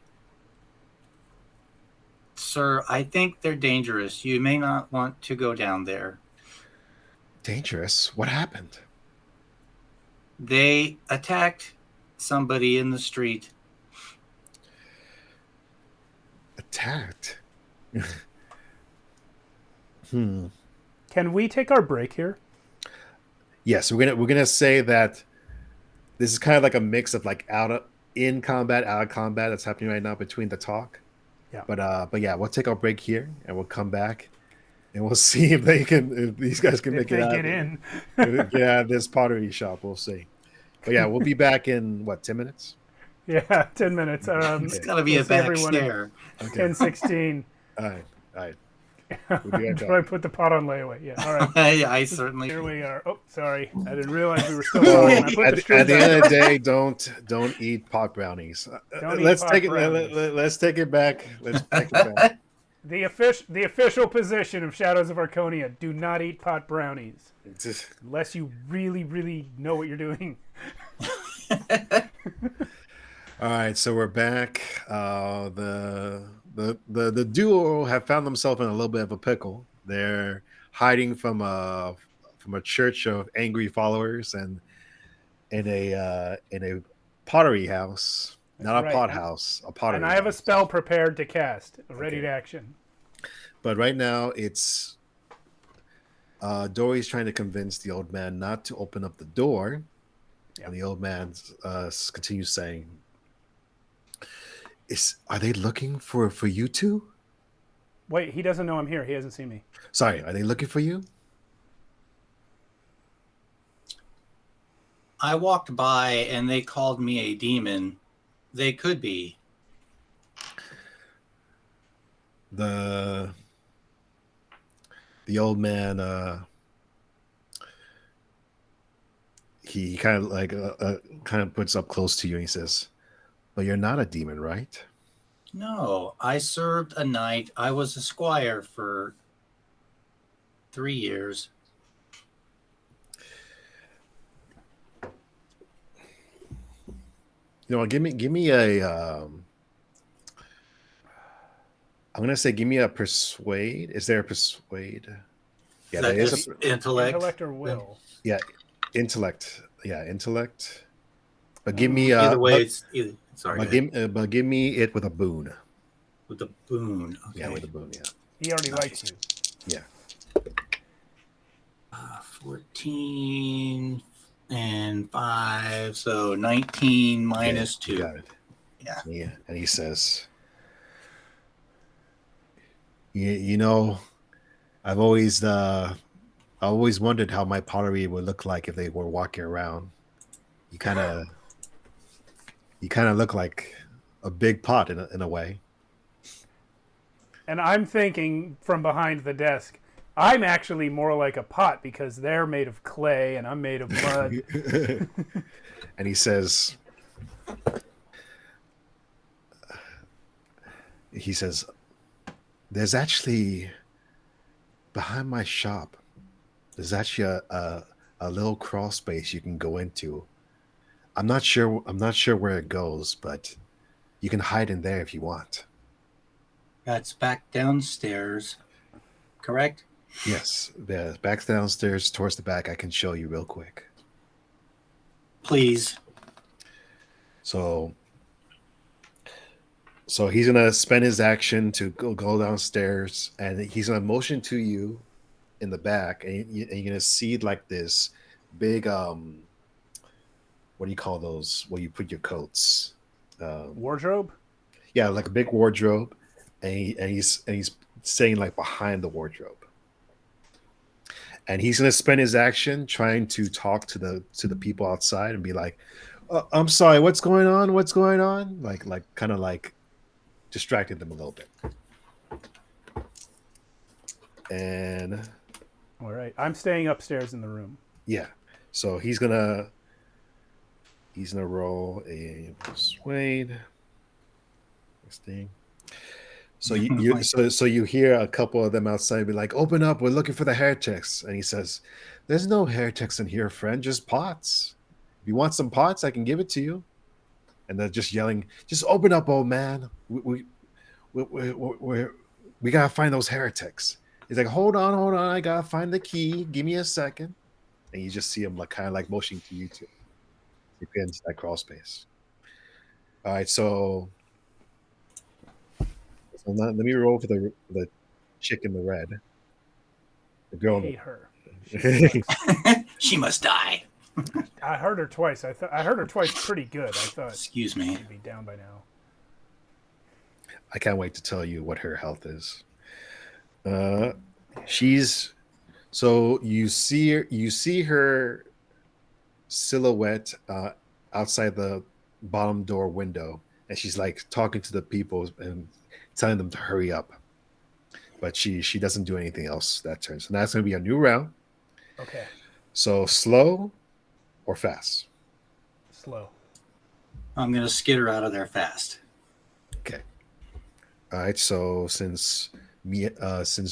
"Sir, I think they're dangerous. You may not want to go down there." Dangerous? What happened? They attacked somebody in the street. Attacked? Hmm. Can we take our break here? Yes, we're gonna say that this is kind of like a mix of like in combat, out of combat that's happening right now between the talk. Yeah. But yeah, we'll take our break here and we'll come back and we'll see if these guys can If make they it out. get in. Yeah, this pottery shop. We'll see. But yeah, we'll be back in what, 10 minutes? Yeah, 10 minutes. It's got to be we'll a see back everyone in scare. 10:16. All right. We'll be right Do back. I put the pot on layaway? Yeah, all right. I certainly. Here we are. Oh, sorry. I didn't realize we were still talking. I put At the string the back. end of the day, don't eat pot brownies. Don't eat Let's pot take it. brownies. Let's take it back. Let's take it back. The official position of Shadows of Arconia: do not eat pot brownies unless you really, really know what you're doing. All right, so we're back. The duo have found themselves in a little bit of a pickle. They're hiding from a church of angry followers and in a pottery house, not right. a pot house, a pottery. And I have a house. spell prepared to cast, ready Okay. to action. But right now, it's Dory's trying to convince the old man not to open up the door, and the old man continues saying, "Are they looking for you two? Wait, he doesn't know I'm here. He hasn't seen me. Sorry, are they looking for you?" I walked by and they called me a demon. They could be. The old man, he kind of like kind of puts up close to you and he says, "But you're not a demon, right?" No, I served a knight. I was a squire for 3 years. You know, give me a I'm gonna say, give me a persuade. Is there a persuade? Yeah, That there is is a Intellect or will? yeah intellect. Yeah, intellect. But give Mm. me Either way, it's either. Sorry, go ahead. but give me it with a boon. With the boon. Okay. Yeah, with a boon. Yeah, He already likes Nice. you. yeah. 14 and 5, so 19 minus You 2. got it. Yeah. Yeah, and he says, you know, I've always I always wondered how my pottery would look like if they were walking around. You kind of look like a big pot in a way. And I'm thinking from behind the desk, I'm actually more like a pot because they're made of clay and I'm made of mud. And he says, there's actually behind my shop. There's actually a little crawl space you can go into. I'm not sure where it goes, but you can hide in there if you want. That's back downstairs, correct? Yes, the back downstairs towards the back. I can show you real quick. Please. So he's gonna spend his action to go downstairs, and he's gonna motion to you in the back, and you're gonna see like this big what do you call those? Where you put your coats? Wardrobe? Yeah, like a big wardrobe, and he's staying like behind the wardrobe. And he's gonna spend his action trying to talk to the people outside and be like, "I'm sorry, what's going on? What's going on?" Like kind of like distracted them a little bit. And All right. I'm staying upstairs in the room. yeah, so he's gonna roll a persuade. This thing. So you hear a couple of them outside be like, "Open up! We're looking for the heretics." And he says, "There's no heretics in here, friend. Just pots. If you want some pots, I can give it to you." And they're just yelling, "Just open up, old man. We gotta find those heretics." He's like, hold on, I gotta find the key. Give me a second." And you just see him like kind of like motioning to you to get into that crawl space. All right, so let me roll for the chick in the red. The I girl. hate her. She must die. I heard her twice. I heard her twice pretty good. I thought Excuse me. she'd be down by now. I can't wait to tell you what her health is. She's so you see her silhouette outside the bottom door window, and she's like talking to the people and telling them to hurry up. But she doesn't do anything else that turn. So that's going to be a new round. Okay. So slow or fast? Slow. I'm going to skitter out of there fast. Okay. All right. So since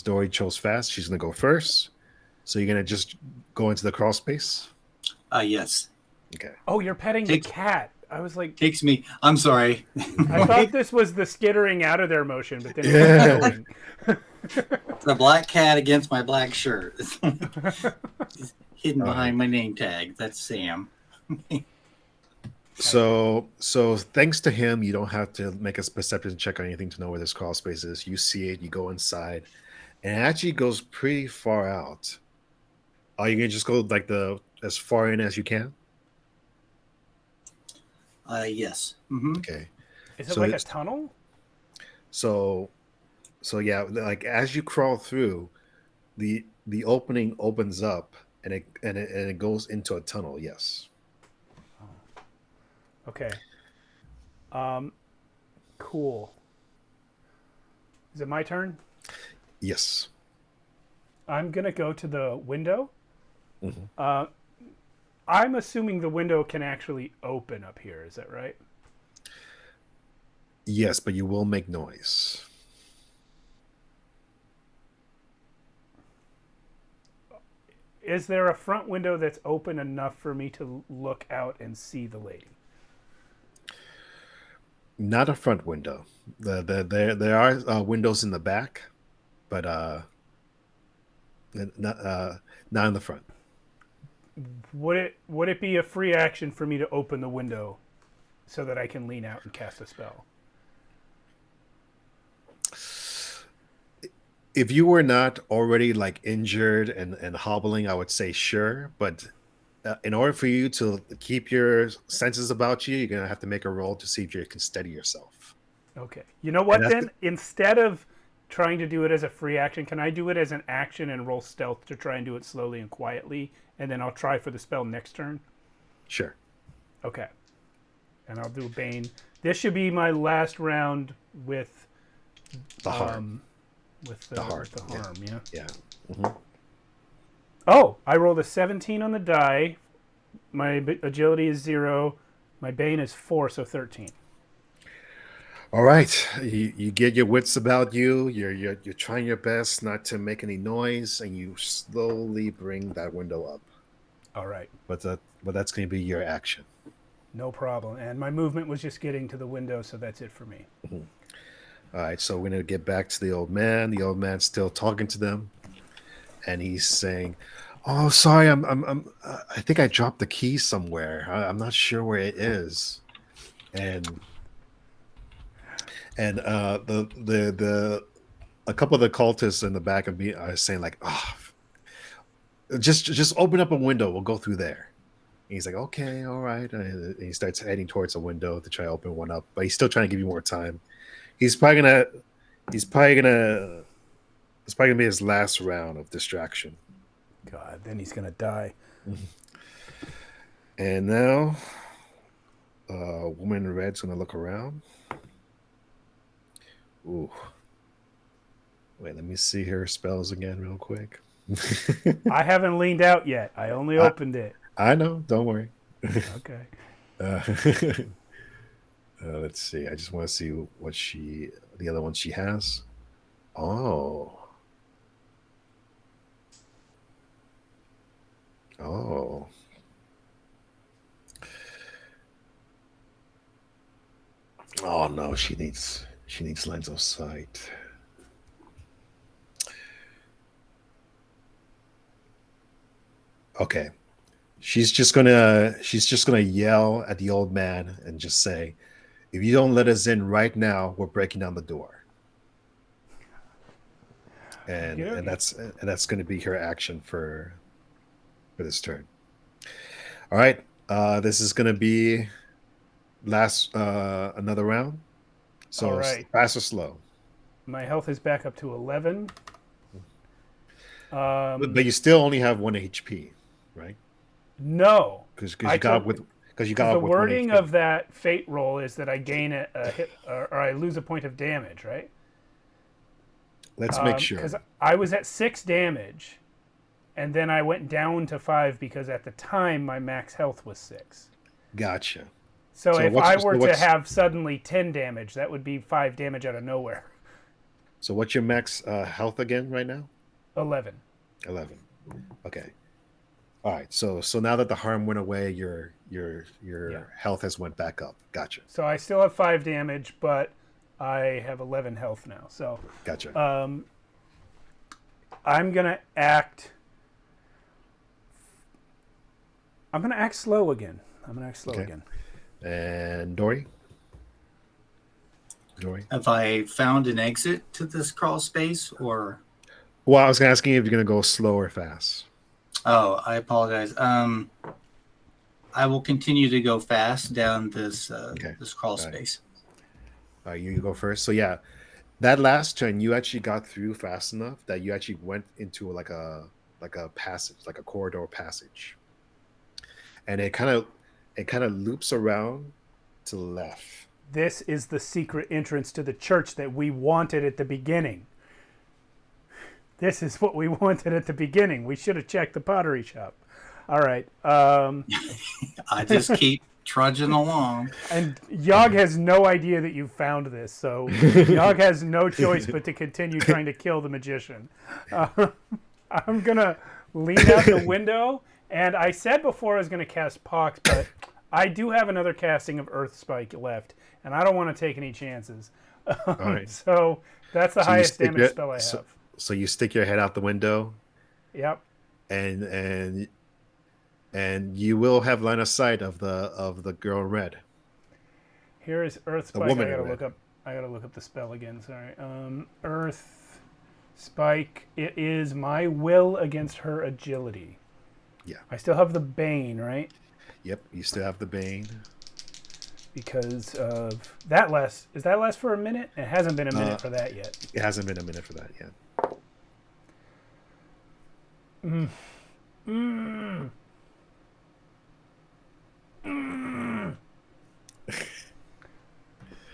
Dory chose fast, she's going to go first. So you're going to just go into the crawl space? Yes. Okay. Oh, you're petting the cat. I was like, Takes me. I'm sorry. I thought this was the skittering out of their motion, but then it was going. The black cat against my black shirt. Hidden behind my name tag. That's Sam. So thanks to him, you don't have to make a perception check or anything to know where this crawl space is. You see it, you go inside, and it actually goes pretty far out. Are you gonna just go like as far in as you can? Yes. Mm-hmm. Okay. Is it like a tunnel? So yeah, like as you crawl through, the opening opens up and it goes into a tunnel. Yes. Okay. Cool. Is it my turn? Yes. I'm gonna go to the window. Mm-hmm. I'm assuming the window can actually open up here. Is that right? Yes, but you will make noise. Is there a front window that's open enough for me to look out and see the lady? Not a front window. There are windows in the back, but not not in the front. Would it be a free action for me to open the window so that I can lean out and cast a spell? If you were not already like injured and hobbling, I would say sure. But in order for you to keep your senses about you, you're gonna have to make a roll to see if you can steady yourself. Okay. You know And what then? Instead of trying to do it as a free action, can I do it as an action and roll stealth to try and do it slowly and quietly, and then I'll try for the spell next turn? Sure. Okay. And I'll do Bane. This should be my last round with The harm. with The harm, with the harm, yeah. Yeah. Mhm. Oh, I rolled a 17 on the die. My agility is 0. My Bane is 4, so 13. All right. You get your wits about you. You're trying your best not to make any noise, and you slowly bring that window up. All right. But that's going to be your action. No problem. And my movement was just getting to the window, so that's it for me. All right. So we're going to get back to the old man. The old man's still talking to them, and he's saying, "Oh, sorry. I think I dropped the key somewhere. I'm not sure where it is." And the a couple of the cultists in the back of me are saying like, "Oh, just open up a window. We'll go through there." And he's like, "Okay, all right." And he starts heading towards a window to try to open one up, but he's still trying to give you more time. He's probably gonna it's probably gonna be his last round of distraction. God, then he's gonna die. And now, woman in red's gonna look around. Ooh. Wait, let me see her spells again real quick. I haven't leaned out yet. I only opened it. I know, don't worry. Okay. Uh, let's see. I just want to see what the other one she has. Oh. Oh. Oh no, she needs lens of sight. Okay. She's just gonna yell at the old man and just say, "If you don't let us in right now, we're breaking down the door." And that's gonna be her action for this turn. All right. This is gonna be last another round. So All right. fast or slow. My health is back up to 11. But you still only have 1 HP, right? No. Because you got took- with The one wording HP. of that fate roll is that I gain a hit or I lose a point of damage, right? Let's make sure. Because I was at 6 damage, and then I went down to 5 because at the time my max health was 6. Gotcha. So if I were to what's- have suddenly 10 damage, that would be 5 damage out of nowhere. So what's your max health again right now? 11. 11. Okay. All right. So now that the harm went away, your health has went back up. Gotcha. So I still have 5 damage, but I have 11 health now. So Gotcha. I'm gonna act slow again. Okay. And Dory? Have I found an exit to this crawl space, or? Well, I was asking if you're gonna go slow or fast. Oh, I apologize. I will continue to go fast down this this crawl All right. space. All right, you go first. So yeah, that last turn you actually got through fast enough that you actually went into like a passage, like a corridor passage, and it kind of loops around to the left. This is the secret entrance to the church that we wanted at the beginning. This is what we wanted at the beginning. We should have checked the pottery shop. All right. I just keep trudging along. And Yog has no idea that you found this, so Yog has no choice but to continue trying to kill the magician. I'm going to lean out the window, and I said before I was going to cast Pox, but I do have another casting of Earth Spike left, and I don't want to take any chances. All right. So that's the So you highest stick damage your- spell I have. So you stick your head out the window, Yep. and you will have line of sight of the girl in red. Here is Earth The Spike. woman I in gotta red. look up. I gotta look up the spell again. Sorry. Earth Spike. It is my will against her agility. Yeah. I still have the Bane, right? Yep. You still have the bane. Because of that last. Is that last for a minute? It hasn't been a minute for that yet. It hasn't been a minute for that yet.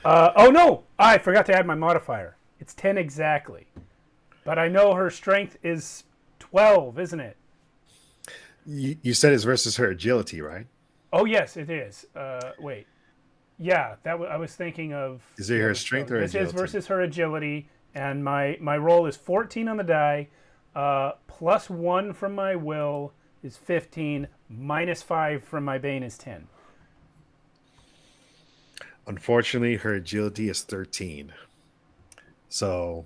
Oh no! I forgot to add my modifier. It's 10 exactly. But I know her strength is 12, isn't it? You said it's versus her agility, right? Oh yes, it is. Wait. Yeah, I was thinking of. Is it her strength or this agility? is versus her agility, and my roll is 14 on the die. Plus 1 from my will is 15. Minus 5 from my bane is 10. Unfortunately, her agility is 13. So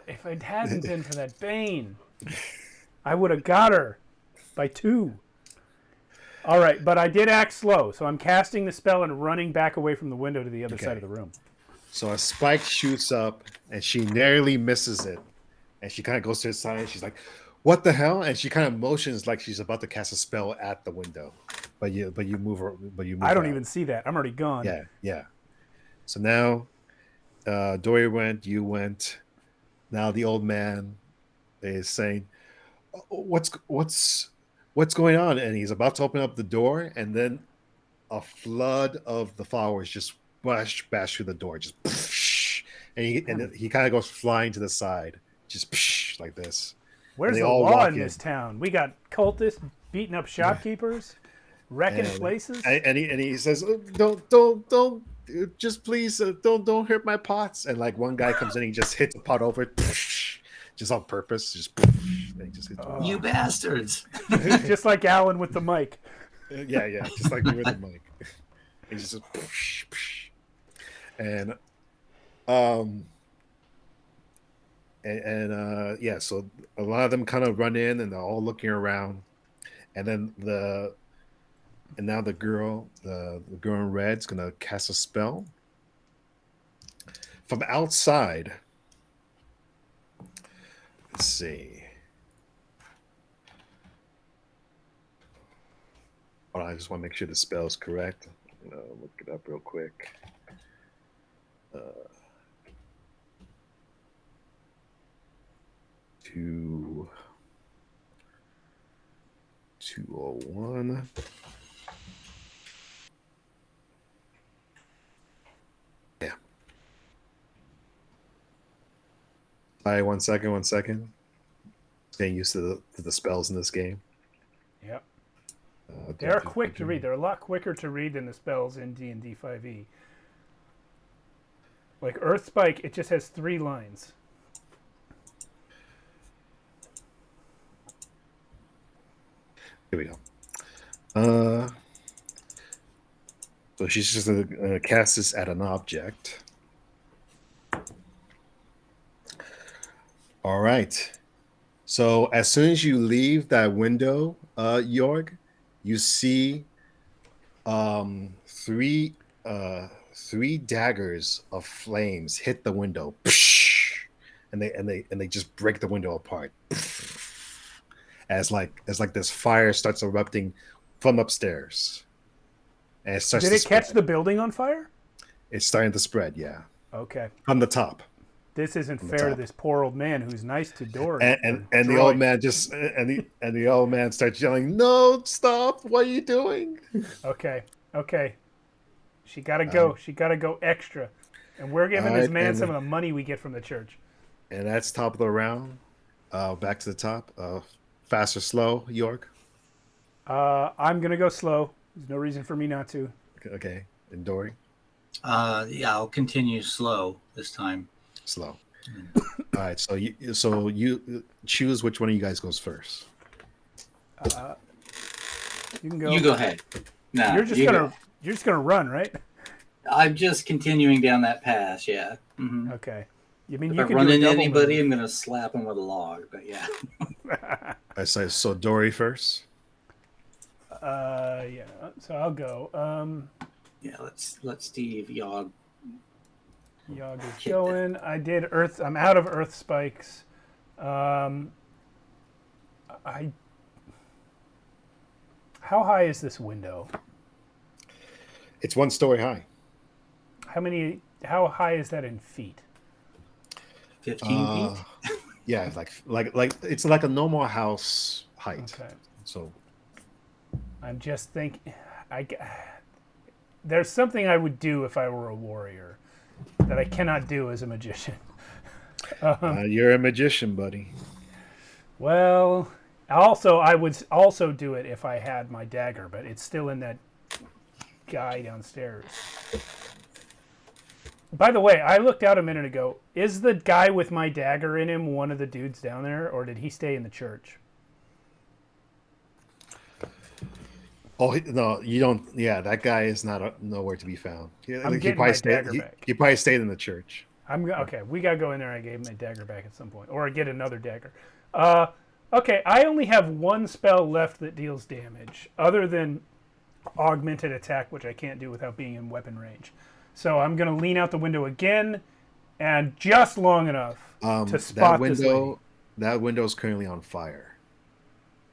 If it hadn't been for that bane, I would have got her by 2. All right, but I did act slow, so I'm casting the spell and running back away from the window to the other side of the room. So a spike shoots up, and she narrowly misses it, and she kind of goes to the side. And she's like, "What the hell?" And she kind of motions like she's about to cast a spell at the window, but you move her. I don't out. even see that. I'm already gone. Yeah. So now, Dory went. You went. Now the old man is saying, "What's going on?" And he's about to open up the door, and then a flood of the flowers just bash through the door, just and he kind of goes flying to the side, just like this. Where's they the all law walk in in. this town? We got cultists beating up shopkeepers, wrecking And- places. And he says, "Don't, just please don't hurt my pots." And like one guy comes in, he just hits the pot over, just on purpose, and he just hits it. You bastards! Just like Alan with the mic. Yeah, just like me with the mic. He just and yeah, so a lot of them kind of run in and they're all looking around, and then now the girl in red's gonna cast a spell from outside. Let's see. Hold on, I just want to make sure the spell is correct. Look it up real quick. 201. Yeah. All right, one second. Getting used to the spells in this game. Yep. They're quick to read. They're a lot quicker to read than the spells in D&D 5e. Like Earth Spike, it just has 3 lines. Here we go. So she's just gonna cast this at an object. All right. So as soon as you leave that window, Jorg, you see three daggers of flames hit the window, and they just break the window apart. As this fire starts erupting from upstairs. And it starts Did it catch the building on fire? It's starting to spread, yeah. Okay. From the top. This isn't fair to this poor old man who's nice to Dory. And the old man just and the old man starts yelling, "No, stop! What are you doing?" Okay. She gotta go. She gotta go extra. And we're giving this man some of the money we get from the church. And that's top of the round. Back to the top. Fast or slow, York? I'm gonna go slow. There's no reason for me not to. Okay. And Dory? Yeah, I'll continue slow this time. Slow. All right. So you choose which one of you guys goes first. You can go. You go ahead. No, You're just gonna run, right? I'm just continuing down that path. Yeah. Mm-hmm. Okay. You mean If you I can run do a into double anybody, move. I'm gonna slap him with a log. But yeah. I say so. Dory first. Yeah. So I'll go. Yeah. Let's let Steve Yogg. Yogg is Hit going. I did earth. I'm out of earth spikes. I. How high is this window? It's 1 story high. How high is that in feet? 15 feet. Yeah, like it's like a normal house height. Okay. So I'm just thinking. There's something I would do if I were a warrior that I cannot do as a magician. you're a magician, buddy. Well, also I would also do it if I had my dagger, but it's still in that guy downstairs. By the way, I looked out a minute ago. Is the guy with my dagger in him one of the dudes down there, or did he stay in the church? Oh no, you don't. Yeah, that guy is not nowhere to be found. I'm getting my dagger back. He probably stayed in the church. Okay. We gotta go in there. I gave him my dagger back at some point, or I get another dagger. Okay. I only have one spell left that deals damage, other than augmented attack, which I can't do without being in weapon range. So I'm gonna lean out the window again, and just long enough to spot this lady. That window is currently on fire.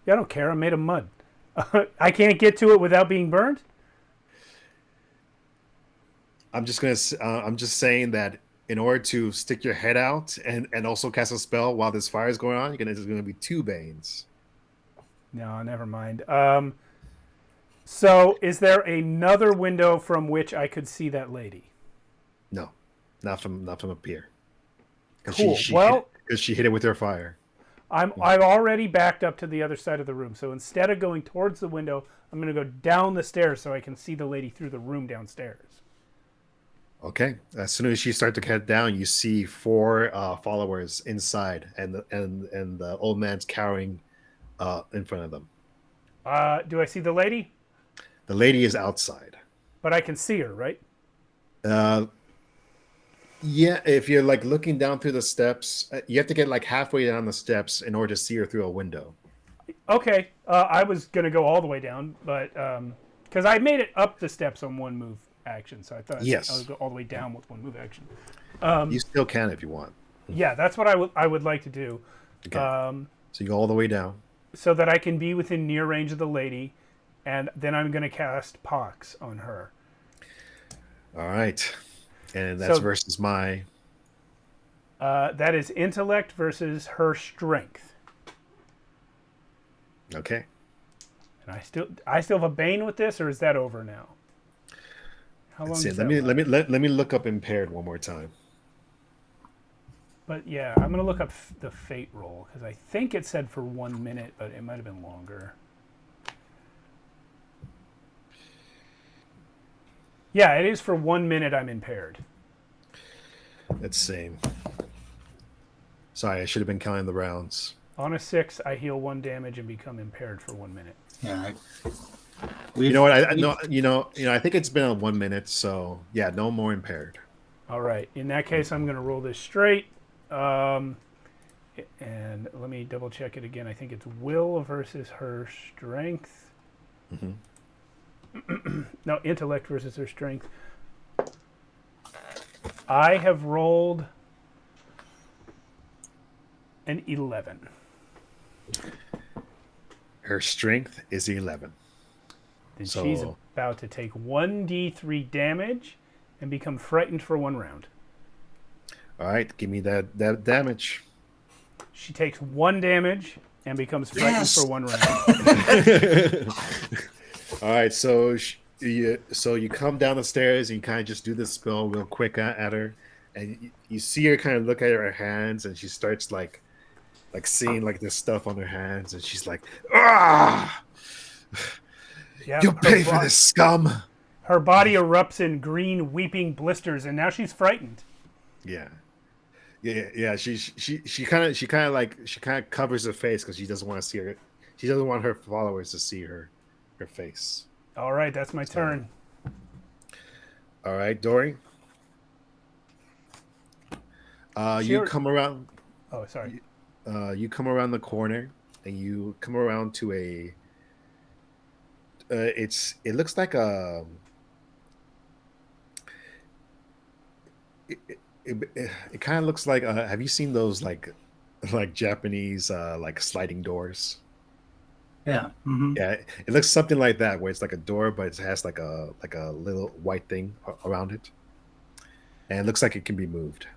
Yeah, I don't care. I'm made of mud. I can't get to it without being burned. I'm just saying that in order to stick your head out and also cast a spell while this fire is going on, there's going to be 2 banes. No, never mind. So is there another window from which I could see that lady? No, not from up here. Cool. Because she hit it with her fire. I've already backed up to the other side of the room. So instead of going towards the window, I'm going to go down the stairs so I can see the lady through the room downstairs. Okay. As soon as she starts to head down, you see 4 followers inside, and the old man's cowering in front of them. Do I see the lady? The lady is outside. But I can see her, right? Yeah, if you're like looking down through the steps, you have to get like halfway down the steps in order to see her through a window. Okay, I was gonna go all the way down, but because I made it up the steps on one move action, so I thought I would go all the way down with one move action. You still can if you want. Yeah, that's what I would like to do. Okay. So you go all the way down, so that I can be within near range of the lady, and then I'm gonna cast Pox on her. All right. And that's versus my. That is intellect versus her strength. Okay. And I still have a bane with this, or is that over now? How long? Let me look up impaired one more time. But yeah, I'm gonna look up the fate roll because I think it said for 1 minute, but it might have been longer. Yeah, it is for 1 minute I'm impaired. Let's see. Sorry, I should have been counting the rounds. On a 6, I heal 1 damage and become impaired for 1 minute. Yeah. You know what? I think it's been on 1 minute, so yeah, no more impaired. All right. In that case, I'm gonna roll this straight. And let me double check it again. I think it's will versus her strength. Mm-hmm. No, intellect versus her strength. I have rolled an 11. Her strength is 11. Then she's about to take 1d3 damage and become frightened for 1 round. All right, give me that damage. She takes 1 damage and becomes frightened for 1 round. All right, so you come down the stairs and you kind of just do this spell real quick at her, and you see her kind of look at her hands, and she starts like seeing like this stuff on her hands, and she's like, "Ah, Yeah, you'll pay for this, scum!" Her body erupts in green weeping blisters, and now she's frightened. Yeah. She kind of covers her face because she doesn't want to see her. She doesn't want her followers to see her face. All right, that's my turn. All right, Dory. She You alre- come around. Oh, sorry. You come around the corner, and you come around to a. It looks like a. It kind of looks like. Have you seen those like Japanese like sliding doors? Yeah. Hmm. Yeah, it looks something like that, where it's like a door, but it has like a little white thing around it, and it looks like it can be moved.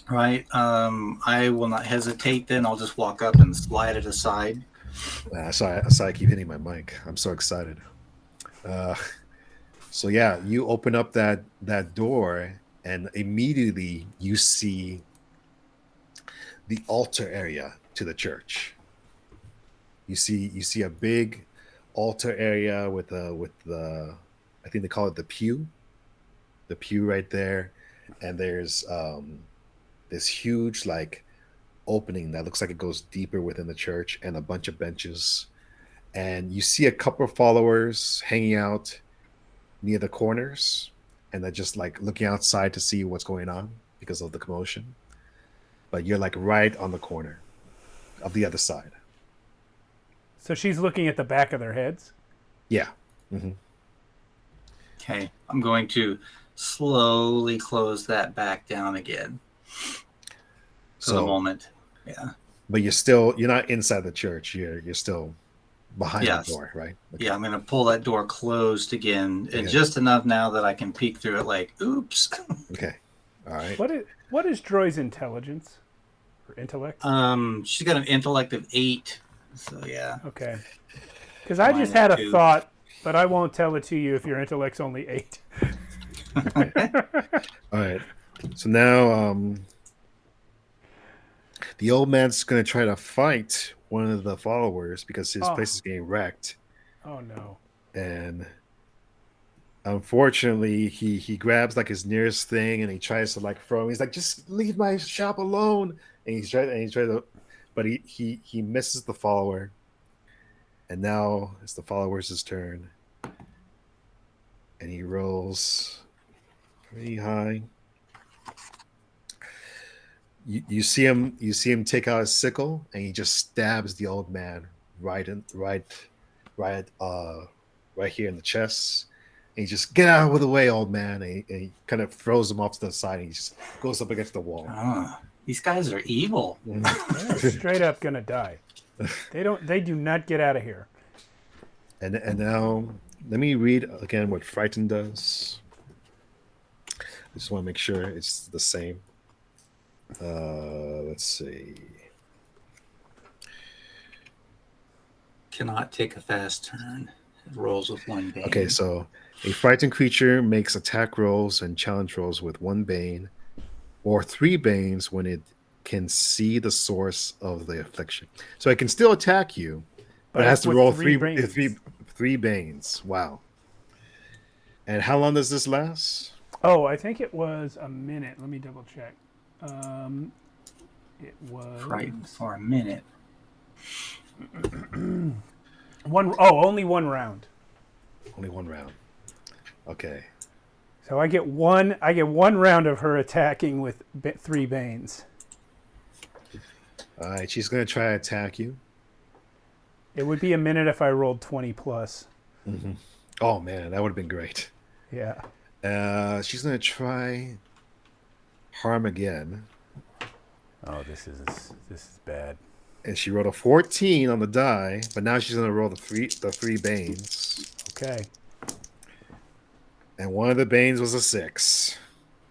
Right. I will not hesitate. Then I'll just walk up and slide it aside. Sorry, I keep hitting my mic. I'm so excited. Uh, so yeah, you open up that door, and immediately you see the altar area to the church. You see a big altar area with the I think they call it the pew right there, and there's this huge like opening that looks like it goes deeper within the church, and a bunch of benches, and you see a couple of followers hanging out near the corners, and they're just like looking outside to see what's going on because of the commotion. But you're like right on the corner of the other side. So she's looking at the back of their heads. Yeah. Hmm. Okay. I'm going to slowly close that back down again for the So, moment. Yeah. but you're not inside the church. You're still behind the Yes. door, right? Okay. Yeah. I'm going to pull that door closed again, and Okay. just enough now that I can peek through it. Like, oops. Okay. All right. What is Droy's intelligence or intellect? She's got an intellect of 8. So yeah. Okay. Because I just Mine had a too. thought, but I won't tell it to you if your intellect's only 8. All right. So now the old man's going to try to fight one of the followers because his Oh. place is getting wrecked. Oh no. And unfortunately, he grabs like his nearest thing and he tries to like throw him. He's like, just leave my shop alone. And he's trying to, but he misses the follower. And now it's the follower's turn. And he rolls pretty high. You see him take out his sickle and he just stabs the old man right here in the chest. And he just get out of the way, old man. And he kind of throws him off to the side and he just goes up against the wall. These guys are evil. They're straight up gonna die. They do not get out of here. And now let me read again what frightened does. I just want to make sure it's the same. Let's see. Cannot take a fast turn. It rolls with 1 bane. Okay, so a frightened creature makes attack rolls and challenge rolls with 1 bane or 3 banes when it can see the source of the affliction. So it can still attack you, but it has to with roll 3 three banes. Wow. And how long does this last? Oh, I think it was a minute. Let me double check. It was Frightened for a minute. only 1 round. Only 1 round. Okay. So I get one round of her attacking with 3 banes. All right, she's going to try to attack you. It would be a minute if I rolled 20 plus. Mm-hmm. Oh, man, that would have been great. Yeah. She's going to try harm again. Oh, this is bad. And she rolled a 14 on the die, but now she's going to roll the three banes. Okay. And one of the banes was a 6.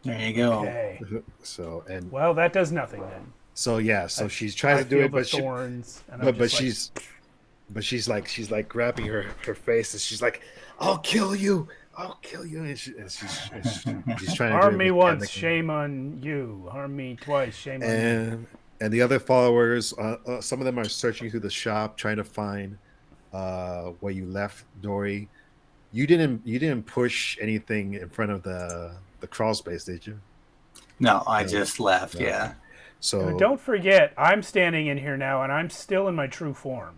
There you go. Okay. So Well, that does nothing then. so she's trying to do feel it, the but thorns, and I'm just she's like grabbing her face, and she's like, "I'll kill you! I'll kill you!" And she's trying to harm do it me once, mechanically. shame on you. Harm me twice, shame on you. And the other followers, some of them are searching through the shop trying to find where you left Dory. You didn't push anything in front of the crawl space, did you? No, I just left. No. Yeah. So But don't forget, I'm standing in here now, and I'm still in my true form.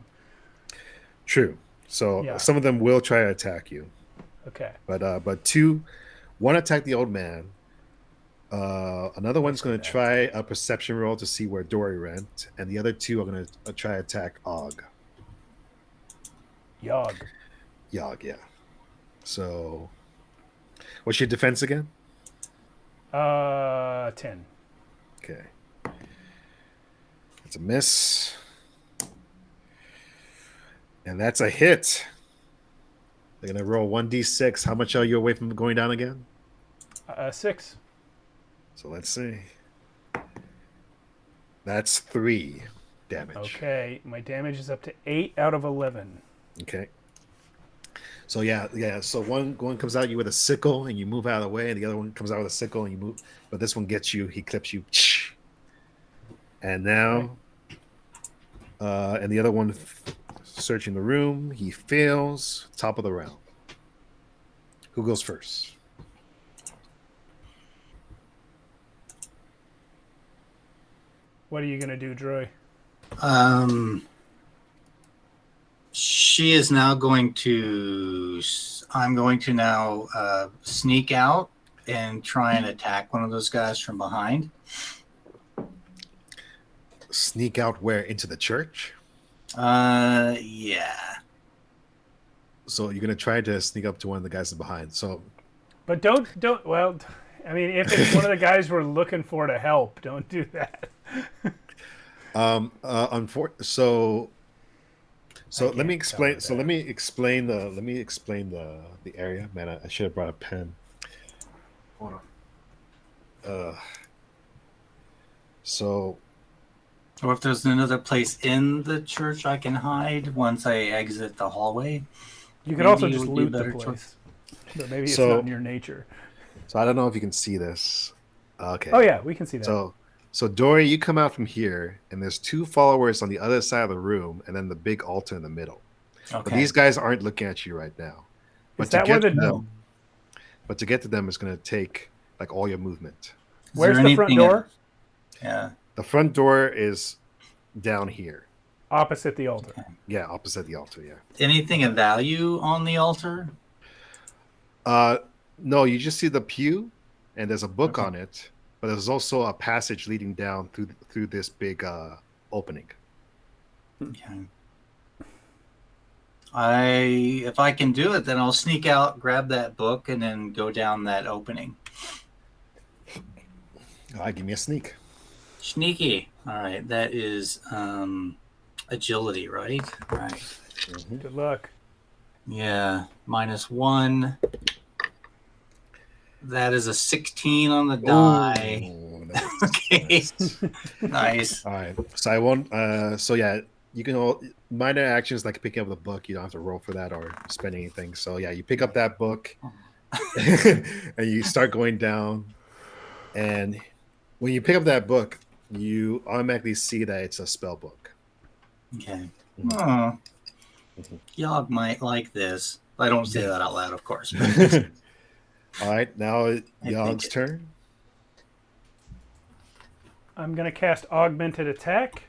true. So Yeah. some of them will try to attack you. Okay. But two, one attack the old man. Another one's going to try a perception roll to see where Dory went, and the other two are going to try attack Og. Yog. Yog, yeah. So, what's your defense again? 10. Okay. That's a miss. And that's a hit. They're going to roll 1d6. How much are you away from going down again? 6. So let's see. That's 3 damage. Okay, my damage is up to 8 out of 11. Okay. So yeah. So one comes at you with a sickle and you move out of the way, and the other one comes out with a sickle and you move. But this one gets you. He clips you. And now, and the other one searching the room. He fails. Top of the round. Who goes first? What are you gonna do, Droy? She is now going to. I'm going to now sneak out and try and attack one of those guys from behind. Sneak out where? Into the church? Yeah. So you're gonna try to sneak up to one of the guys behind. So, But don't. Well, I mean, if it's one of the guys we're looking for to help, don't do that. So let me explain. So let me explain the area. Man, I should have brought a pen. Hold on. So. Or if there's another place in the church I can hide once I exit the hallway. You could also just loot the place. But maybe it's not in your nature. So I don't know if you can see this. Okay. Oh yeah, we can see that. So Dory, you come out from here, and there's 2 followers on the other side of the room, and then the big altar in the middle. Okay. But these guys aren't looking at you right now. But to get to them is going to take like all your movement. Where's the front door? Yeah. The front door is down here. Opposite the altar. Okay. Yeah, opposite the altar, yeah. Anything of value on the altar? No, you just see the pew, and there's a book on it, but there's also a passage leading down through this big opening. Okay. If I can do it, then I'll sneak out, grab that book, and then go down that opening. All right, give me a sneak. Sneaky. All right, that is agility, right? Right. Mm-hmm. Good luck. Yeah, -1. That is a 16 on the die. Okay. Nice. All right. So I won't. So yeah, you can all minor actions like picking up the book. You don't have to roll for that or spend anything. So yeah, you pick up that book and you start going down. And when you pick up that book, you automatically see that it's a spell book. Okay. Oh, Yog might like this. I don't say that out loud, of course. All right, now Yog's turn. I'm going to cast Augmented Attack.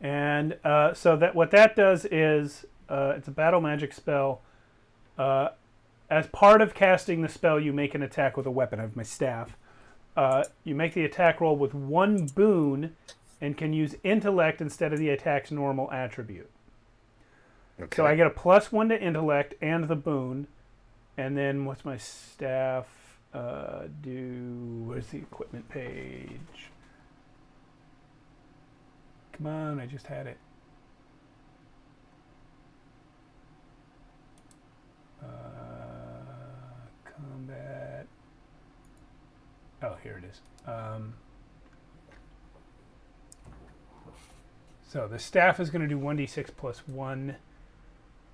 And so what that does is it's a battle magic spell. As part of casting the spell, you make an attack with a weapon. I have my staff. You make the attack roll with 1 boon and can use intellect instead of the attack's normal attribute. Okay. So I get a +1 to intellect and the boon. And then what's my staff do? Where's the equipment page? Come on, I just had it. Combat. Oh, here it is. So the staff is going to do 1d6 + 1.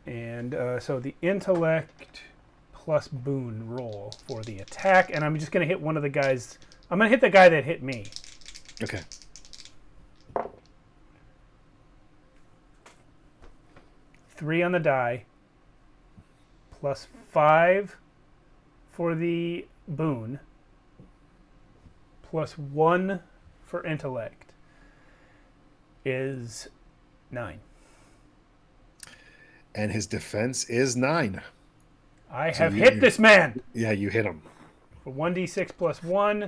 And so the intellect plus boon roll for the attack. And I'm just going to hit one of the guys. I'm going to hit the guy that hit me. Okay. Three on the die. +5 for the boon. +1 for intellect. is 9. And his defense is 9. I have hit this man Yeah, you hit him. for 1d6 plus 1.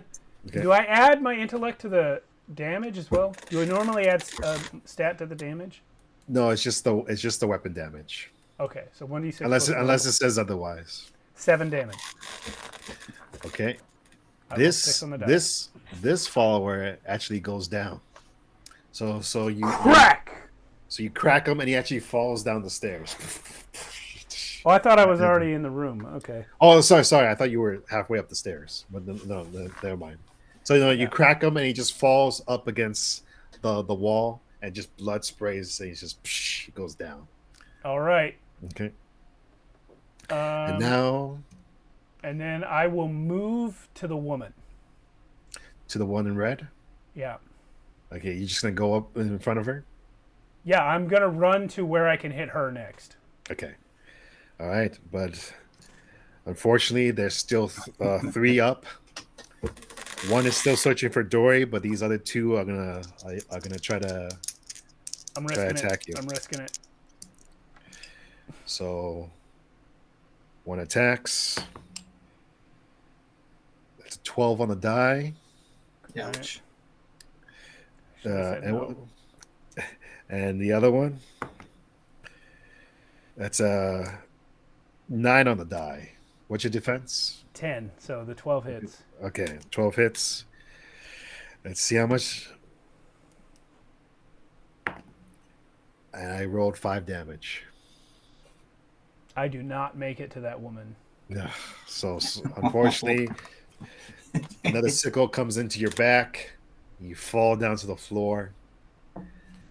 Okay. Do I add my intellect to the damage as well? Do I normally add stat to the damage? No, it's just the weapon damage. Okay, so 1d6 Unless plus it says otherwise. 7 damage. Okay. I rolled 6 on the dice. This follower actually goes down. So you Crack! So you crack him and he actually falls down the stairs. Oh, I thought I was already in the room. Okay. Oh, sorry. I thought you were halfway up the stairs. But no, never mind. So you crack him and he just falls up against the wall and just blood sprays and he goes down. All right. Okay. And now And then I will move to the woman. to the one in red. Yeah. Okay, you're just gonna go up in front of her. Yeah, I'm going to run to where I can hit her next. Okay. All right, but unfortunately, there's still 3 up. One is still searching for Dory, but these other 2 are gonna try to I'm try risking to attack you. I'm risking it. So 1 attacks. That's a 12 on the die. Ouch. And the other one, that's a 9 on the die. What's your defense? 10, so the 12 hits. Okay, 12 hits. Let's see how much. And I rolled 5 damage. I do not make it to that woman. Yeah. So unfortunately, another sickle comes into your back. You fall down to the floor.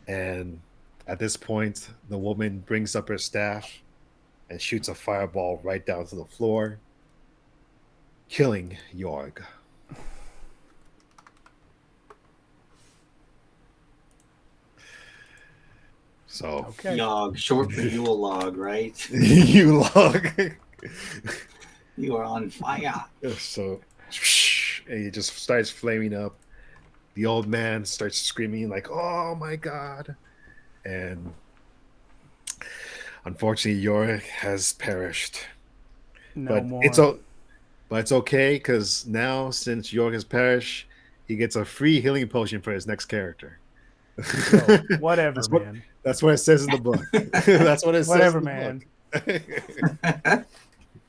And at this point, the woman brings up her staff and shoots a fireball right down to the floor, killing Jorg. So Okay. Yog, short for Yule log, right? you log. You are on fire. So and it just starts flaming up. The old man starts screaming like, "Oh my god!" And unfortunately, Jorg has perished. No But more. it's okay because now since Jorg has perished, he gets a free healing potion for his next character. So, whatever, man. That's what it says in the book. That's what it says. Whatever, in the man. book.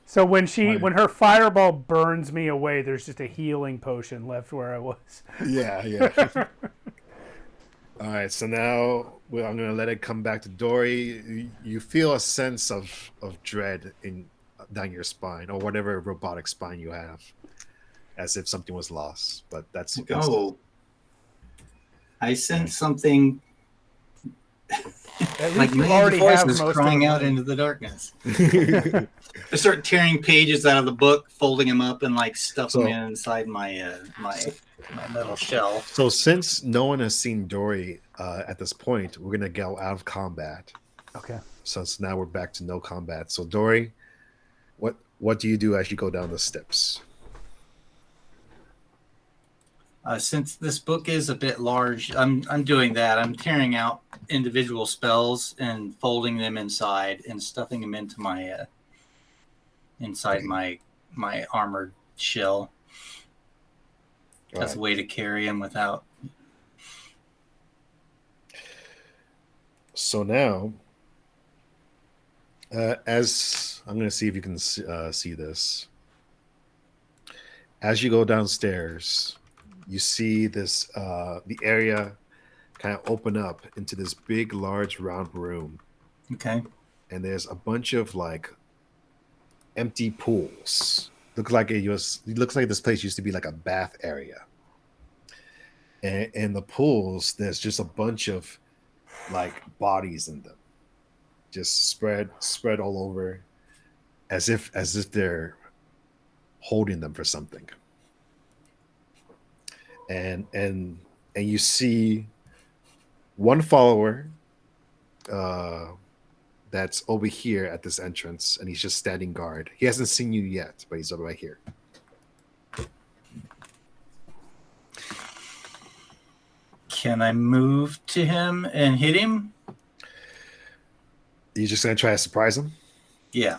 So when her fireball burns me away, there's just a healing potion left where I was. Yeah. All right, so now I'm gonna let it come back to Dory. You feel a sense of dread down your spine, or whatever robotic spine you have, as if something was lost. But that's Oh, I sense something At like least you millions already of have voices most crying of out them. into the darkness. I start tearing pages out of the book, folding them up, and like stuff them inside my my metal shell. So since no one has seen Dory at this point, we're gonna go out of combat. Okay. So now we're back to no combat. So Dory, what do you do as you go down the steps? Since this book is a bit large, I'm doing that. I'm tearing out individual spells and folding them inside and stuffing them into my inside my armored shell. That's a way to carry them without. So now, as I'm going to see if you can see this. As you go downstairs, you see this the area kind of open up into this big, large, round room. Okay. And there's a bunch of like empty pools. Looks like this place used to be like a bath area. And in the pools, there's just a bunch of like bodies in them, just spread all over, as if they're holding them for something. And you see one follower that's over here at this entrance, and he's just standing guard. He hasn't seen you yet, but he's over right here. Can I move to him and hit him? You just gonna try to surprise him? Yeah.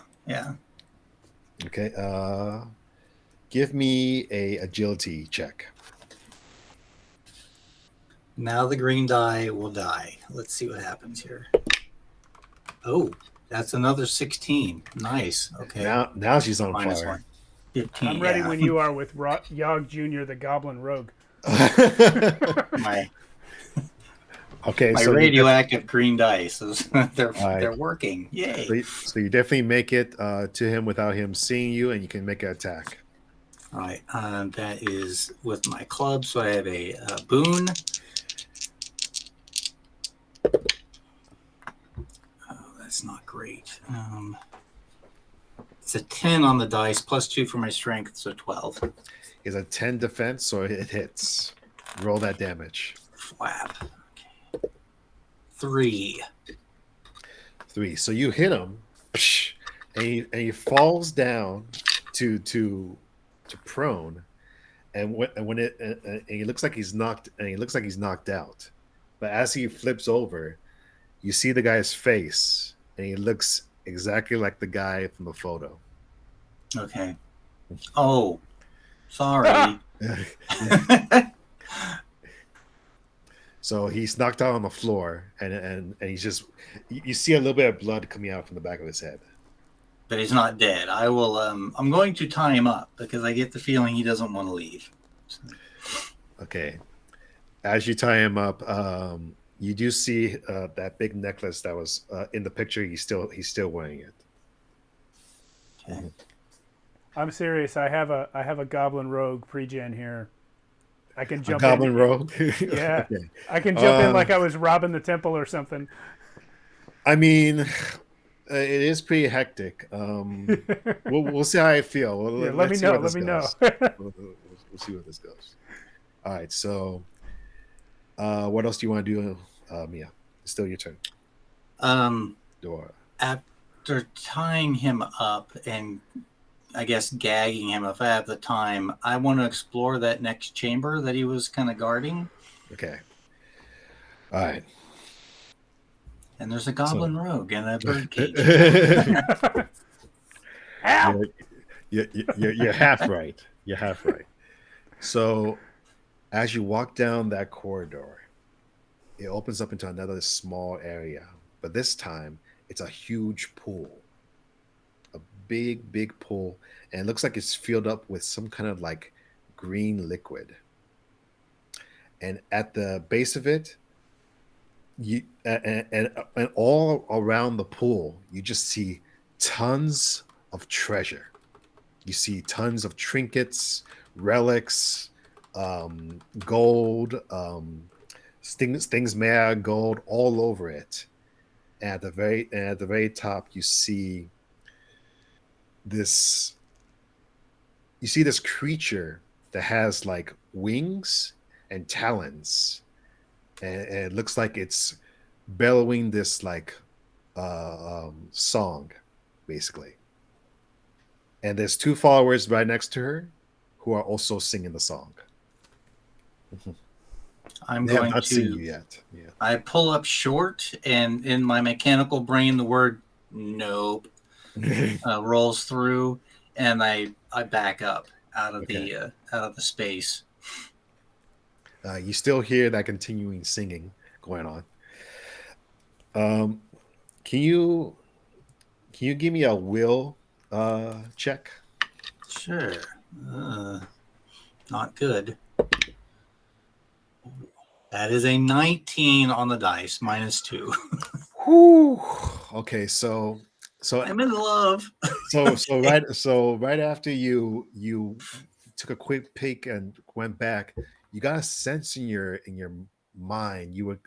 Okay. Give me a agility check. Now the green die will die. Let's see what happens here. Oh, that's another 16. Nice. Okay. Now she's on Minus fire. 1. 15. I'm ready when you are with Yogg Jr., the Goblin Rogue. My Okay, my so radioactive green dice. They're working. Yay. So you definitely make it to him without him seeing you, and you can make an attack. All right. That is with my club. So I have a boon. Oh, that's not great. It's a 10 on the dice, plus 2 for my strength, so 12. Is a 10 defense, so it hits. Roll that damage. Flap. Okay. 3. 3. So you hit him, and he falls down to prone, and he looks like he's knocked out. But as he flips over, you see the guy's face, and he looks exactly like the guy from the photo. Okay. Oh, sorry. So he's knocked out on the floor, and he's just, you see a little bit of blood coming out from the back of his head. But he's not dead. I will. I'm going to tie him up because I get the feeling he doesn't want to leave. Okay. As you tie him up, you do see that big necklace that was in the picture. He's still wearing it. Okay. I'm serious. I have a Goblin Rogue pre-gen here. I can jump Goblin in. Rogue. Yeah, Okay. I can jump in like I was robbing the temple or something. I mean, it is pretty hectic. We'll see how I feel. Yeah, let me know. Let me know. We'll see where this goes. All right. So, what else do you want to do, Mia? It's still your turn. Dora. After tying him up and I guess gagging him, if I have the time, I want to explore that next chamber that he was kind of guarding. Okay. All right. And there's a goblin rogue and a bird cage. You're half right. You're half right. So, as you walk down that corridor, it opens up into another small area, but this time it's a huge pool, a big pool, and it looks like it's filled up with some kind of like green liquid. And at the base of it, and all around the pool, you just see tons of treasure. You see tons of trinkets, relics, gold, things made out of gold all over it. And at the very top, you see this creature that has like wings and talons, and it looks like it's bellowing this like song, basically. And there's 2 followers right next to her who are also singing the song. I'm They have going not seen to. you yet. Yeah. I pull up short, and in my mechanical brain, the word "nope" rolls through, and I back up out of the space. You still hear that continuing singing going on. Can you give me a will check? Sure. Not good. That is a 19 on the dice, minus 2. Whew. Okay, so I'm in love. so right after you took a quick peek and went back, you got a sense in your mind you were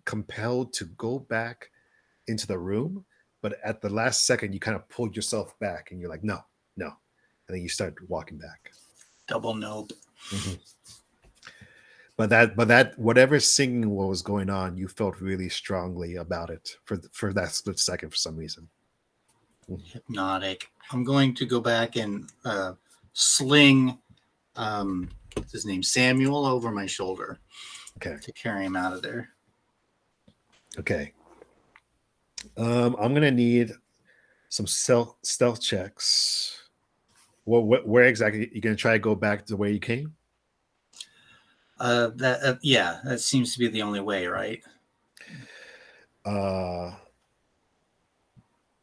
compelled to go back into the room, but at the last second you kind of pulled yourself back and you're like, no, and then you start walking back. Double nope. Mm-hmm. But that whatever singing was going on, you felt really strongly about it for that split second for some reason. Hypnotic. I'm going to go back and sling what's his name, Samuel, over my shoulder. Okay. to carry him out of there. Okay. I'm gonna need some stealth checks. Where exactly you gonna try to go back to where you came? That seems to be the only way, right? Uh,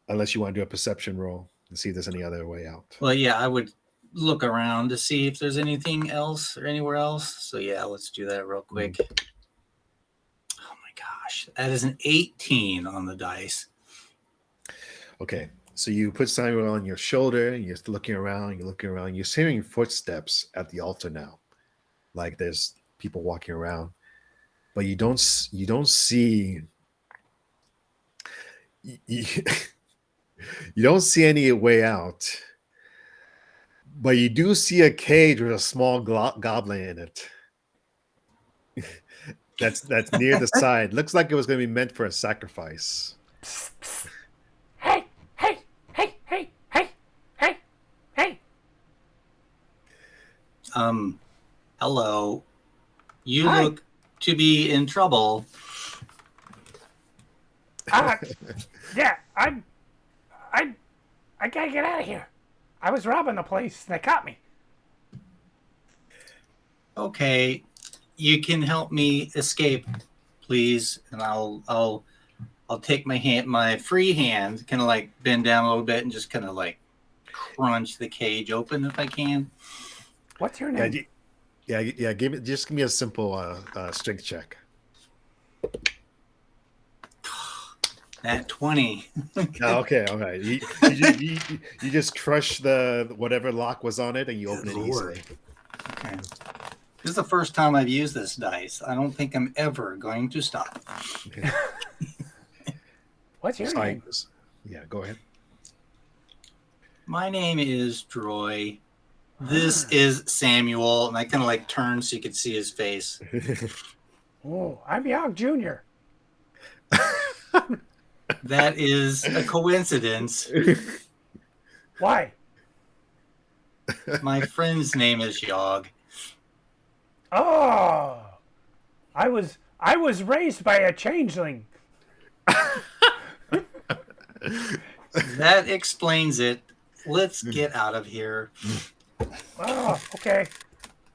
unless you want to do a perception roll and see if there's any other way out. Well, yeah, I would look around to see if there's anything else or anywhere else. So yeah, let's do that real quick. Oh my gosh, that is an 18 on the dice. Okay, so you put Samuel on your shoulder, and you're looking around, you're hearing footsteps at the altar now. Like there's people walking around, but you don't see you don't see any way out. But you do see a cage with a small goblin in it. that's near the side. Looks like it was going to be meant for a sacrifice. Psst, psst. Hey, hey, hey, hey, hey, hey, hey. Hello. You Hi. look to be in trouble. Yeah, I gotta get out of here. I was robbing the place. They caught me. Okay, you can help me escape, please, and I'll take my free hand, kind of like bend down a little bit and just kind of like crunch the cage open if I can. What's your name? Yeah. Give me a simple strength check. At 20. Okay, all right. You just crush the whatever lock was on it, and you open it easily. Okay. This is the first time I've used this dice. I don't think I'm ever going to stop. Okay. What's your name? Yeah, go ahead. My name is Troy. This is Samuel, and I kind of like turn so you could see his face. Oh, I'm Yog Jr. That is a coincidence. Why? My friend's name is Yog. Oh, I was raised by a changeling. That explains it. Let's get out of here. Oh, okay.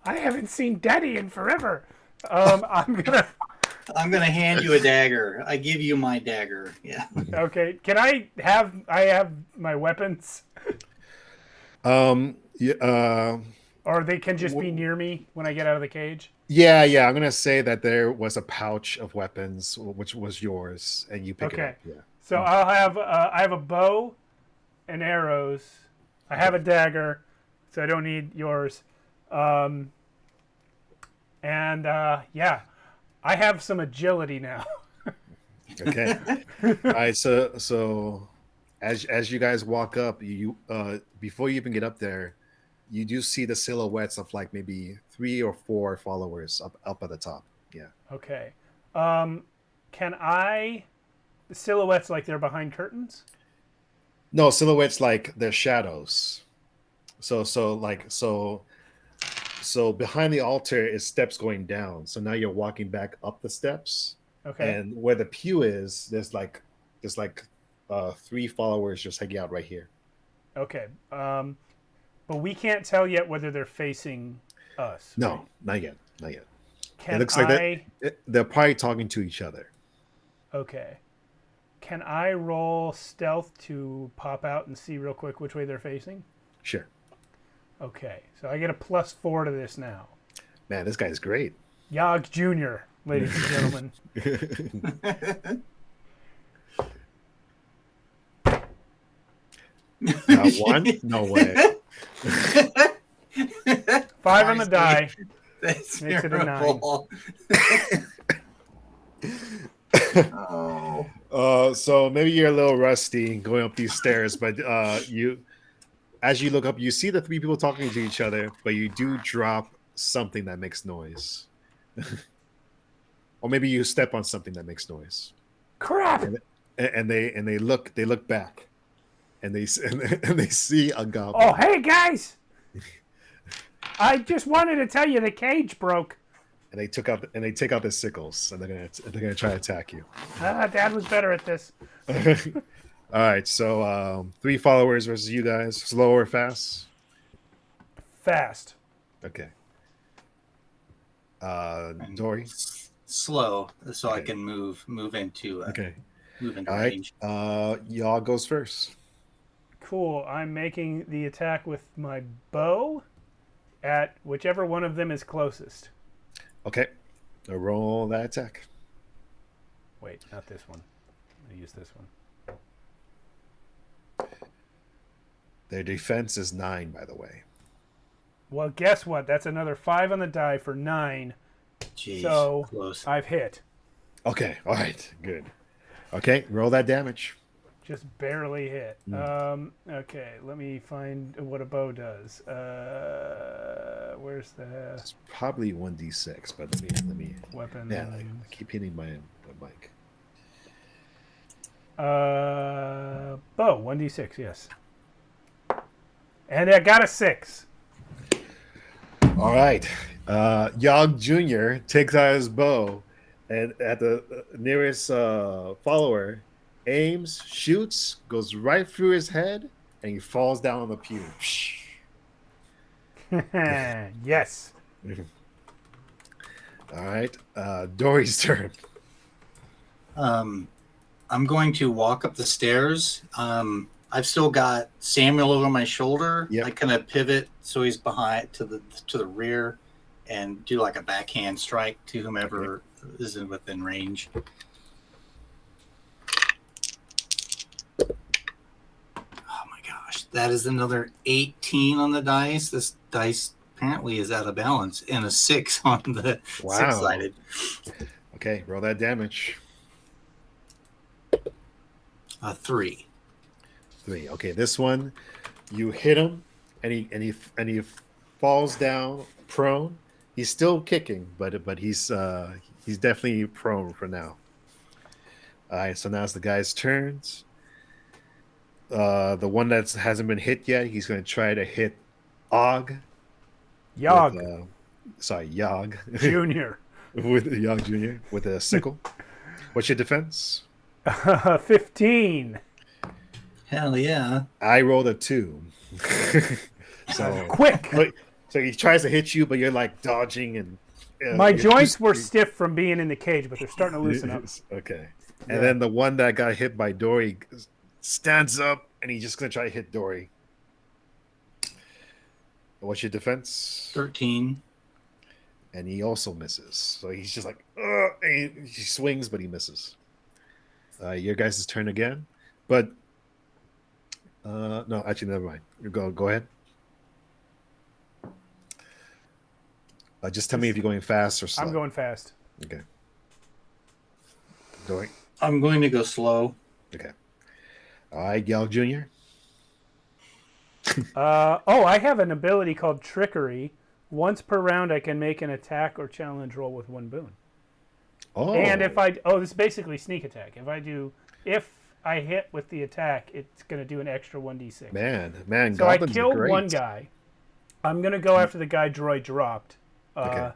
I haven't seen Daddy in forever. I'm gonna hand you a dagger. I give you my dagger. Yeah. Okay. Can I have my weapons? Yeah. Or they can just be near me when I get out of the cage? Yeah. I'm gonna say that there was a pouch of weapons, which was yours, and you pick it up. Yeah. So I have a bow and arrows. I have a dagger, so I don't need yours. Yeah, I have some agility now. Okay. All right. So as you guys walk up, you before you even get up there, you do see the silhouettes of like maybe 3 or 4 followers up at the top. Yeah. Okay. Can I silhouettes like they're behind curtains? No, silhouettes like they're shadows. So behind the altar is steps going down. So now you're walking back up the steps. Okay. And where the pew is, there's like 3 followers just hanging out right here. Okay. But we can't tell yet whether they're facing us. No, right? not yet. Can it looks like they're probably talking to each other. Okay. Can I roll stealth to pop out and see real quick which way they're facing? Sure. Okay. So I get a +4 to this now. Man, this guy's great. Yog Jr., ladies and gentlemen. Not one? No way. 5 on the die. That's Makes it a 9. Oh. So maybe you're a little rusty going up these stairs, but as you look up, you see the 3 people talking to each other, but you do drop something that makes noise. Or maybe you step on something that makes noise. Crap! And they look back, and they see a goblin. Oh, hey guys! I just wanted to tell you the cage broke. and they take out their sickles, and they're gonna try to attack you. Dad was better at this. All right, so 3 followers versus you guys. Slow or fast? Fast. Okay. Dory. Slow, so I Okay. can move into Okay. move into All right. range. Y'all goes first. Cool. I'm making the attack with my bow at whichever one of them is closest. Okay. Roll that attack. Wait, not this one. I'm going to use this one. Their defense is 9, by the way. Well, guess what? That's another 5 on the die for 9. Jeez, So close. I've hit. Okay. All right. Good. Okay. Roll that damage. Just barely hit. Okay, let me find what a bow does. Where's the It's probably 1d6, but let me. weapon? Yeah, I keep hitting my mic. Bow, 1d6, yes. And I got a 6. All right. Yog Jr. takes out his bow, and at the nearest follower, aims, shoots, goes right through his head, and he falls down on the pew. Yes. All right. Dory's turn. I'm going to walk up the stairs. I've still got Samuel over my shoulder. Yep. I kind of pivot so he's behind to the rear, and do like a backhand strike to whomever is within range. Oh my gosh, that is another 18 on the dice. This dice apparently is out of balance, and a 6 on the Wow. 6-sided. Okay, roll that damage. 3. 3. Okay, this one, you hit him, and he falls down prone. He's still kicking, but he's definitely prone for now. All right, so now it's the guy's turns. The one that hasn't been hit yet, he's going to try to hit Og. Yog Yog. Junior. With Yog Jr. with a sickle. What's your defense? 15. Hell yeah. I rolled a 2. So Quick. So he tries to hit you, but you're like dodging and. My you're joints too- were stiff from being in the cage, but they're starting to loosen up. Okay. Yeah. And then the one that got hit by Dory stands up, and he's just gonna try to hit Dory. What's your defense? 13. And he also misses. So he's just like, ugh, and he swings, but he misses. Your guys' turn again, but no, actually, never mind. You go ahead. Just tell me if you're going fast or slow. I'm going fast. Okay. Dory. I'm going to go slow. Okay. All right, Gal Jr. I have an ability called Trickery. Once per round, I can make an attack or challenge roll with 1 boon. Oh. And if this is basically sneak attack. If I hit with the attack, it's going to do an extra 1d6. Man, So I goblins are killed great. one guy. I'm going to go after the guy Droy dropped. Okay.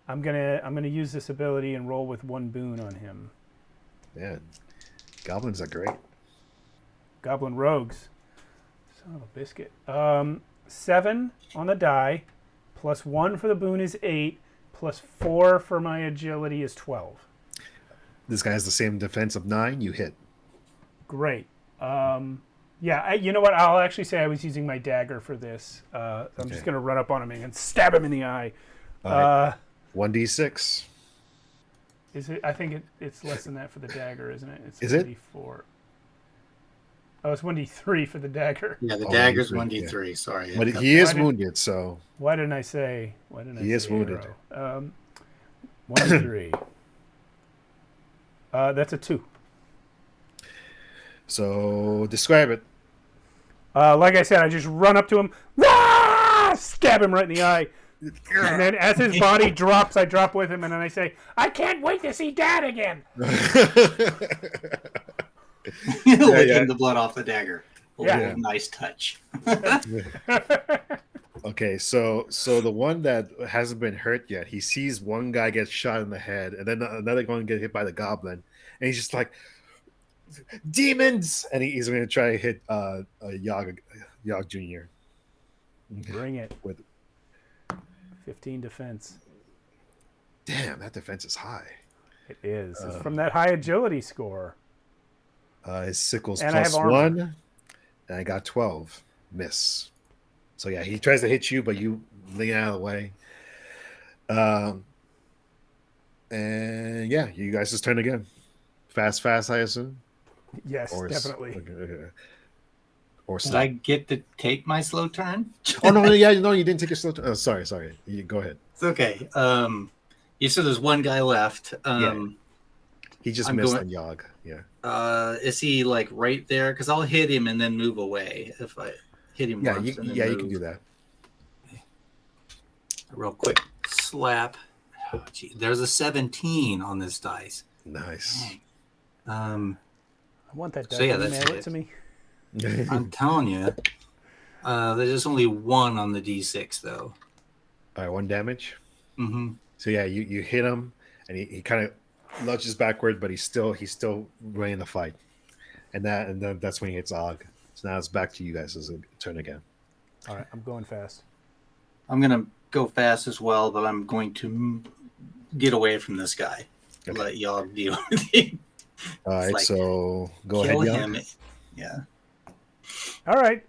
I'm gonna use this ability and roll with 1 boon on him. Man, goblins are great. Goblin rogues. Son of a biscuit. 7 on the die, plus 1 for the boon is 8, plus 4 for my agility is 12. This guy has the same defense of 9. You hit. Great. You know what? I'll actually say I was using my dagger for this. I'm just gonna run up on him and stab him in the eye. All right. 1d6. Is it? I think it's less than that for the dagger, isn't it? It's Is it? 1d4. Oh, it's 1d3 for the dagger. Yeah, the Oh, dagger's 1d3, 1d3. Sorry. But he is Why did- wounded, so Why didn't I say? He is wounded. 1d3. That's a 2. so describe it. Like I said, I just run up to him, stab him right in the eye, and then as his body drops, I drop with him, and then I say, "I can't wait to see Dad again." Licking the blood off the dagger. Yeah. Nice touch. Okay, Okay, so the one that hasn't been hurt yet, he sees one guy get shot in the head, and then another one get hit by the goblin, and he's just like, demons, and he's going to try to hit Yog Junior. Bring it. With 15 defense. damn, that defense is high. It is. It's from that high agility score. His sickle's And I have armor. +1, and I got 12. Miss. So yeah, he tries to hit you, but you lean out of the way. And yeah, you guys just turn again. Fast, I assume. Yes, definitely. Or did I get to take my slow turn? Oh no, you didn't take your slow turn. Oh, sorry. You go ahead. It's okay. You said there's one guy left. Yeah. He just missed on Yog. Yeah. Is he like right there? Because I'll hit him and then move away if I hit him. Yeah, once you can do that. A real quick slap. Oh, gee. There's a 17 on this dice. Nice. I want that dice. So yeah, Mail that's it to me. I'm telling you. There's only 1 on the D6 though. All right, 1 damage. Mm-hmm. So yeah, you hit him, and he kind of lunges backward, but he's still running the fight, and then that's when he hits Og. So now it's back to you guys' as a turn again. All right, I'm going fast. I'm gonna go fast as well, but I'm going to get away from this guy. Okay. Let y'all deal with him. All right, so go ahead, him. Yog. Yeah. All right.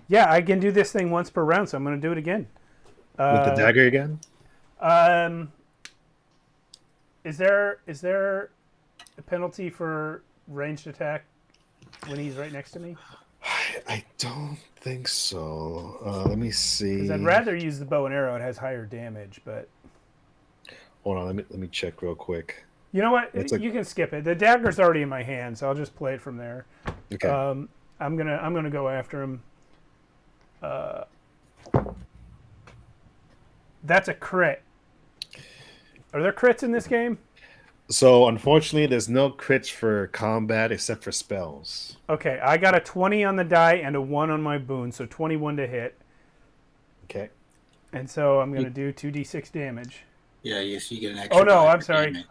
Yeah, I can do this thing once per round, so I'm going to do it again. With the dagger again? Is there a penalty for ranged attack when he's right next to me? I don't think so. Let me see. Because I'd rather use the bow and arrow. It has higher damage, but hold on. Let me check real quick. You know what? You can skip it. The dagger's already in my hand, so I'll just play it from there. Okay. I'm gonna go after him. That's a crit. Are there crits in this game? So unfortunately, there's no crits for combat except for spells. Okay, I got a 20 on the die and a 1 on my boon, so 21 to hit. Okay. And so I'm gonna do 2d6 damage. Yeah, yes, you get an extra. Oh no, I'm sorry.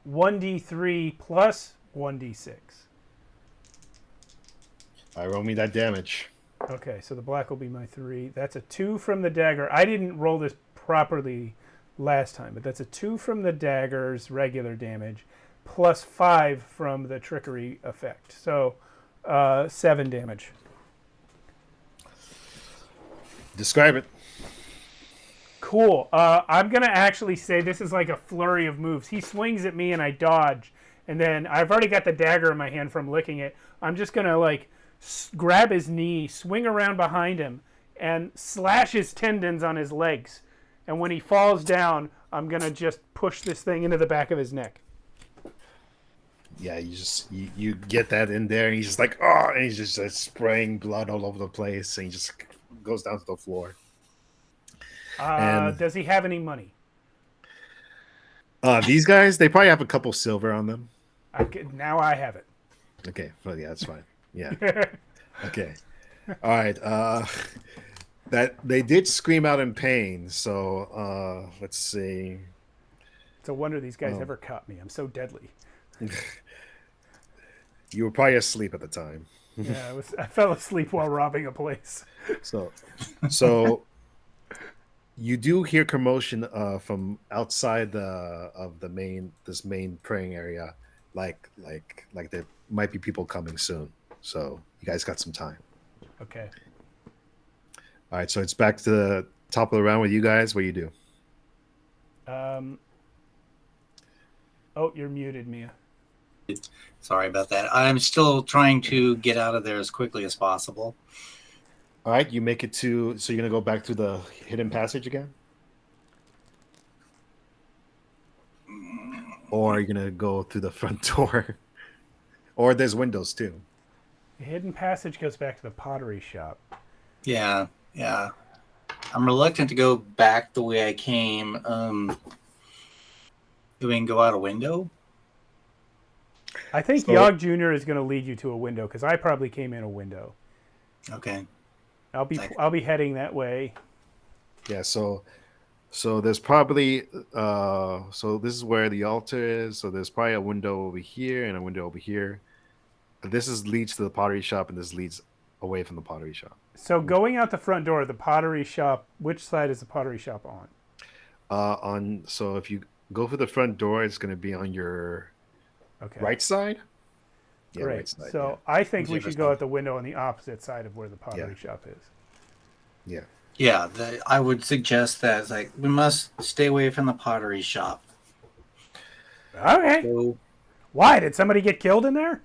1d3 plus 1d6. All right, roll me that damage. Okay, so the black will be my 3. That's a 2 from the dagger. I didn't roll this properly last time, but that's a 2 from the dagger's regular damage, plus 5 from the trickery effect. So 7 damage. Describe it. Cool. I'm going to actually say this is like a flurry of moves. He swings at me and I dodge, and then I've already got the dagger in my hand from licking it. I'm just going to like grab his knee, swing around behind him, and slash his tendons on his legs. And when he falls down, I'm going to just push this thing into the back of his neck. Yeah, you get that in there, and he's just like, oh, and he's just spraying blood all over the place, and he just goes down to the floor. Does he have any money? These guys, they probably have a couple silver on them. Now I have it. Okay, well, yeah, that's fine. Yeah. Okay. All right. That they did scream out in pain. So let's see. It's a wonder these guys ever caught me. I'm so deadly. You were probably asleep at the time. Yeah, I fell asleep while robbing a place. So you do hear commotion from outside of this main praying area, like there might be people coming soon. So you guys got some time. Okay. All right, so it's back to the top of the round with you guys. What do you do? Oh, you're muted, Mia. Sorry about that. I'm still trying to get out of there as quickly as possible. All right, you make it to. So you're gonna go back through the hidden passage again, or you're gonna go through the front door, or there's windows too. The hidden passage goes back to the pottery shop. Yeah. I'm reluctant to go back the way I came. Do we can go out a window? I think Yog Jr. is going to lead you to a window because I probably came in a window. Okay. I'll be heading that way. Yeah. So there's probably so this is where the altar is. So there's probably a window over here and a window over here. This is leads to the pottery shop, and this leads away from the pottery shop. So going out the front door, the pottery shop. Which side is the pottery shop on? On so if you go for the front door, it's going to be on your Okay. right side. Yeah, Great. right side. So I think we Whichever should go side. out the window on the opposite side of where the pottery shop is. Yeah. Yeah, I would suggest that it's like we must stay away from the pottery shop. Okay. So Why? Did somebody get killed in there?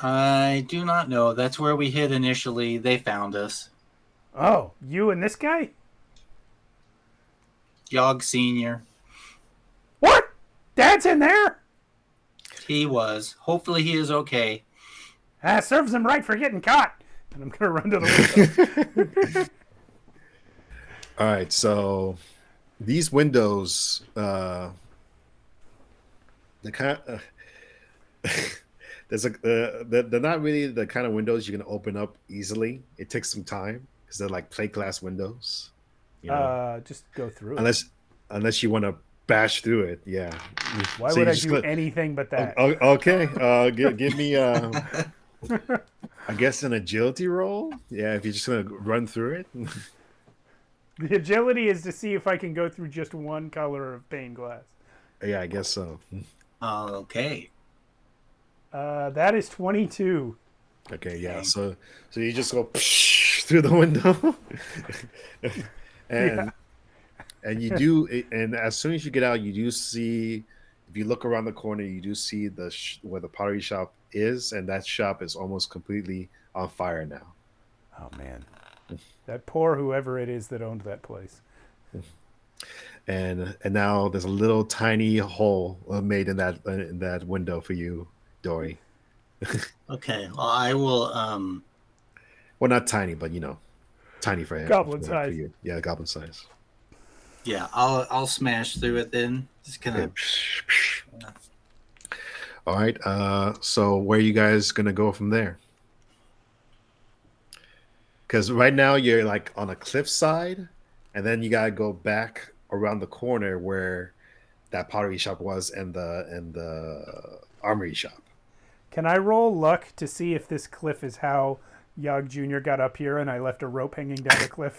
I do not know. That's where we hid initially. They found us. Oh, you and this guy? Yog Senior. What? Dad's in there? He was. Hopefully, he is okay. Serves him right for getting caught. And I'm gonna run to the window. All right. So these windows, the kind there's they're not really the kind of windows you can open up easily. It takes some time because they're like plate glass windows. You know, Just go through it. unless you want to bash through it. Yeah. Why So would you I just do anything but that? Okay. Give me I guess an agility roll. Yeah, if you're just gonna run through it. The agility is to see if I can go through just one color of pane glass. Yeah, I guess so. Okay. That is 22. Okay, yeah. Okay. So you just go through the window, and and you do, and as soon as you get out, you do see. If you look around the corner, you do see where the pottery shop is, and that shop is almost completely on fire now. Oh man, that poor whoever it is that owned that place. And now there's a little tiny hole made in that window for you, Dory. Okay. Well, I will. Well, not tiny, but tiny for him. Goblin for size. you. Yeah, goblin size. Yeah, I'll smash through it then. Just kind Yeah. All right. So where are you guys gonna go from there? Because right now you're like on a cliffside, and then you gotta go back around the corner where that pottery shop was and the armory shop. Can I roll luck to see if this cliff is how Yog Jr. got up here and I left a rope hanging down the cliff?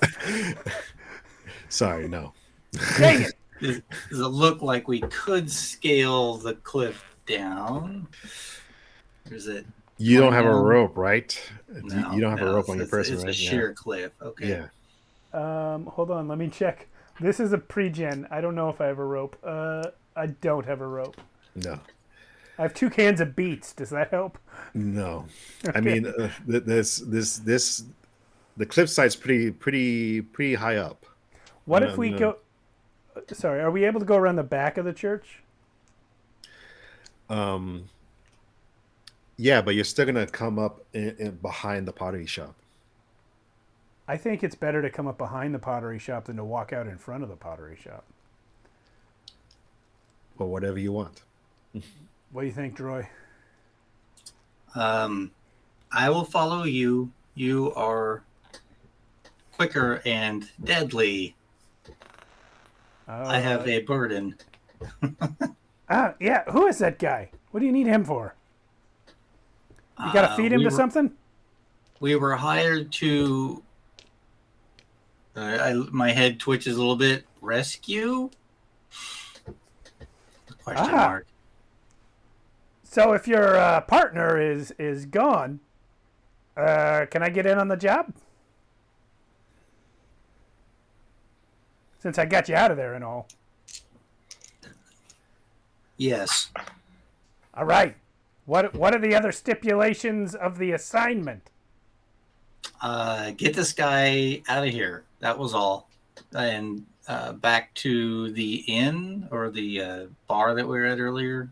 Sorry, no. Dang it! Does it look like we could scale the cliff down? Or is it? You don't have a down? rope, right? No, You don't have a rope on your it's person, It's right? a sheer cliff. Okay. Yeah. Hold on, let me check. This is a pre-gen. I don't know if I have a rope. I don't have a rope. No. I have 2 cans of beets. Does that help? No. I mean, the cliffside's pretty high up. What No, if we no. go? Sorry, are we able to go around the back of the church? Yeah, but you're still gonna come up in behind the pottery shop. I think it's better to come up behind the pottery shop than to walk out in front of the pottery shop. Or whatever you want. What do you think, Troy? I will follow you. You are quicker and deadly. I have a burden. Yeah. Who is that guy? What do you need him for? You gotta feed him to something? We were hired to. My head twitches a little bit. Rescue? Question mark. So if your partner is gone, can I get in on the job? Since I got you out of there and all. Yes. All right. What are the other stipulations of the assignment? Get this guy out of here. That was all. And back to the inn or the bar that we were at earlier.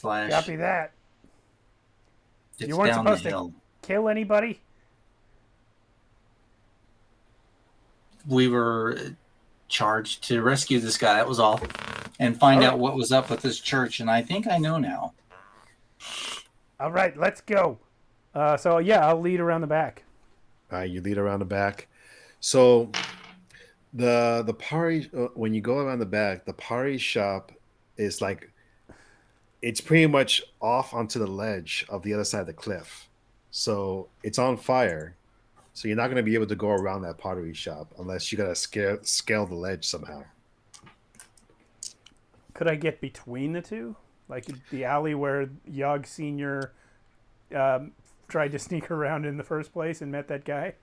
Copy that. It's You weren't down supposed the to hill. kill anybody? We were charged to rescue this guy. That was all. And find out what was up with this church. And I think I know now. All right, let's go. So yeah, I'll lead around the back. You lead around the back. So the party when you go around the back, the party shop is like it's pretty much off onto the ledge of the other side of the cliff. So it's on fire. So you're not going to be able to go around that pottery shop unless you got to scale the ledge somehow. Could I get between the two, like the alley where Yog Senior tried to sneak around in the first place and met that guy?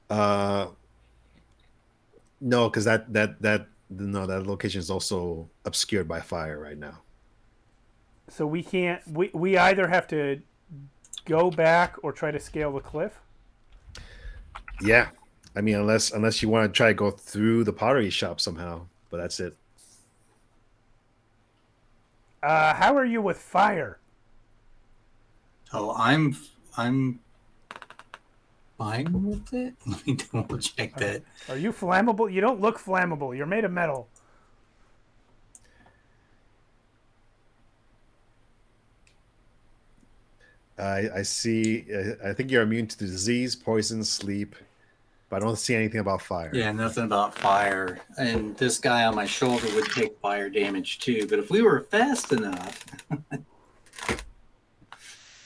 Uh, no, because that location is also obscured by fire right now. So we can't. We either have to go back or try to scale the cliff. Yeah, I mean, unless you want to try to go through the pottery shop somehow, but that's it. How are you with fire? Oh, I'm fine with it. Let me double check that. Are you flammable? You don't look flammable. You're made of metal. I see. I think you're immune to disease, poison, sleep, but I don't see anything about fire. Yeah, nothing about fire. And this guy on my shoulder would take fire damage too. But if we were fast enough,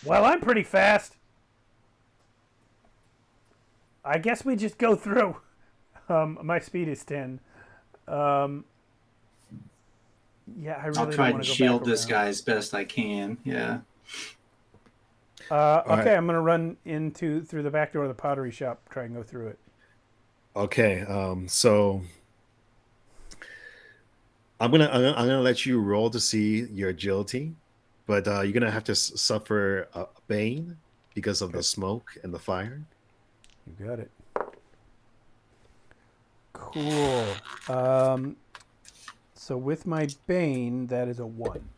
Well, I'm pretty fast. I guess we just go through. My speed is 10. Yeah, I really I'll try don't to want to go shield back this around. guy as best I can. Yeah. Okay, right. I'm gonna run through the back door of the pottery shop. Try and go through it. Okay, so I'm gonna let you roll to see your agility, but you're gonna have to suffer a bane because of the smoke and the fire. You got it. Cool. So with my bane, that is a 1.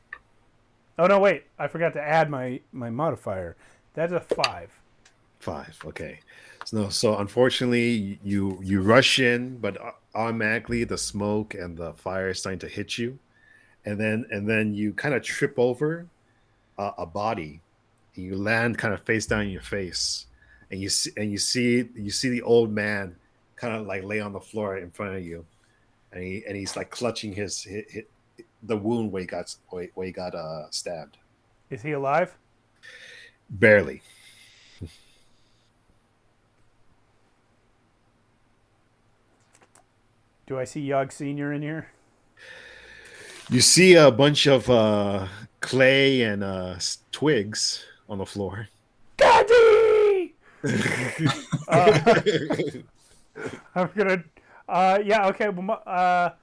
Oh no, wait! I forgot to add my modifier. That's a 5. 5. Okay. So unfortunately, you rush in, but automatically the smoke and the fire is starting to hit you, and then you kind of trip over a body. And you land kind of face down in your face, and you see the old man kind of like lay on the floor in front of you, and he's like clutching his the wound where he got stabbed. Is he alive? Barely. Do I see Yog Senior in here? You see a bunch of clay and twigs on the floor. Daddy! I'm gonna. Yeah. Okay. Well,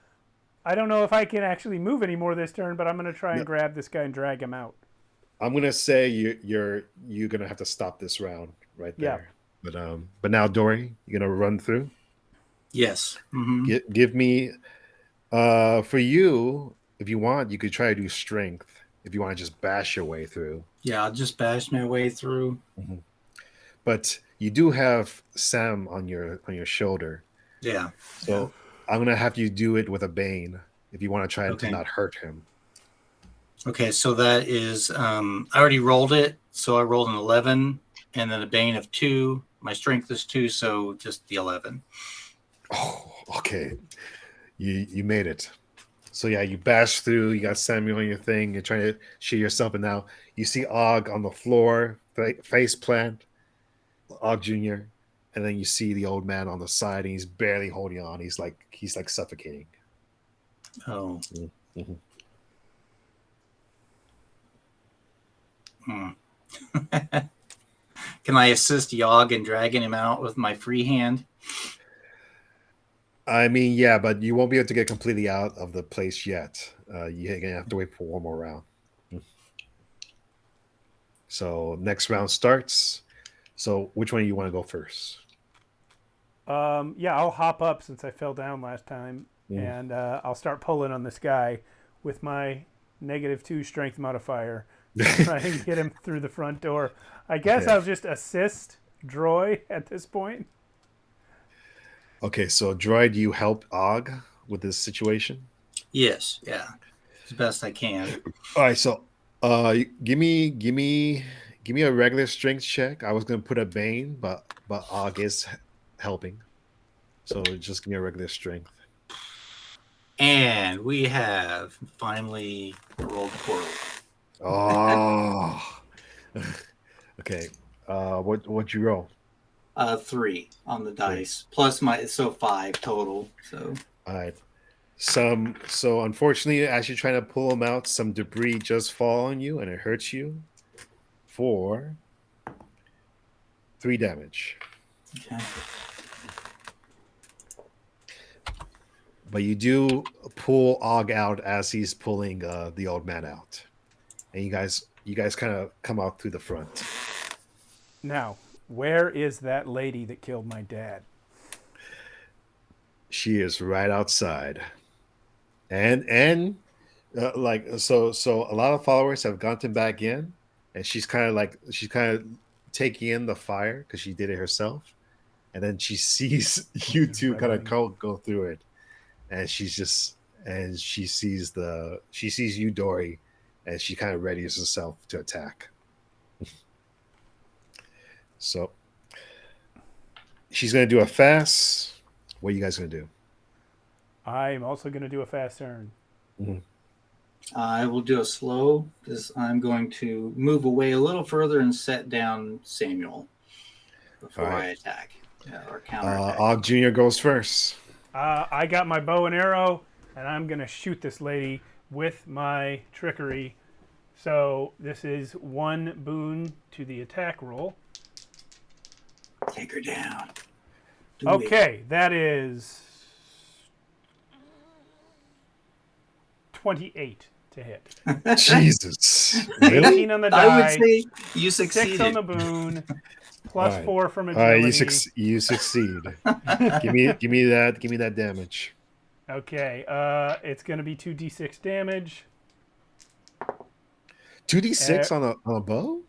I don't know if I can actually move anymore this turn, but I'm gonna try and grab this guy and drag him out. I'm gonna say you're gonna have to stop this round right Yeah. there. But now Dory, you're gonna run through. Yes. Mm-hmm. Give me for you, if you want, you could try to do strength. If you want to just bash your way through. Yeah, I'll just bash my way through. Mm-hmm. But you do have Sam on your shoulder. Yeah. So I'm gonna have you do it with a bane if you want to try to not hurt him. Okay, so that is I already rolled it, so I rolled an 11 and then a bane of 2. My strength is 2, so just the 11. Oh, okay. You made it. So yeah, you bash through. You got Samuel on your thing. You're trying to shield yourself, and now you see Og on the floor, face plant, Og Junior, and then you see the old man on the side, and he's barely holding on. He's like suffocating. Oh. Mm-hmm. Can I assist Yog in dragging him out with my free hand? I mean, yeah, but you won't be able to get completely out of the place yet. You're gonna have to wait for one more round. So next round starts. So which one do you want to go first? Yeah, I'll hop up since I fell down last time, and I'll start pulling on this guy with my -2 strength modifier. Try and get him through the front door. I guess I'll just assist Droy at this point. Okay, so Droid, do you help Og with this situation? Yes, yeah, as best I can. All right, so give me a regular strength check. I was gonna put a bane, but Og is helping. So just give me a regular strength. And we have finally rolled poorly. Oh. Okay. What'd you roll? 3 on the dice plus so 5 total. So All right. So unfortunately, as you're trying to pull them out, some debris just fall on you and it hurts you for 3 damage. okay. But you do pull Og out as he's pulling the old man out, and you guys kind of come out through the front. Now, where is that lady that killed my dad? She is right outside, and like so a lot of followers have gotten back in, and she's kind of taking in the fire because she did it herself, and then she sees you two kind of go through it. And she sees you, Dory, and she kind of readies herself to attack. So she's gonna do a fast. What are you guys gonna do? I'm also going to do a fast turn. Mm-hmm. I will do a slow because I'm going to move away a little further and set down Samuel before I attack or counterattack. Og Jr. goes first. I got my bow and arrow, and I'm going to shoot this lady with my trickery. So this is 1 boon to the attack roll. Take her down. Okay, that is 28 to hit. Jesus. 18 on the die. I would say you succeeded. 6 on the boon. Plus All right. 4 from All right, agility. you succeed. Give me that damage. Okay, it's going to be 2d6 damage. 2d6 on a bow?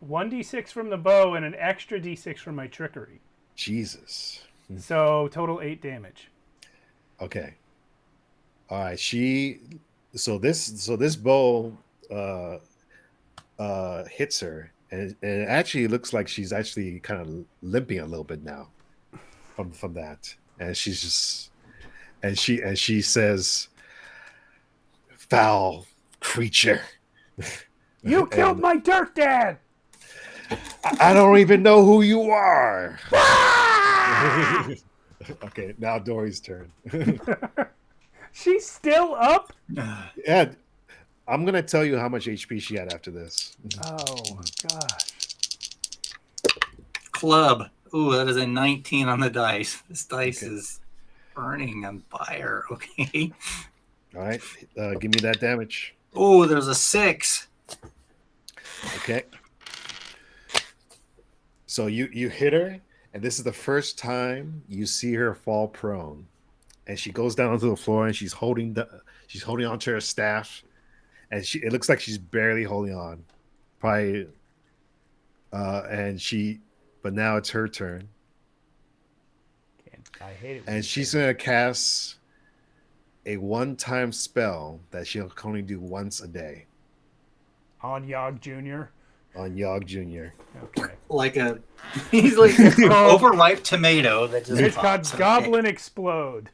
1d6 from the bow and an extra d6 from my trickery. Jesus. So total 8 damage. Okay. All right. So this bow hits her, and it actually looks like she's actually kind of limping a little bit now from that, and she's just and she says, "Foul creature, You killed my dirt dad." I don't even know who you are." Okay, now Dory's turn. She's still up? Yeah, I'm gonna tell you how much HP she had after this. Oh gosh. Club. Ooh, that is a 19 on the dice. This dice is burning on fire. Okay. All right, give me that damage. Oh, there's a 6. Okay. So you hit her, and this is the first time you see her fall prone, and she goes down to the floor, and she's holding onto her staff, and it looks like she's barely holding on, probably. But now it's her turn, I hate it. and she's gonna cast a one-time spell that she'll only do once a day On Yogg Jr. on Yogg Jr. Okay. He's like an overripe tomato that just It's pops. called Goblin Explode.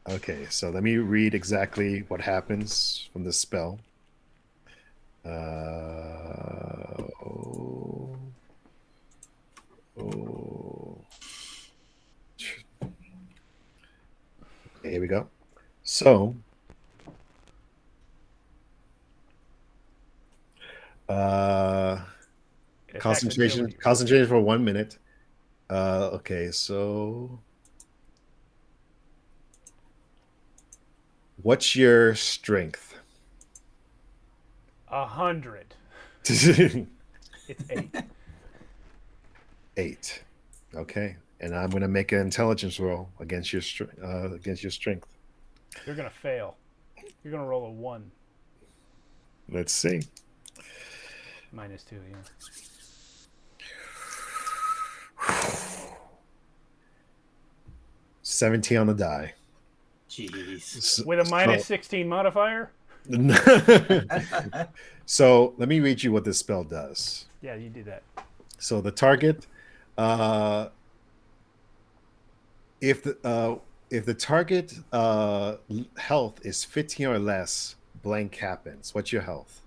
Okay, so let me read exactly what happens from this spell. Okay, here we go. So, concentration for 1 minute. Okay, so what's your strength? 100. It's It's 8. 8. Okay, and I'm gonna make an intelligence roll against your strength. You're gonna fail. You're gonna roll a 1. Let's see. -2, yeah. $17 on the die. Jeez. With a -16 modifier? So let me read you what this spell does. Yeah, you do that. So the target if the target health is 15 or less, blank happens. What's your health?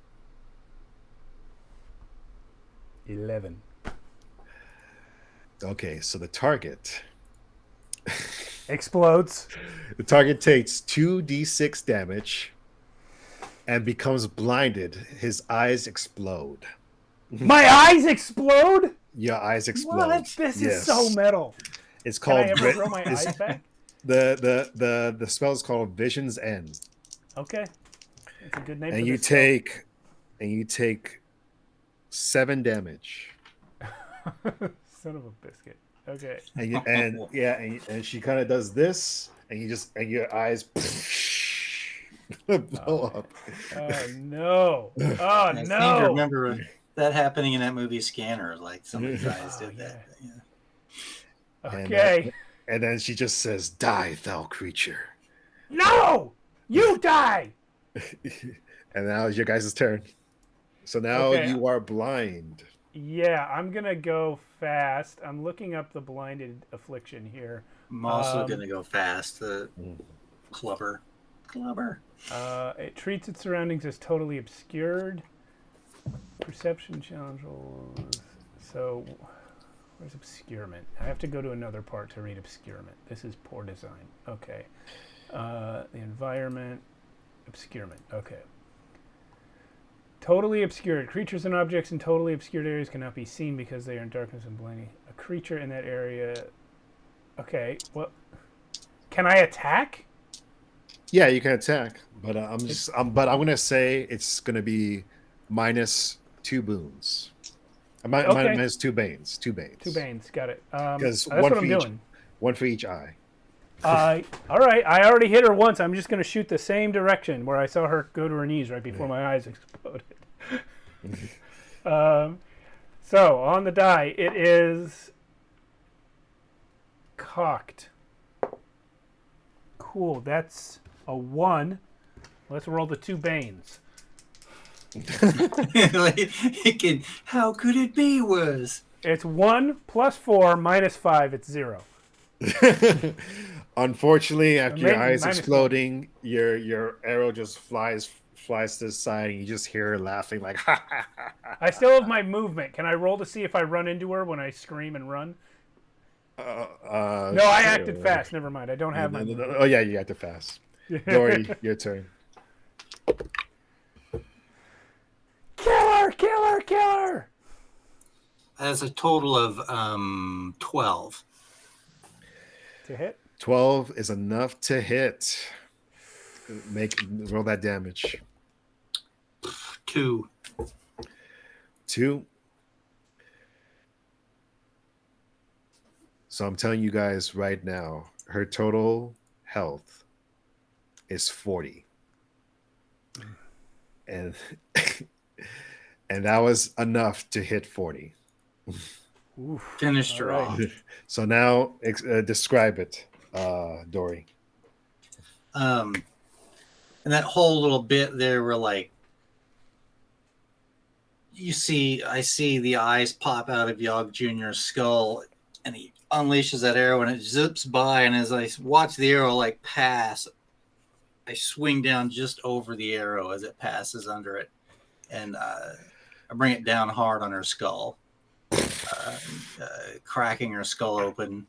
11. Okay, so the target Explodes. takes 2d6 damage and becomes blinded. His eyes explode. My eyes explode? Your eyes explode. What? This is so metal. It's Can I called. ever grow my eyes back? The spell is called Vision's End. Okay, that's a good name. And for you this take 7 damage. Son of a biscuit. Okay. And she kind of does this, and your eyes blow up. Oh no! Oh I seem to no! remember that happening in that movie Scanner. Like somebody's eyes did that. Yeah. Okay. And then she just says, "Die, thou creature." No! You die! And now it's your guys' turn. So now you are blind. Yeah, I'm gonna go fast. I'm looking up the blinded affliction here. I'm also gonna go fast. The clubber. It treats its surroundings as totally obscured. Perception challenge. So, where's obscurement? I have to go to another part to read obscurement. This is poor design. Okay. The environment. Obscurement. Okay. Totally obscured. Creatures and objects in totally obscured areas cannot be seen because they are in darkness and blinding. A creature in that area. Okay. Well, can I attack? Yeah, you can attack, but I'm gonna say it's gonna be minus 2 boons. Minus 2 banes. 2 banes. 2 banes. Got it. Because that's what I'm doing. One for each eye. All right. I already hit her once. I'm just going to shoot the same direction where I saw her go to her knees right before my eyes exploded. So on the die, it is cocked. Cool. That's a 1. Let's roll the 2 banes. How could it be worse? It's 1 plus 4 minus 5. It's 0. Unfortunately, after your eyes minus exploding, your arrow just flies to the side, and you just hear her laughing like, ha, ha, ha, ha. I still have my movement. Can I roll to see if I run into her when I scream and run? No, I acted fast. Never mind. I don't have my movement. Oh yeah, you acted fast. Dory, your turn. Kill her! That's a total of 12. To hit? 12 is enough to hit. Roll that damage. 2. 2. So I'm telling you guys right now, her total health is 40. And that was enough to hit 40. Finished her off. So now describe it, Dory. And that whole little bit there where like I see the eyes pop out of Yogg Jr.'s skull, and he unleashes that arrow and it zips by, and as I watch the arrow like pass, I swing down just over the arrow as it passes under it, and I bring it down hard on her skull, cracking her skull open.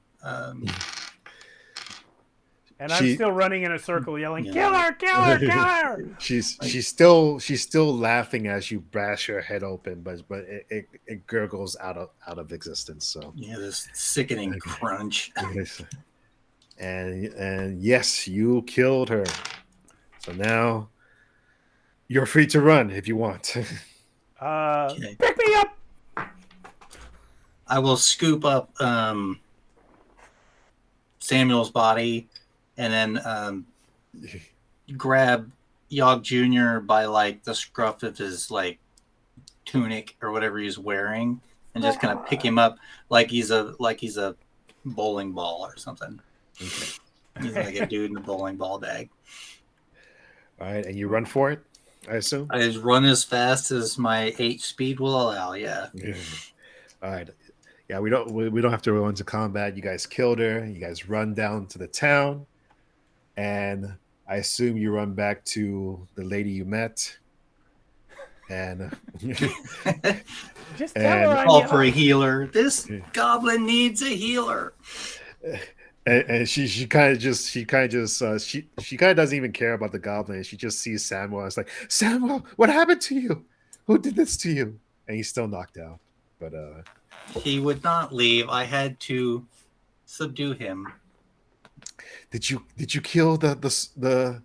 And I'm still running in a circle yelling, kill her, kill her, kill her! She's still laughing as you bash her head open, but it gurgles out of existence. So this sickening crunch. And yes, you killed her. So now you're free to run if you want. Okay. Pick me up! I will scoop up Samuel's body and then grab Yogg Jr. by like the scruff of his like tunic or whatever he's wearing, and just kind of pick him up like he's a bowling ball or something. Okay. He's like a dude in a bowling ball bag. All right, and you run for it, I assume? I just run as fast as my 8 speed will allow, yeah. All right. Yeah, we don't have to go into combat. You guys killed her. You guys run down to the town, and I assume you run back to the lady you met, and Just tell and her I'm Call for a young. healer. This goblin needs a healer. and she kind of just she kind of doesn't even care about the goblin. She just sees Samuel. It's like, Samuel, what happened to you? Who did this to you? And he's still knocked out. But He would not leave. I had to subdue him. did you kill the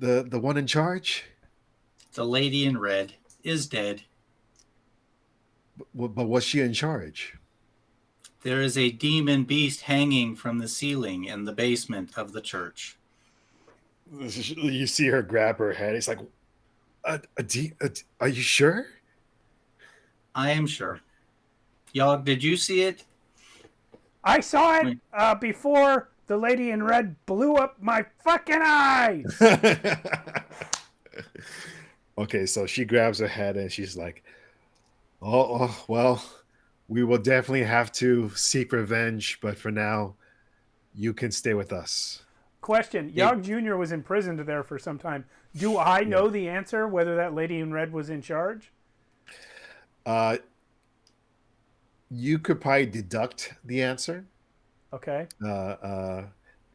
one in charge? The lady in red is dead. But was she in charge? There is a demon beast hanging from the ceiling in the basement of the church. You see her grab her head. It's like, are you sure? I am sure. Y'all, did you see it? I saw it before the lady in red blew up my fucking eyes. Okay, so she grabs her head and she's like, oh, well, we will definitely have to seek revenge, but for now, you can stay with us. Question: Yogg Jr. was imprisoned there for some time. Do I know the answer whether that lady in red was in charge? You could probably deduct the answer. Okay.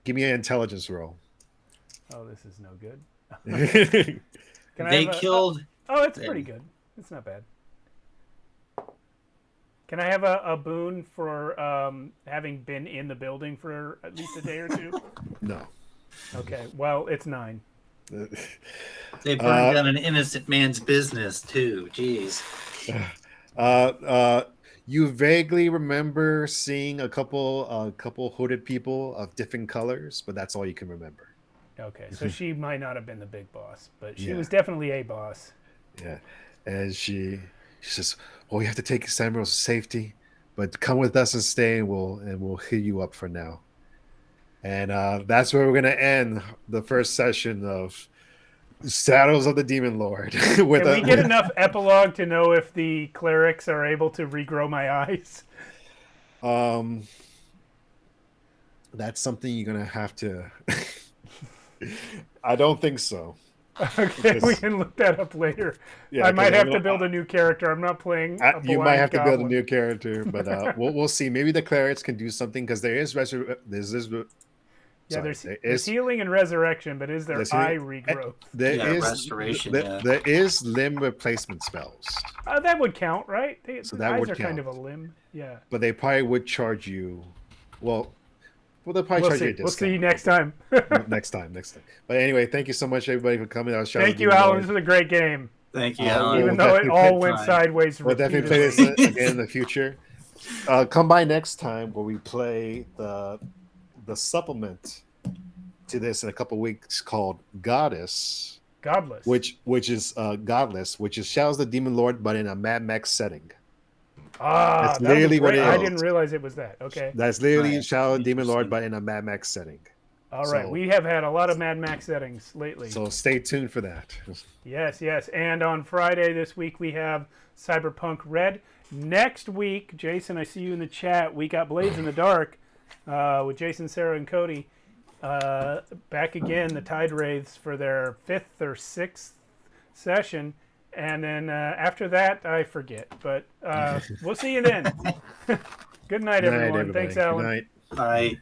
Give me an intelligence roll. Oh, this is no good. They killed. Oh, it's pretty good. It's not bad. Can I have a boon for having been in the building for at least a day or two? No. Okay. Well, it's 9. They burned down an innocent man's business too. Jeez. You vaguely remember seeing a couple hooded people of different colors, but that's all you can remember. Okay, so she might not have been the big boss, but she Yeah. was definitely a boss. Yeah, and she says, "Well, we have to take Samuel's safety, but come with us and stay, and we'll heal you up for now." And that's where we're gonna end the first session of Shadows of the Demon Lord. Can we get enough epilogue to know if the clerics are able to regrow my eyes? That's something you're gonna have to. I don't think so. Okay, we can look that up later. Yeah, I might have to build a new character. I'm not playing. You might have to build a goblin. new character, but we'll see. Maybe the clerics can do something because there's healing and resurrection, but is there eye regrowth? Restoration. There is limb replacement spells. That would count, right? So the that eyes would are kind count. of a limb. Yeah. But they probably would charge you. Well, they'll probably We'll charge see. you a We'll discount. see next time. next time. But anyway, thank you so much, everybody, for coming. Thank you, Alan. This was a great game. Thank you, Alan. Even though it all went sideways. We'll definitely play this again in the future. Come by next time where we play the supplement to this in a couple weeks called Godless, which is Godless, which is Shadows the Demon Lord, but in a Mad Max setting. That's literally what it is. I didn't realize it was that. Okay. That's literally Shadow the Demon Lord, but in a Mad Max setting. All right. We have had a lot of Mad Max settings lately. So stay tuned for that. Yes. And on Friday this week we have Cyberpunk Red. Next week, Jason, I see you in the chat. We got Blades in the Dark with Jason, Sarah, and Cody. Back again, the Tide Wraiths for their 5th or 6th session. And then after that, I forget. But we'll see you then. Good night, everyone. Everybody. Thanks, Alan. Good night. Bye.